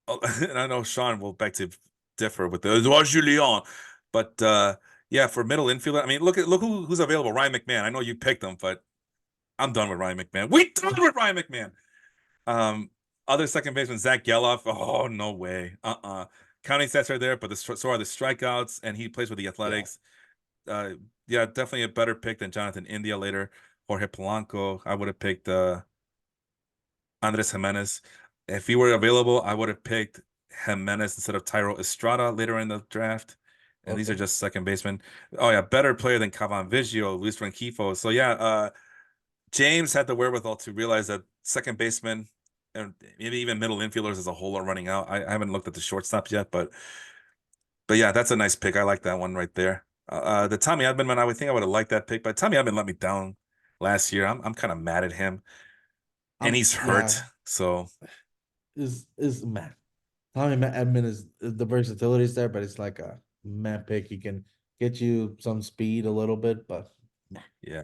S1: and I know Sean will beg to differ with the Edouard Julien, but yeah, for middle infielder, I mean, look who's available. Ryan McMahon. I know you picked him, but I'm done with Ryan McMahon. We done with Ryan McMahon. Um, Other second baseman Zach Geloff. Oh no way. Counting stats are there, but so are the strikeouts, and he plays with the
S2: yeah.
S1: Athletics. Uh, yeah, definitely a better pick than Jonathan India later. Jorge Polanco. I would have picked Andres Jimenez. If he were available, I would have picked Jimenez instead of Tyro Estrada later in the draft. And these are
S2: Okay.
S1: just second basemen. Oh yeah, better player than Cavan Vigio, Luis Rengifo. So yeah, James had the wherewithal to realize that second baseman and maybe even middle infielders as a whole are running out. I haven't looked at the shortstops yet, but yeah, that's a nice pick. I like that one right there. The Tommy Edman, I would think I would have liked that pick, but Tommy Edman let me down last year. I'm kind of mad at him, and he's hurt.
S2: Yeah,
S1: So
S2: is man. Tommy Edman is the versatility is there, but it's like a man pick. He can get you some speed a little bit, but
S1: yeah.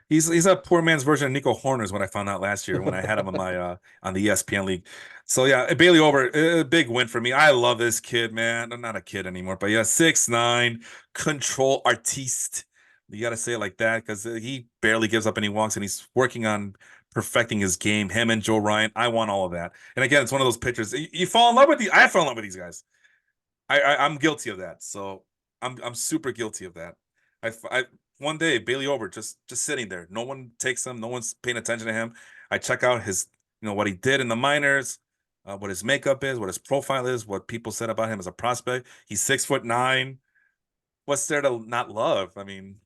S1: He's a poor man's version of Nico Horner is what I found out last year when I had him on my on the ESPN league. So yeah, Bailey over, a big win for me. I love this kid, man. I'm not a kid anymore, but yeah, 6'9", control artiste. You got to say it like that because he barely gives up any walks and he's working on perfecting his game. Him and Joe Ryan, I want all of that. And again, it's one of those pitchers you fall in love with. I fell in love with these guys. I'm guilty of that. So I'm super guilty of that. I one day Bailey over just sitting there. No one takes him. No one's paying attention to him. I check out his, what he did in the minors, what his makeup is, what his profile is, what people said about him as a prospect. He's 6'9". What's there to not love? I mean,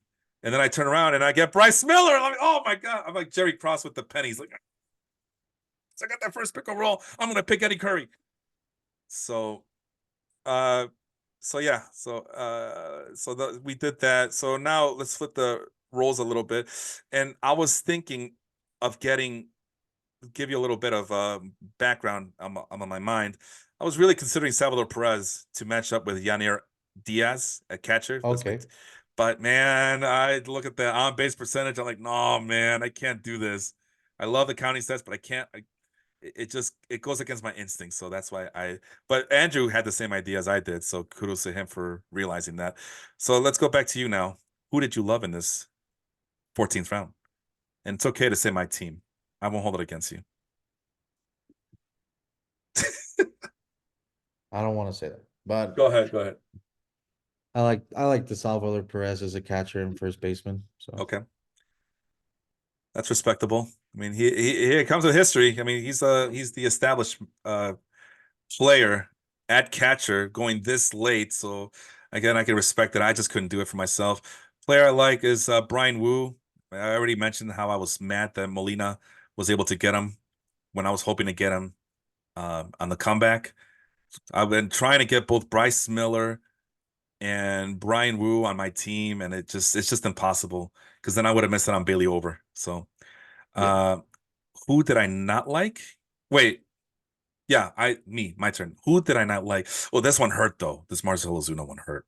S1: and then I turn around and I get Bryce Miller. I'm like, oh my god! I'm like Jerry Cross with the pennies. Like, I got that first pick overall. I'm gonna pick Eddie Curry. So, uh, so yeah, we did that. So now let's flip the roles a little bit. And I was thinking of give you a little bit of background on my mind. I was really considering Salvador Perez to match up with Yanir Diaz at catcher.
S2: Okay.
S1: But man, I look at the on base percentage. I'm like, no, man, I can't do this. I love the counting stats, but I can't. It just it goes against my instincts. So that's why I. But Andrew had the same idea as I did. So kudos to him for realizing that. So let's go back to you now. Who did you love in this 14th round? And it's okay to say my team. I won't hold it against you.
S2: I don't want to say that, but
S1: Go ahead. Go ahead.
S2: I like the Salvador Perez as a catcher and first baseman. So
S1: Okay, that's respectable. I mean, he comes with history. I mean, he's the established player at catcher going this late. So again, I can respect it. I just couldn't do it for myself. Player I like is Brian Wu. I already mentioned how I was mad that Molina was able to get him when I was hoping to get him on the comeback. I've been trying to get both Bryce Miller and Brian Wu on my team, and it's just impossible because then I would have missed it on Bailey over. So,
S2: yeah.
S1: uh, who did I not like? Wait, yeah, my turn. Who did I not like? Oh, this one hurt though. This Marcelo Ozuna one hurt.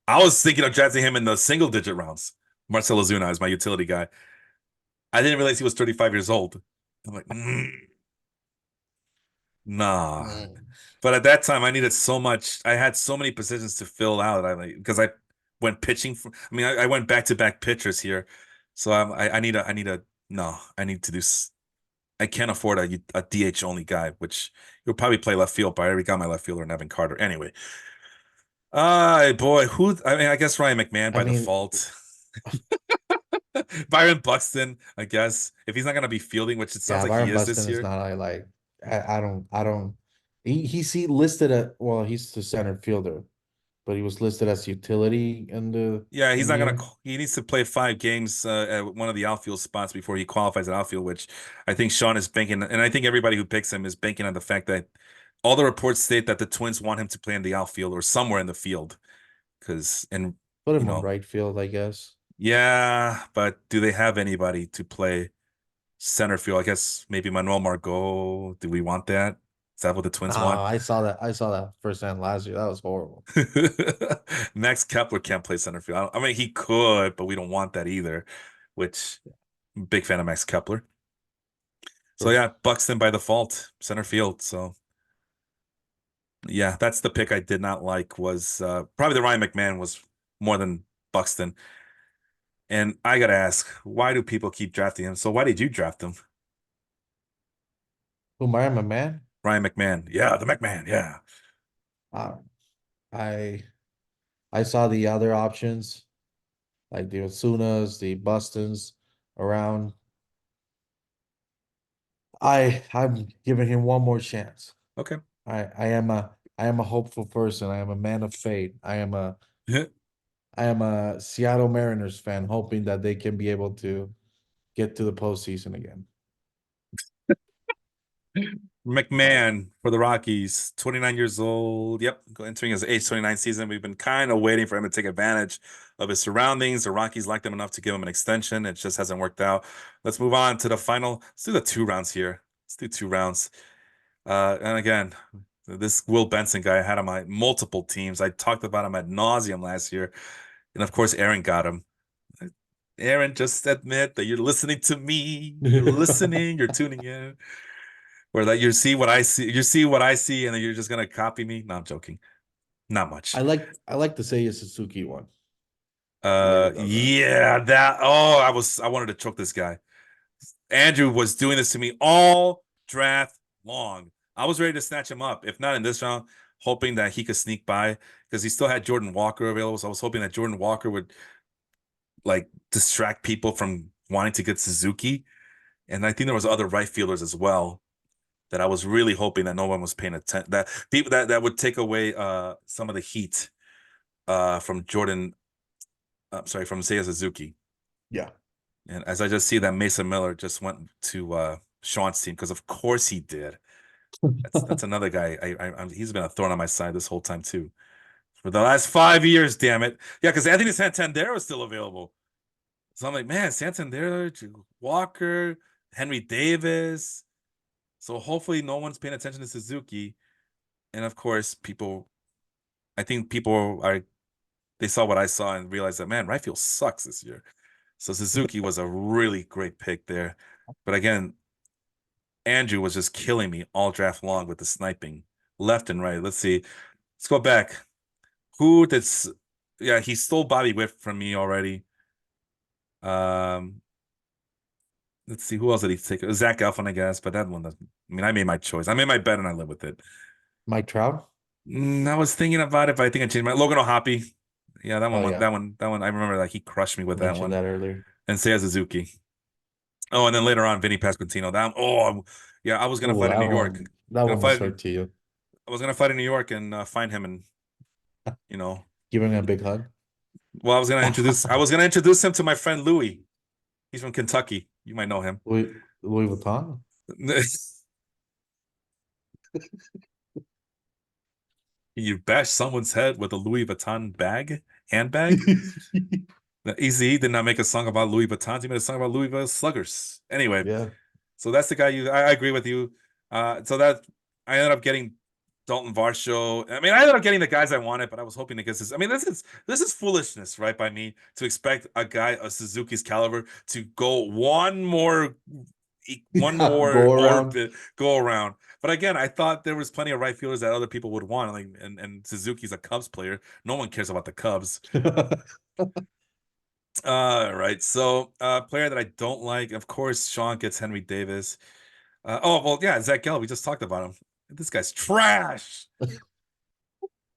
S1: I was thinking of drafting him in the single digit rounds. Marcelo Ozuna is my utility guy. I didn't realize he was 35 years old. I'm like, nah.
S2: Mm.
S1: But at that time, I needed so much. I had so many positions to fill out. I like because I went pitching. I mean, I went back to back pitchers here, so I need a no. I need to do. I can't afford a DH only guy, which he'll probably play left field. But I already got my left fielder in Evan Carter. Anyway, boy, who? I mean, I guess Ryan McMahon
S2: I
S1: by
S2: mean,
S1: default. Byron Buxton, I guess, if he's not gonna be fielding, which it sounds
S2: yeah,
S1: like he
S2: Byron
S1: is this
S2: Buxton is
S1: year.
S2: not like I don't he's listed at well, he's the center fielder, but he was listed as utility
S1: Yeah, he's
S2: in
S1: not gonna.
S2: here.
S1: He needs to play 5 games at one of the outfield spots before he qualifies at outfield. Which I think Sean is banking, and I think everybody who picks him is banking on the fact that all the reports state that the Twins want him to play in the outfield or somewhere in the field. Because and
S2: Put
S1: you
S2: him on
S1: know,
S2: right field, I guess.
S1: yeah, but do they have anybody to play center field? I guess maybe Manuel Margot. Do we want that? Is that what the Twins want?
S2: I saw that firsthand last year. That was horrible.
S1: Max Kepler can't play center field. I mean, he could, but we don't want that either. Which big fan of Max Kepler. So
S2: True.
S1: yeah, Buxton by default, center field. So yeah, that's the pick I did not like was probably the Ryan McMahon was more than Buxton. And I gotta ask, why do people keep drafting him? So why did you draft him?
S2: Who Myron, my man?
S1: Ryan McMahon. Yeah, the McMahon. Yeah.
S2: Uh, I I saw the other options, like the Osunas, the Bustons around. I'm giving him one more chance.
S1: Okay.
S2: I am a hopeful person. I am a man of faith. I am a Seattle Mariners fan, hoping that they can be able to get to the postseason again. But
S1: McMahon for the Rockies, 29 years old. Yep, entering his age 29 season. We've been kind of waiting for him to take advantage of his surroundings. The Rockies liked him enough to give him an extension. It just hasn't worked out. Let's move on to the final. Let's do the 2 rounds here. Let's do 2 rounds. And again, this Will Benson guy I had on my multiple teams. I talked about him ad nauseum last year. And of course, Aaron got him. Aaron, just admit that you're listening to me. You're listening, you're tuning in. Or that you see what I see, and then you're just gonna copy me. No, I'm joking. Not much.
S2: I like to say a Suzuki one. Flavor does that.
S1: Yeah, that oh, I wanted to choke this guy. Andrew was doing this to me all draft long. I was ready to snatch him up, if not in this round, hoping that he could sneak by because he still had Jordan Walker available. So I was hoping that Jordan Walker would like distract people from wanting to get Suzuki. And I think there was other right fielders as well that I was really hoping that no one was paying attention. That people that would take away some of the heat from Jordan. I'm sorry, from Seiya Suzuki.
S2: Yeah.
S1: And as I just see that Mason Miller just went to Sean's team because of course he did. That's another guy. He's been a thorn on my side this whole time too for the last 5 years. Damn it, yeah, because Anthony Santander is still available. So I'm like, man, Santander, Walker, Henry Davis. So hopefully no one's paying attention to Suzuki. And of course, I think people they saw what I saw and realized that, man, right field sucks this year. So Suzuki was a really great pick there. But again, Andrew was just killing me all draft long with the sniping left and right. Let's see. Let's go back. Who did? Yeah, he stole Bobby Witt from me already. Um, let's see. Who else did he take? Zach Eflin, I guess. But that one, I mean, I made my choice. I made my bet and I live with it.
S2: Mike Trout.
S1: I was thinking about it, but I think I changed my Logan O'Hoppe. Yeah, that
S2: Oh
S1: one,
S2: yeah,
S1: that one. I remember that he crushed me with that
S2: mentioned
S1: one.
S2: that earlier.
S1: And Seiya Suzuki. Oh, and then later on, Vinny Pasquantino. Yeah, I was gonna
S2: Oh,
S1: fight in New York.
S2: that
S1: Gonna
S2: one was
S1: fight.
S2: hurt to you.
S1: I was gonna fight in New York and find him, and you know,
S2: Giving a big hug.
S1: well, I was gonna introduce him to my friend Louis. He's from Kentucky. You might know him.
S2: Louis Vuitton.
S1: You bash someone's head with a Louis Vuitton handbag. Easy did not make a song about Louis Vuittons. He made a song about Louisville Sluggers. Anyway,
S2: Yeah.
S1: so that's the guy I agree with you. So that I ended up getting Dalton Varsho. I mean, I ended up getting the guys I wanted, but I was hoping to get this. I mean, this is foolishness, right? By me to expect a guy of Suzuki's caliber to go one more
S2: Go around.
S1: orbit, go around. But again, I thought there was plenty of right fielders that other people would want. Like, and Suzuki's a Cubs player. No one cares about the Cubs. Right. So, player that I don't like, of course, Sean gets Henry Davis. Oh well, yeah, Zach Gallo. We just talked about him. This guy's trash.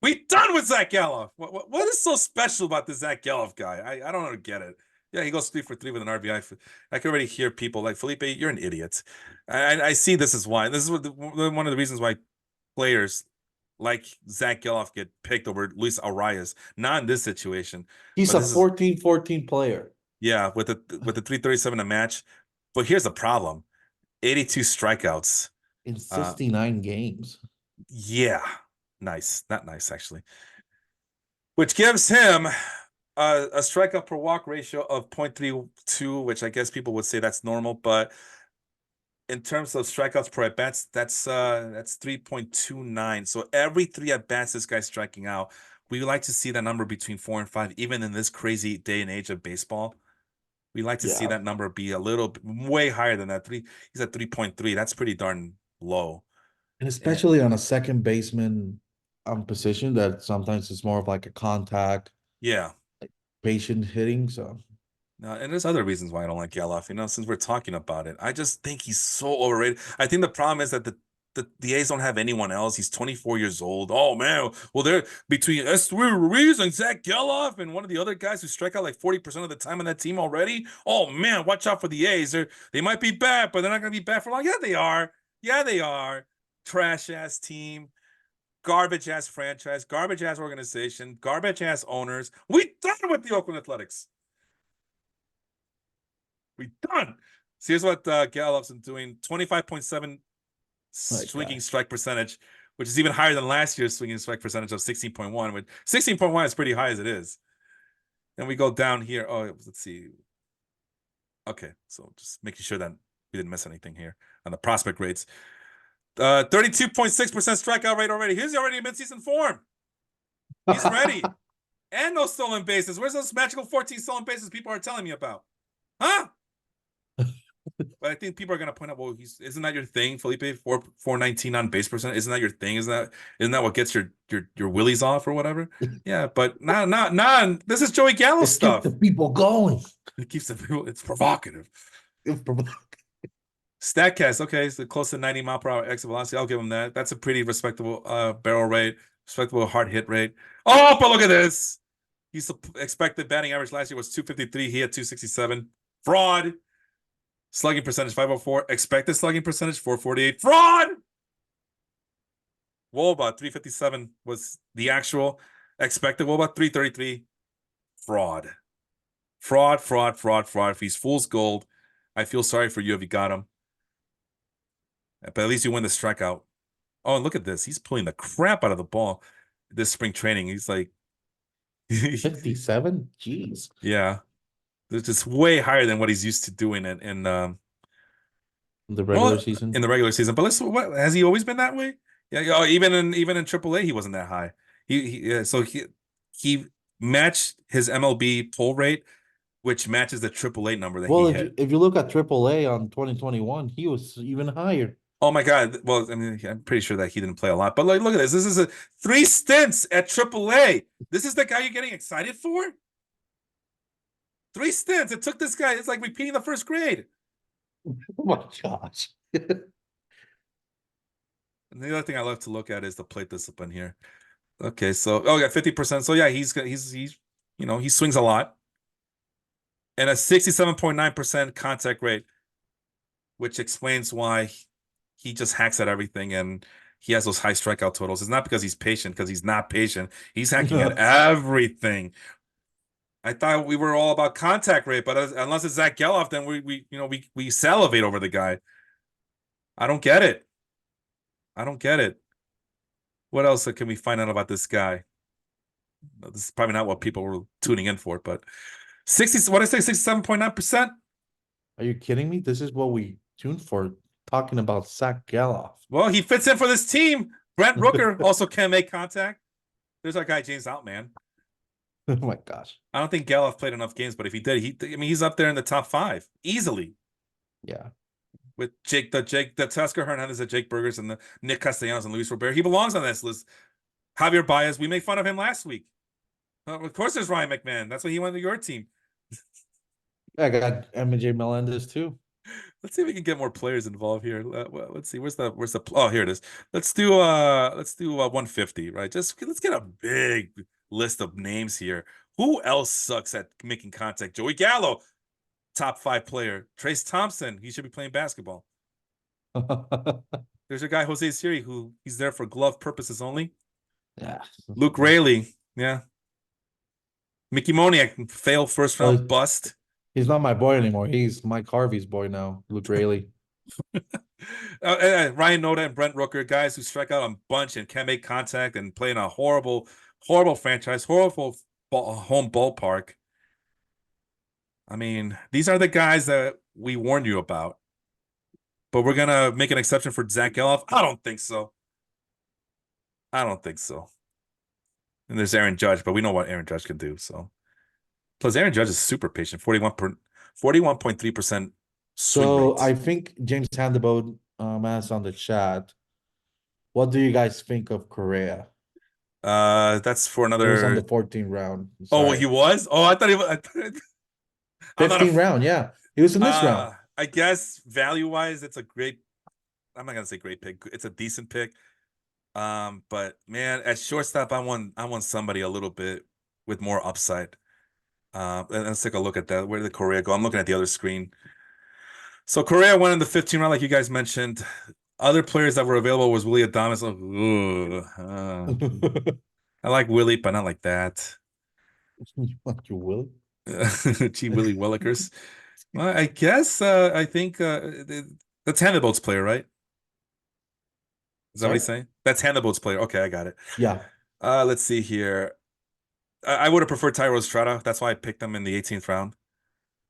S1: We done with Zach Gallo. What is so special about this Zach Gallo guy? I don't get it. Yeah, he goes 3 for 3 with an RBI. I can already hear people like Felipe. You're an idiot. I see this is why. This is one of the reasons why players like Zach Geloff get picked over Luis Arias. Not in this situation,
S2: He's
S1: but
S2: a
S1: this is
S2: 14-14 player
S1: yeah with the 337 a match. But here's the problem: 82 strikeouts.
S2: in
S1: Uh,
S2: 69 games.
S1: yeah, nice, not nice actually, which gives him a strikeout per walk ratio of 0.32, which I guess people would say that's normal, but in terms of strikeouts per at bats, that's 3.29. So every 3 at bats, this guy's striking out. We like to see that number between 4 and 5, even in this crazy day and age of baseball. We like to see
S2: Yeah.
S1: that number be a little way higher than that. He's at 3.3. That's pretty darn low.
S2: And
S1: And
S2: especially on a second baseman position that sometimes it's more of like a contact
S1: yeah.
S2: patient hitting. So
S1: And there's other reasons why I don't like Geloff, since we're talking about it. I just think he's so overrated. I think the problem is that the A's don't have anyone else. He's 24 years old. Oh man, well they're between S3 Ruiz and Zach Geloff and one of the other guys who strike out like 40% of the time on that team already. Oh man, watch out for the A's. They might be bad, but they're not gonna be bad for long. Yeah, they are. Yeah, they are. Trash ass team, garbage ass franchise, garbage ass organization, garbage ass owners. We done with the Oakland Athletics. We done. So here's what Gallup's doing: 25.7
S2: like
S1: swinging strike percentage, which is even higher than last year's swinging strike percentage of 16.1. Which 16.1 is pretty high as it is. Then we go down here. Oh, let's see. Okay, so just making sure that we didn't miss anything here on the prospect rates. 32.6% strikeout rate already. He's already in midseason form. He's ready. And no stolen bases. Where's those magical 14 stolen bases people are telling me about? Huh? But I think people are gonna point out, well, isn't that your thing, Felipe? 419 on base percent. Isn't that your thing? Isn't that what gets your willies off or whatever? Yeah, but not. This is Joey Gallo
S2: it keeps
S1: stuff.
S2: the people going.
S1: It keeps the people. It's provocative. Statcast, okay, so close to 90 mile per hour exit velocity. I'll give him that. That's a pretty respectable barrel rate, respectable hard hit rate. Oh, but look at this. He's expected batting average last year was 253. He had 267. Fraud. Slugging percentage 504. Expected slugging percentage 448. Fraud. Woba 357 was the actual. Expected Woba 333. Fraud. Fraud, fraud, fraud, fraud. If he's fool's gold, I feel sorry for you if you got him. But at least you win the strikeout. Oh, and look at this. He's pulling the crap out of the ball this spring training. He's like,
S2: 57? Jeez.
S1: yeah. It's just way higher than what he's used to doing
S2: The regular
S1: well,
S2: season.
S1: in the regular season. But what has he always been that way? Yeah, even in AAA, he wasn't that high. He matched his MLB pull rate, which matches the AAA number that
S2: Well,
S1: he
S2: if you
S1: hit.
S2: if you look at AAA on 2021, he was even higher.
S1: Oh my God. Well, I mean, I'm pretty sure that he didn't play a lot. But like, look at this. This is 3 stints at AAA. This is the guy you're getting excited for? 3 stints. It took this guy. It's like repeating the first grade.
S2: Oh my gosh.
S1: And the other thing I love to look at is the plate discipline here. Okay, so yeah, 50%. So yeah, he's he swings a lot. And a 67.9% contact rate, which explains why he just hacks at everything and he has those high strikeout totals. It's not because he's patient, because he's not patient. He's hacking at everything. I thought we were all about contact rate, but unless it's Zach Geloff, then we salivate over the guy. I don't get it. I don't get it. What else can we find out about this guy? This is probably not what people were tuning in for, but 60, what did I say, 67.9%?
S2: Are you kidding me? This is what we tuned for, talking about Zach Geloff.
S1: Well, he fits in for this team. Brent Rooker also can make contact. There's our guy, James Outman.
S2: Oh my gosh.
S1: I don't think Geloff played enough games, but if he did, he's up there in the top 5 easily.
S2: Yeah.
S1: With the Teoscar Hernandez, the Jake Burgers, and the Nick Castellanos and Luis Robert. He belongs on this list. Javier Baez, we made fun of him last week. Of course, there's Ryan McMahon. That's why he went to your team.
S2: I got MJ Melendez too.
S1: Let's see if we can get more players involved here. Well, let's see. Where's the? Oh, here it is. Let's do 150, right? Let's get a big list of names here. Who else sucks at making contact? Joey Gallo, top 5 player. Trace Thompson, he should be playing basketball. There's a guy, Jose Siri, who he's there for glove purposes only.
S2: Yeah.
S1: Luke Raley, yeah. Mickey Moniak, fail first round bust.
S2: He's not my boy anymore. He's Mike Harvey's boy now, Luke Raley.
S1: Ryan Noda and Brent Rooker, guys who strike out a bunch and can't make contact and play in a horrible franchise, horrible home ballpark. I mean, these are the guys that we warned you about. But we're going to make an exception for Zach Geloff? I don't think so. I don't think so. And there's Aaron Judge, but we know what Aaron Judge can do, so. Plus, Aaron Judge is super patient, 41.3% swing
S2: So
S1: rates.
S2: I think James Handeboat asked on the chat, what do you guys think of Correa?
S1: That's for another.
S2: He was on the 14th round.
S1: Oh, he was? Oh, I thought he was.
S2: 15th round, yeah. He was in this round.
S1: I guess value-wise, it's a great. I'm not gonna say great pick. It's a decent pick. But man, at shortstop, I want somebody a little bit with more upside. Let's take a look at that. Where did Correa go? I'm looking at the other screen. So Correa went in the 15th round, like you guys mentioned. Other players that were available was Willie Adames. I like Willie, but not like that.
S2: You will?
S1: Gee, Willie Willikers. Well, I guess I think that's Hannibal's player, right? Is that what he's saying? That's Hannibal's player. Okay, I got it.
S2: Yeah.
S1: Let's see here. I would have preferred Tyro Estrada. That's why I picked him in the 18th round.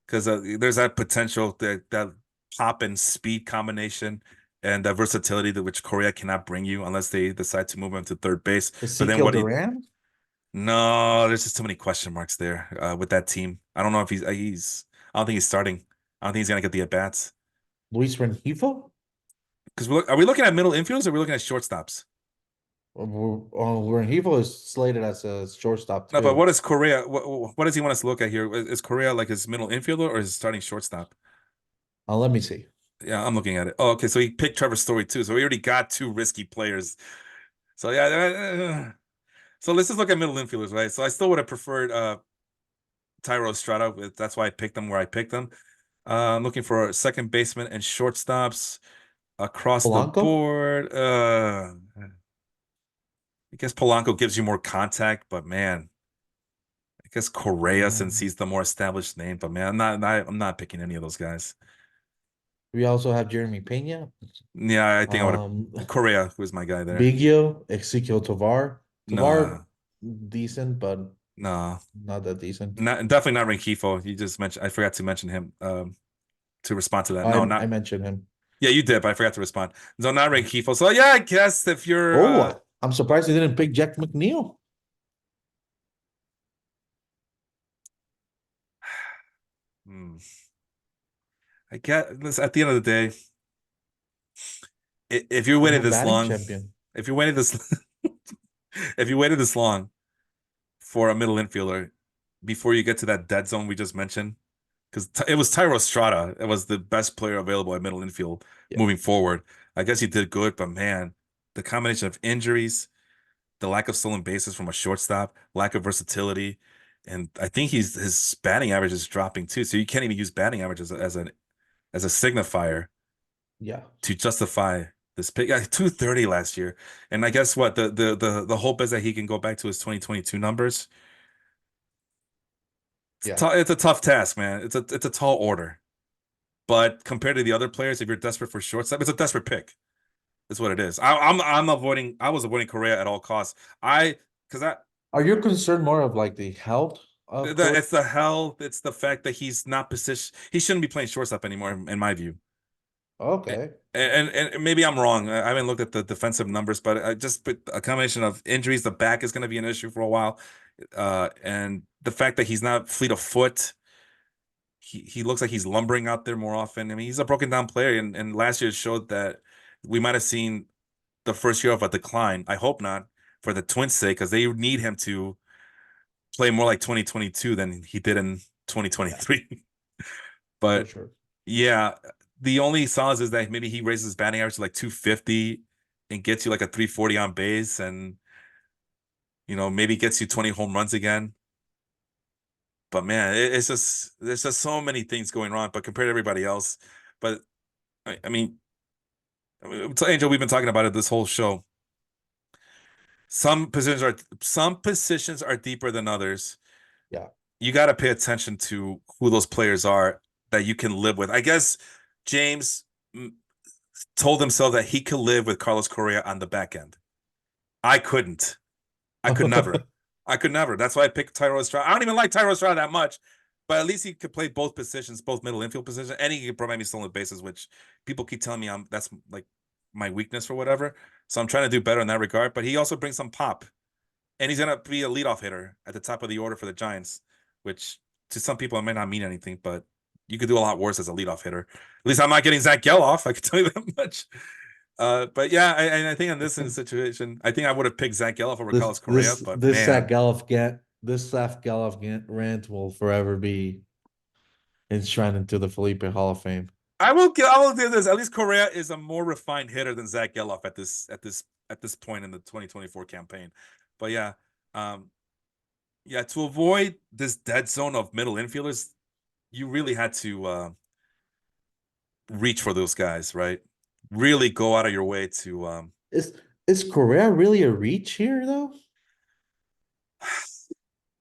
S1: Because there's that potential, that pop and speed combination and that versatility that which Correa cannot bring you unless they decide to move him to third base.
S2: But then Duran?
S1: No, there's just too many question marks there with that team. I don't know if he's I don't think he's starting. I don't think he's gonna get the at-bats.
S2: Luis Rengifo?
S1: Because are we looking at middle infields or are we looking at shortstops?
S2: Rengifo is slated as a shortstop too.
S1: No, but what is Correa? What does he want us to look at here? Is Correa like his middle infielder or is starting shortstop?
S2: Let me see.
S1: Yeah, I'm looking at it. Oh, okay. So he picked Trevor Story too. So we already got 2 risky players. So yeah. So let's just look at middle infielders, right? So I still would have preferred Tyro Estrada. That's why I picked them where I picked them. I'm looking for a second baseman and shortstops across the
S2: Polanco?
S1: board. I guess Polanco gives you more contact, but man, I guess Correa since
S2: Um,
S1: he's the more established name. But man, I'm not picking any of those guys.
S2: we also have Jeremy Pena.
S1: Yeah, I think I would
S2: Um,
S1: have Correa, who was my guy there.
S2: Biggio, Ezekiel Tovar. Tovar,
S1: Nah,
S2: decent, but
S1: nah,
S2: not that decent.
S1: not definitely not Rengifo. You just mentioned I forgot to mention him to respond to that. No,
S2: I
S1: not
S2: mentioned him.
S1: yeah, you did, but I forgot to respond. No, not Rengifo. So yeah, I guess if you're
S2: Oh, I'm surprised they didn't pick Jack McNeil.
S1: hmm, I get at the end of the day, if you're
S2: I'm a
S1: waiting this
S2: batting
S1: long,
S2: champion.
S1: if you're waiting this if you waited this long for a middle infielder before you get to that dead zone we just mentioned, because it was Tyro Strada. It was the best player available at middle infield
S2: Yeah,
S1: moving forward. I guess he did good, but man, the combination of injuries, the lack of stolen bases from a shortstop, lack of versatility, and I think his batting average is dropping too. So you can't even use batting average as a signifier
S2: yeah,
S1: to justify this pick. 230 last year, and I guess what the hope is that he can go back to his 2022 numbers.
S2: yeah.
S1: It's a tough task, man. It's a tall order. But compared to the other players, if you're desperate for shortstop, it's a desperate pick. That's what it is. I'm avoiding. I was avoiding Correa at all costs. Because I
S2: Are you concerned more of like the health of Correa?
S1: it's the health. It's the fact that he's not position. He shouldn't be playing shortstop anymore, in my view. And,
S2: Okay,
S1: and maybe I'm wrong. I haven't looked at the defensive numbers, but I just put a combination of injuries. The back is going to be an issue for a while, and the fact that he's not fleet of foot. He looks like he's lumbering out there more often. I mean, he's a broken down player, and last year showed that we might have seen the first year of a decline. I hope not for the Twins' sake, because they need him to play more like 2022 than he did in
S2: yeah,
S1: 2023.
S2: for
S1: But
S2: sure.
S1: yeah, the only solace is that maybe he raises his batting average to like 250 and gets you like a 340 on base, and maybe gets you 20 home runs again. But man, it's just there's just so many things going wrong. But compared to everybody else, but Angel, we've been talking about it this whole show. Some positions are deeper than others.
S2: Yeah,
S1: You got to pay attention to who those players are that you can live with. I guess James told himself that he could live with Carlos Correa on the back end. I couldn't. I could never. I could never. That's why I picked Tyro Estrada. I don't even like Tyro Estrada that much, but at least he could play both positions, both middle infield positions, and he could provide me stolen bases, which people keep telling me that's like my weakness or whatever. So I'm trying to do better in that regard. But he also brings some pop, and he's gonna be a leadoff hitter at the top of the order for the Giants, which to some people it might not mean anything, but you could do a lot worse as a leadoff hitter. At least I'm not getting Zach Geloff. I can tell you that much. But yeah, I think in this situation, I think I would have picked Zach Geloff over
S2: this
S1: Carlos Correa.
S2: this
S1: But
S2: this Zach
S1: man,
S2: Gallup get this Zach Gallup rant will forever be enshrined into the Felipe Hall of Fame.
S1: I will do this. At least Correa is a more refined hitter than Zach Geloff at this point in the 2024 campaign. But yeah, um, yeah, to avoid this dead zone of middle infielders, you really had to reach for those guys, right? Really go out of your way to
S2: Is is Correa really a reach here though?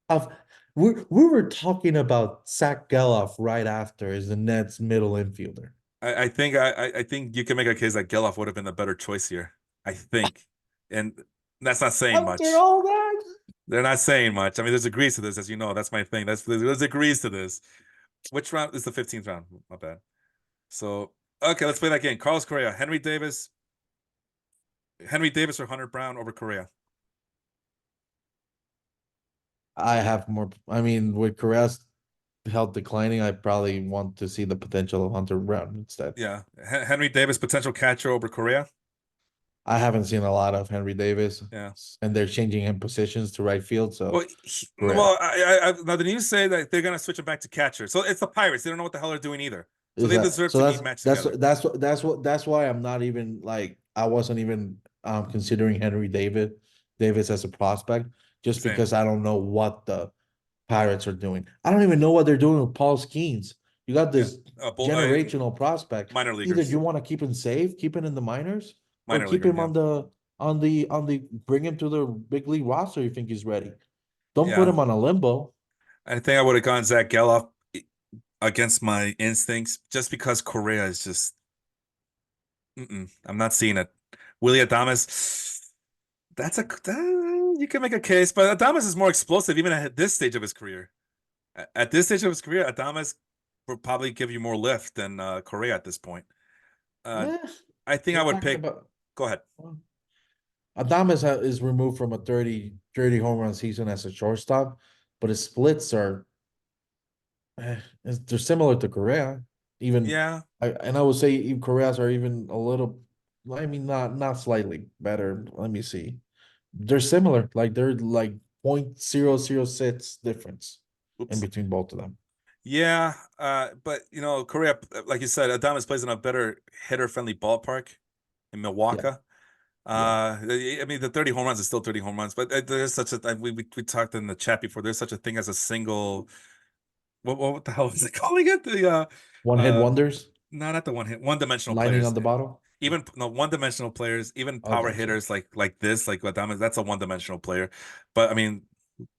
S2: Of we were talking about Zach Geloff right after as the Nets middle infielder.
S1: I think you can make a case that Geloff would have been a better choice here. I think. And that's not saying
S2: After
S1: much.
S2: all that,
S1: They're not saying much. I mean, there's agrees to this, as you know. That's my thing. There's agrees to this. Which round is the 15th round? My bad. So okay, let's play that game. Carlos Correa, Henry Davis or Hunter Brown over Correa.
S2: I have more. I mean, with Correa's health declining, I probably want to see the potential of Hunter Brown instead.
S1: Yeah. Henry Davis, potential catcher over Correa.
S2: I haven't seen a lot of Henry Davis,
S1: Yeah.
S2: and they're changing him positions to right field. So Correa
S1: Now the news say that they're gonna switch it back to catcher. So it's the Pirates. They don't know what the hell they're doing either. So
S2: is
S1: they
S2: that
S1: deserve
S2: so?
S1: to be matched together.
S2: That's why I'm not even like I wasn't even considering Henry Davis as a prospect just
S1: Same.
S2: because I don't know what the Pirates are doing. I don't even know what they're doing with Paul Skeens. You got
S1: Yeah.
S2: this generational prospect.
S1: Minor
S2: Either
S1: leaguers.
S2: you want to keep him safe, keep him in the minors, or
S1: Minor
S2: keep
S1: leaguer.
S2: him
S1: Yeah.
S2: on the bring him to the big league roster. You think he's ready? Don't put
S1: Yeah.
S2: him on a limbo.
S1: I think I would have gone Zach Geloff against my instincts just because Correa is just. I'm not seeing it. Willie Adames. You can make a case, but Adames is more explosive even at this stage of his career. At this stage of his career, Adames will probably give you more lift than Correa at this point. Uh,
S2: Yeah,
S1: I think I
S2: we're
S1: would
S2: talking
S1: pick.
S2: about.
S1: Go ahead.
S2: Adames is removed from a 30 home run season as a shortstop, but his splits are they're similar to Correa. Even
S1: Yeah,
S2: I would say even Correa's are even a little. I mean, not slightly better. Let me see. They're similar. Like they're like 0.006 difference in
S1: oops.
S2: between both of them.
S1: Yeah, but Correa, like you said, Adames plays in a better hitter-friendly ballpark in
S2: Yeah,
S1: Milwaukee.
S2: yeah.
S1: I mean, the 30 home runs is still 30 home runs, but there's such a we talked in the chat before. There's such a thing as a single. What the hell is it calling it?
S2: One hit
S1: Uh,
S2: wonders,
S1: no, not the one-dimensional
S2: lining
S1: players.
S2: on the bottle.
S1: Even no one-dimensional players, even
S2: I
S1: power
S2: got you.
S1: hitters like this, like Adames, that's a one-dimensional player. But I mean,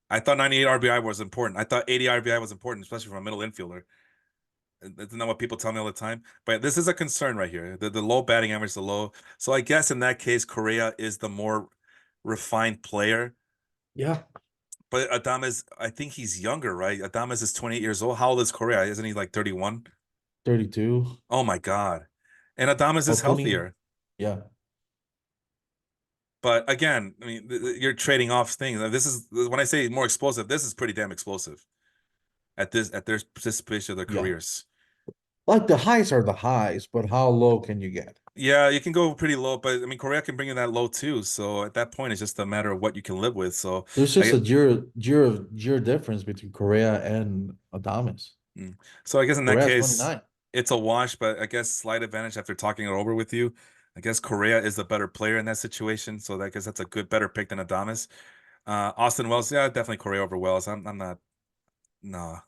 S1: I thought 98 RBI was important. I thought 80 RBI was important, especially from a middle infielder. Isn't that what people tell me all the time? But this is a concern right here. The low batting average, the low. So I guess in that case, Correa is the more refined player.
S2: Yeah,
S1: But Adames, I think he's younger, right? Adames is 28 years old. How old is Correa? Isn't he like 31?
S2: 32
S1: Oh my God. And Adames
S2: or
S1: is
S2: 20.
S1: healthier.
S2: Yeah,
S1: But again, I mean, you're trading off things. This is when I say more explosive, this is pretty damn explosive at their participation of their
S2: yeah.
S1: careers.
S2: Like the highs are the highs, but how low can you get?
S1: Yeah, you can go pretty low, but I mean, Korea can bring in that low too. So at that point, it's just a matter of what you can live with. So
S2: There's
S1: I
S2: just a
S1: get,
S2: year difference between Korea and Adames.
S1: so I guess in that
S2: Korea's
S1: case,
S2: 29.
S1: it's a wash. But I guess slight advantage after talking it over with you. I guess Korea is the better player in that situation. So I guess that's a good, better pick than Adames. Austin Wells, yeah, definitely Korea over Wells. I'm not, nah,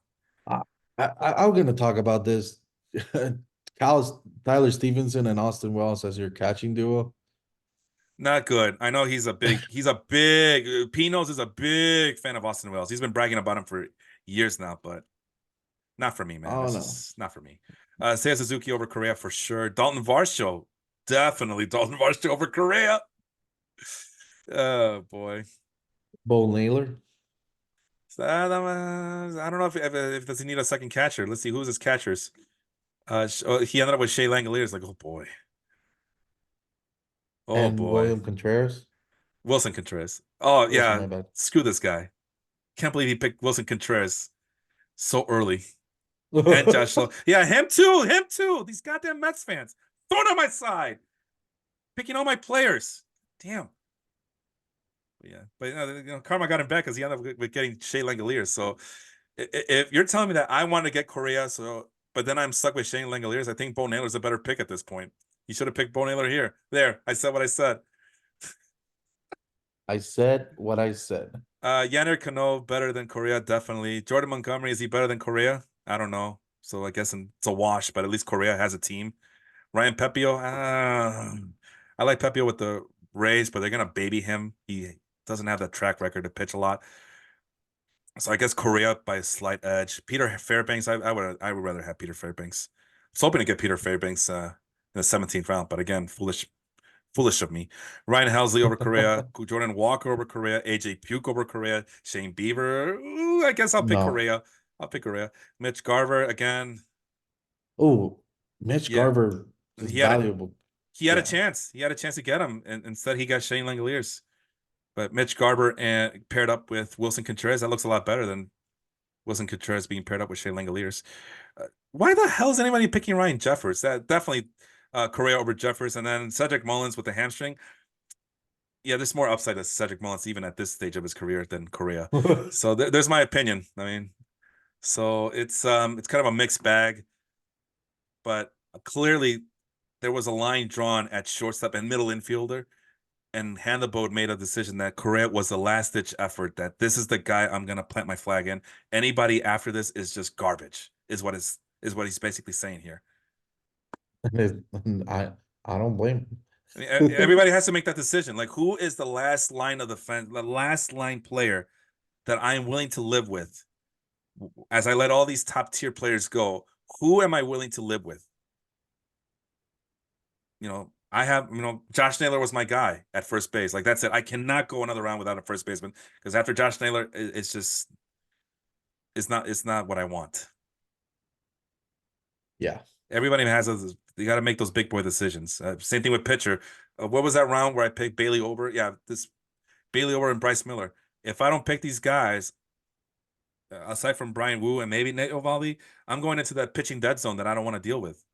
S2: I, I'm going to talk about this. Tyler Stevenson and Austin Wells as your catching duo.
S1: not good. I know he's a big, P knows is a big fan of Austin Wells. He's been bragging about him for years now, but not for me, man.
S2: Oh
S1: That's
S2: no,
S1: just not for me. Seiya Suzuki over Korea for sure. Dalton Varsho, definitely Dalton Varsho over Korea. Oh boy.
S2: Bo Naylor
S1: I don't know if does he need a second catcher. Let's see who's his catchers. He ended up with Shea Langoliers. Like, oh boy, oh
S2: and
S1: boy,
S2: William Contreras.
S1: Wilson Contreras. Oh
S2: Wilson,
S1: yeah,
S2: my bad.
S1: screw this guy. Can't believe he picked Wilson Contreras so early. And Josh Lowe. Yeah, him too. Him too. These goddamn Mets fans. Thrown on my side. Picking all my players. Damn. Yeah. But Karma got him back because he ended up with getting Shea Langoliers. So if you're telling me that I want to get Correa, but then I'm stuck with Shane Langoliers, I think Bo Naylor's a better pick at this point. You should have picked Bo Naylor here. There. I said what I said.
S2: I said what I said.
S1: Yannick Cano better than Correa, definitely. Jordan Montgomery, is he better than Correa? I don't know. So I guess it's a wash, but at least Correa has a team. Ryan Pepio, I like Pepio with the Rays, but they're gonna baby him. He doesn't have that track record to pitch a lot. So I guess Correa by a slight edge. Peter Fairbanks, I would rather have Peter Fairbanks. I was hoping to get Peter Fairbanks in the 17th round, but again, foolish of me. Ryan Helsley over Correa, Jordan Walker over Correa, AJ Puke over Correa, Shane Bieber. Ooh, I guess I'll pick
S2: No.
S1: Correa. I'll pick Correa. Mitch Garver again.
S2: Oh, Mitch
S1: Yeah,
S2: Garver is
S1: he had a
S2: valuable.
S1: he had a
S2: Yeah.
S1: chance. He had a chance to get him, and instead he got Shane Langoliers. But Mitch Garber and paired up with Wilson Contreras, that looks a lot better than Wilson Contreras being paired up with Shane Langoliers. Why the hell is anybody picking Ryan Jeffers? That definitely Correa over Jeffers, and then Cedric Mullins with the hamstring. Yeah, there's more upside to Cedric Mullins even at this stage of his career than Correa. So there's my opinion. I mean, so it's kind of a mixed bag, but clearly there was a line drawn at shortstop and middle infielder. and Handleboat made a decision that Correa was the last ditch effort. That this is the guy I'm gonna plant my flag in. Anybody after this is just garbage. Is what he's basically saying here.
S2: And I don't blame
S1: I mean,
S2: him.
S1: everybody has to make that decision. Like, who is the last line of the fence, the last line player that I am willing to live with as I let all these top tier players go? Who am I willing to live with? I have, Josh Naylor was my guy at first base. Like, that's it. I cannot go another round without a first baseman because after Josh Naylor, it's just, it's not what I want.
S2: Yeah.
S1: Everybody you got to make those big boy decisions. Same thing with pitcher. What was that round where I picked Bailey over? Yeah, this Bailey over and Bryce Miller. If I don't pick these guys, aside from Brian Wu and maybe Nate Ovaldi, I'm going into that pitching dead zone that I don't want to deal with.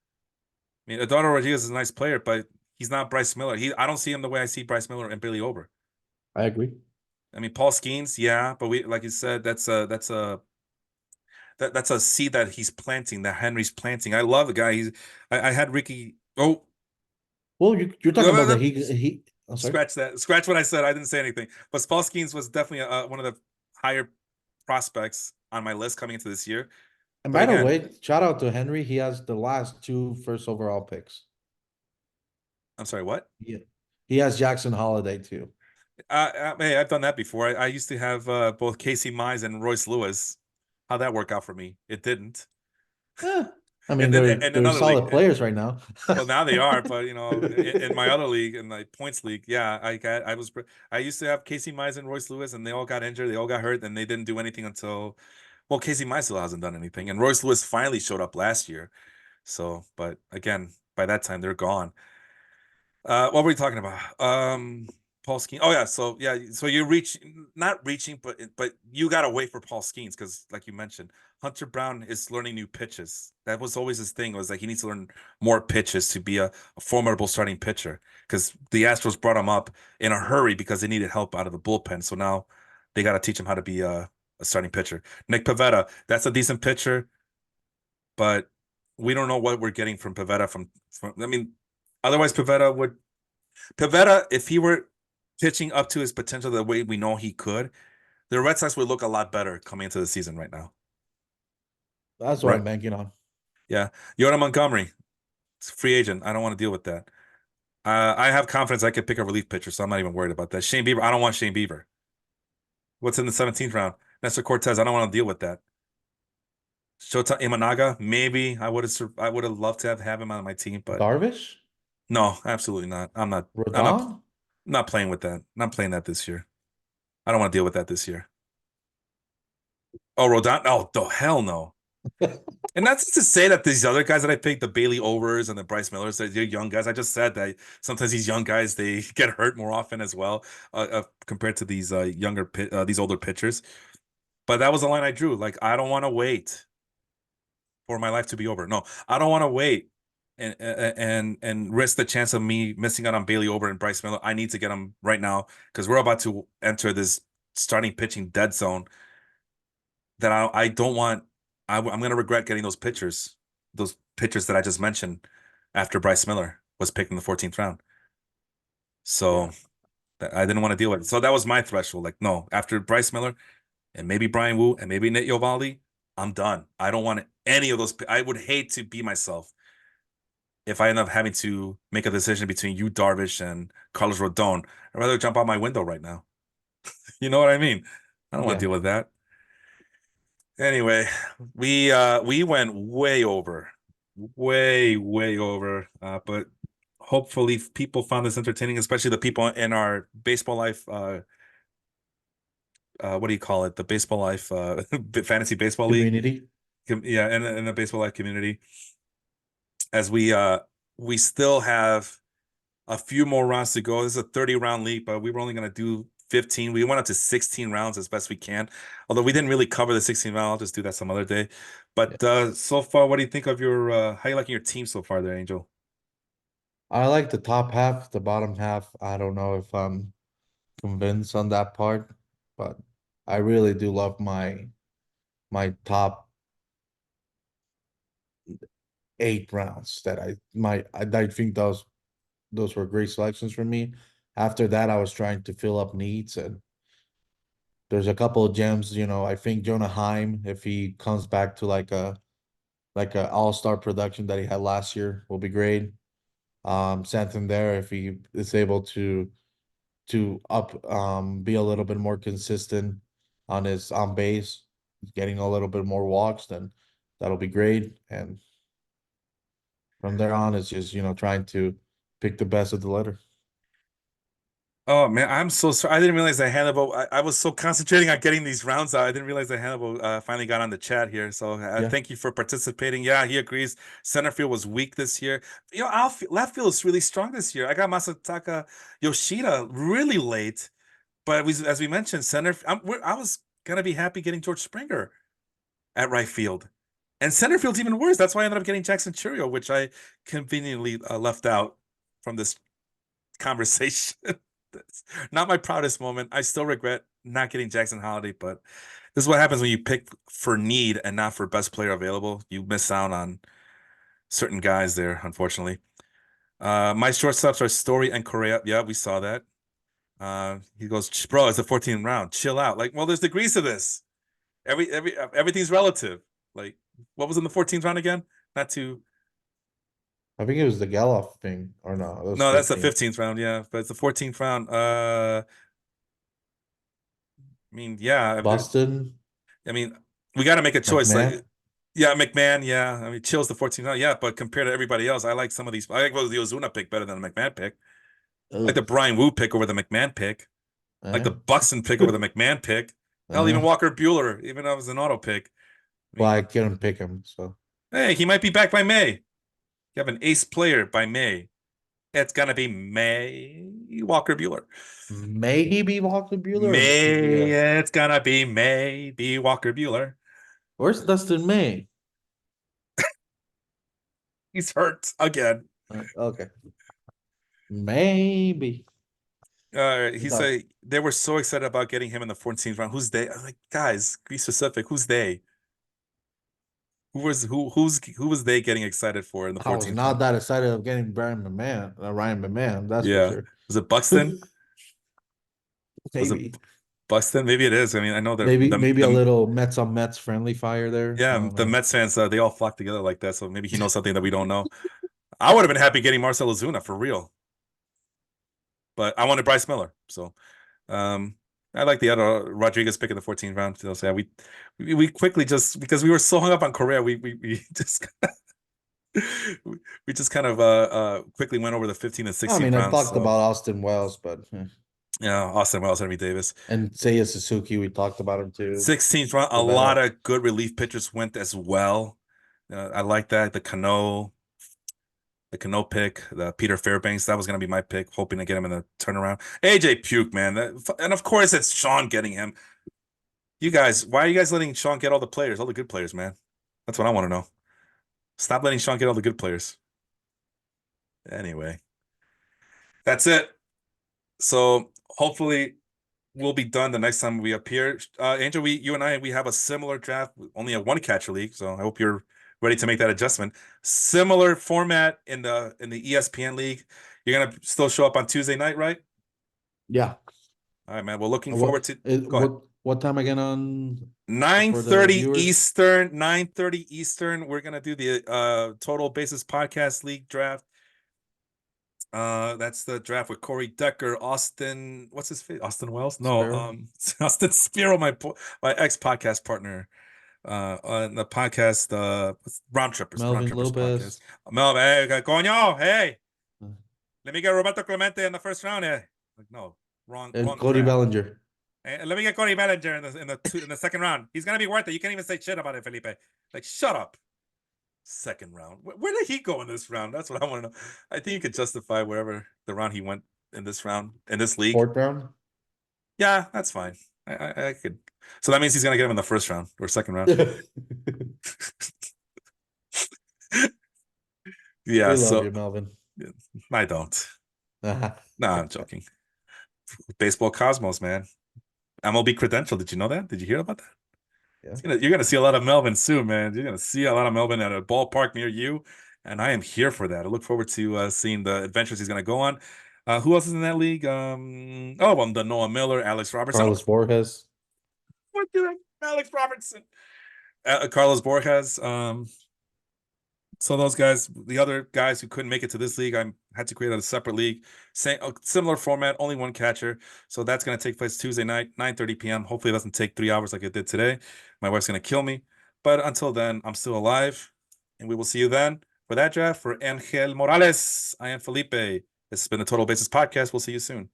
S1: I mean, Eduardo Rodriguez is a nice player, but he's not Bryce Miller. I don't see him the way I see Bryce Miller and Bailey Over.
S2: I agree.
S1: I mean, Paul Skeens, yeah, but we, like you said, that's a seed that he's planting, that Henry's planting. I love the guy. I had Ricky. Oh,
S2: Well, you're talking about that he. I'm sorry.
S1: scratch that. Scratch what I said. I didn't say anything. But Paul Skeens was definitely one of the higher prospects on my list coming into this year.
S2: And
S1: But
S2: by the
S1: again,
S2: way, shout out to Henry. He has the last two first overall picks.
S1: I'm sorry, what?
S2: Yeah. He has Jackson Holiday too.
S1: Hey, I've done that before. I used to have both Casey Mize and Royce Lewis. How'd that work out for me? It didn't.
S2: Yeah. I mean,
S1: And then in
S2: they're
S1: another league,
S2: solid players right now.
S1: well, now they are, but in my other league, in my points league, yeah, I used to have Casey Mize and Royce Lewis, and they all got injured, they all got hurt, and they didn't do anything until, well, Casey Mize still hasn't done anything, and Royce Lewis finally showed up last year. So, but again, by that time they're gone. What were we talking about? Paul Skeens. Oh yeah, so you reach not reaching, but you gotta wait for Paul Skeens because, like you mentioned, Hunter Brown is learning new pitches. That was always his thing. Was like he needs to learn more pitches to be a formidable starting pitcher. Because the Astros brought him up in a hurry because they needed help out of the bullpen. So now they got to teach him how to be a starting pitcher. Nick Pivetta, that's a decent pitcher, but we don't know what we're getting from Pivetta. I mean, otherwise Pivetta, if he were pitching up to his potential the way we know he could, the Red Sox would look a lot better coming into the season right now.
S2: That's what
S1: Right.
S2: I'm banking on.
S1: Yeah. Yoda Montgomery, it's a free agent. I don't want to deal with that. I have confidence I could pick a relief pitcher, so I'm not even worried about that. Shane Bieber, I don't want Shane Bieber. What's in the 17th round? Nestor Cortez, I don't want to deal with that. Shota Imanaga, maybe I would have loved to have him on my team, but
S2: Darvish,
S1: no, absolutely not. I'm
S2: Rodon.
S1: not playing with that. I'm not playing that this year. I don't want to deal with that this year. Oh, Rodon? Oh, the hell no. And that's to say that these other guys that I picked, the Bailey Overs and the Bryce Millers, they're young guys. I just said that sometimes these young guys they get hurt more often as well, compared to these these older pitchers. But that was the line I drew. Like I don't want to wait for my life to be over. No, I don't want to wait and risk the chance of me missing out on Bailey Over and Bryce Miller. I need to get them right now because we're about to enter this starting pitching dead zone that I don't want. I'm going to regret getting those pitchers that I just mentioned after Bryce Miller was picked in the 14th round. So
S2: Yeah.
S1: I didn't want to deal with it. So that was my threshold. Like, no, after Bryce Miller and maybe Brian Wu and maybe Nate Eovaldi, I'm done. I don't want any of those. I would hate to be myself if I end up having to make a decision between you, Darvish, and Carlos Rodon. I'd rather jump out my window right now. You know what I mean? I don't want to
S2: Yeah.
S1: deal with that. Anyway, we went way over. But hopefully people found this entertaining, especially the people in our baseball life. What do you call it? The baseball life, fantasy baseball league.
S2: Community.
S1: Yeah, in the baseball life community, as we still have a few more rounds to go. This is a 30 round league, but we were only going to do 15. We went up to 16 rounds as best we can. Although we didn't really cover the 16 round, I'll just do that some other day.
S2: Yeah.
S1: But so far, what do you think of your how you liking your team so far there, Angel?
S2: I like the top half, the bottom half. I don't know if I'm convinced on that part, but I really do love my top 8 rounds that I think those were great selections for me. after that, I was trying to fill up needs, and there's a couple of gems. I think Jonah Heim, if he comes back to like a all-star production that he had last year, will be great. Santander, if he is able to be a little bit more consistent on his on base, getting a little bit more walks, then that'll be great. And from there on, it's just trying to pick the best of the litter.
S1: Oh man, I'm so sorry. I didn't realize that Hannibal. I was so concentrating on getting these rounds out. I didn't realize that Hannibal finally got on the chat here. So
S2: Yeah,
S1: thank you for participating. Yeah, he agrees. Center field was weak this year. Left field is really strong this year. I got Masataka Yoshida really late, but as we mentioned, I was gonna be happy getting George Springer at right field, and center field's even worse. That's why I ended up getting Jackson Churio, which I conveniently left out from this conversation. That's not my proudest moment. I still regret not getting Jackson Holiday, but this is what happens when you pick for need and not for best player available. You miss out on certain guys there, unfortunately. My shortstops are Story and Correa. Yeah, we saw that. He goes, bro, it's the 14th round. Chill out. Like, well, there's degrees to this. Everything's relative. Like, what was in the 14th round again? Not too.
S2: I think it was the Geloff thing, or no, it was
S1: No, that's the
S2: 15.
S1: 15th round. Yeah, but it's the 14th round. I mean, yeah.
S2: Boston,
S1: I mean, we got to make a choice. Like,
S2: McMahon.
S1: yeah, McMahon. Yeah, I mean, Chill's the 14th round. Yeah, but compared to everybody else, I like some of these. I like the Ozuna pick better than the McMahon pick. I like the
S2: Ugh.
S1: Brian Wu pick over the McMahon pick. I like
S2: Eh?
S1: the Buxton pick over the McMahon pick. Hell, even
S2: Uh-huh.
S1: Walker Bueller, even though it was an auto pick. I
S2: Well, I
S1: mean,
S2: couldn't pick him, so
S1: hey, he might be back by May. You have an ace player by May. It's gonna be May Walker Bueller.
S2: may he be Walker Bueller?
S1: May
S2: Yeah.
S1: it's gonna be maybe Walker Bueller.
S2: Where's Dustin May?
S1: He's hurt again.
S2: Okay, maybe.
S1: He
S2: No,
S1: said they were so excited about getting him in the 14th round. Who's they? I was like, guys, be specific. Who's they? Who was they getting excited for in the
S2: I was
S1: 14th
S2: not
S1: round?
S2: that excited of getting Ryan McMahon. That's for
S1: Yeah.
S2: sure.
S1: Was it Buxton? Was it
S2: Maybe,
S1: Buxton? Maybe it is. I mean, I know they're
S2: maybe a little Mets on Mets friendly fire there. I
S1: yeah,
S2: don't
S1: the
S2: know.
S1: Mets fans they all flock together like that. So maybe he knows something that we don't know. I would have been happy getting Marcell Ozuna for real, but I wanted Bryce Miller. So um I like the other Rodriguez pick in the 14th round. So yeah, we quickly just because we were so hung up on Correa, we just we just kind of quickly went over the 15th and
S2: I
S1: 16th
S2: mean, I
S1: rounds.
S2: talked
S1: So
S2: about Austin Wells, but
S1: yeah, Austin Wells, Henry Davis.
S2: and Seiya Suzuki, we talked about him too.
S1: 16th round, a
S2: The
S1: lot
S2: veteran.
S1: of good relief pitchers went as well. I like that. The Cano pick, the Peter Fairbanks, that was going to be my pick, hoping to get him in the turnaround. AJ Puke, man. And of course, it's Sean getting him. You guys, why are you guys letting Sean get all the players, all the good players, man? That's what I want to know. Stop letting Sean get all the good players. Anyway, that's it. So hopefully we'll be done the next time we appear. Angel, you and I, we have a similar draft, only a one catcher league. So I hope you're ready to make that adjustment. Similar format in the ESPN league. You're gonna still show up on Tuesday night, right?
S2: Yeah.
S1: All right, man. Well, looking
S2: What
S1: forward to.
S2: is
S1: Go ahead.
S2: what time again on
S1: Nine
S2: for the
S1: thirty
S2: viewers?
S1: Eastern. 9:30 Eastern. We're gonna do the Total Basis Podcast League draft. That's the draft with Corey Decker, Austin. What's his face? Austin Wells? No,
S2: Sparrow,
S1: Austin Spiro, my ex podcast partner. On the podcast, Round
S2: Melvin
S1: Trippers podcast.
S2: Lopez,
S1: Mel, hey, coño, hey,
S2: uh,
S1: let me get Roberto Clemente in the first round. Eh? Like, no,
S2: and
S1: wrong
S2: Cody
S1: draft.
S2: Bellinger.
S1: Let me get Cody Bellinger in the second round. He's gonna be worth it. You can't even say shit about it, Felipe. Like, shut up. Second round. Where did he go in this round? That's what I want to know. I think you could justify wherever the round he went in this round in this league.
S2: Fourth round.
S1: Yeah, that's fine. I could. So that means he's gonna get him in the first round or second round. Yeah.
S2: We love
S1: So
S2: you, Melvin.
S1: I don't. No, I'm joking. Baseball Cosmos, man. MLB credential. Did you know that? Did you hear about that?
S2: Yeah.
S1: You're gonna see a lot of Melvin soon, man. You're gonna see a lot of Melvin at a ballpark near you, and I am here for that. I look forward to seeing the adventures he's gonna go on. Who else is in that league? The Noah Miller, Alex Robertson.
S2: Carlos Borges.
S1: What did Alex Robertson? Carlos Borges. So those guys, the other guys who couldn't make it to this league, I had to create a separate league, same a similar format, only one catcher. So that's going to take place Tuesday night, 9:30 p.m. Hopefully, it doesn't take 3 hours like it did today. My wife's going to kill me, but until then, I'm still alive, and we will see you then for that draft. For Angel Morales, I am Felipe. This has been the Total Basis Podcast. We'll see you soon.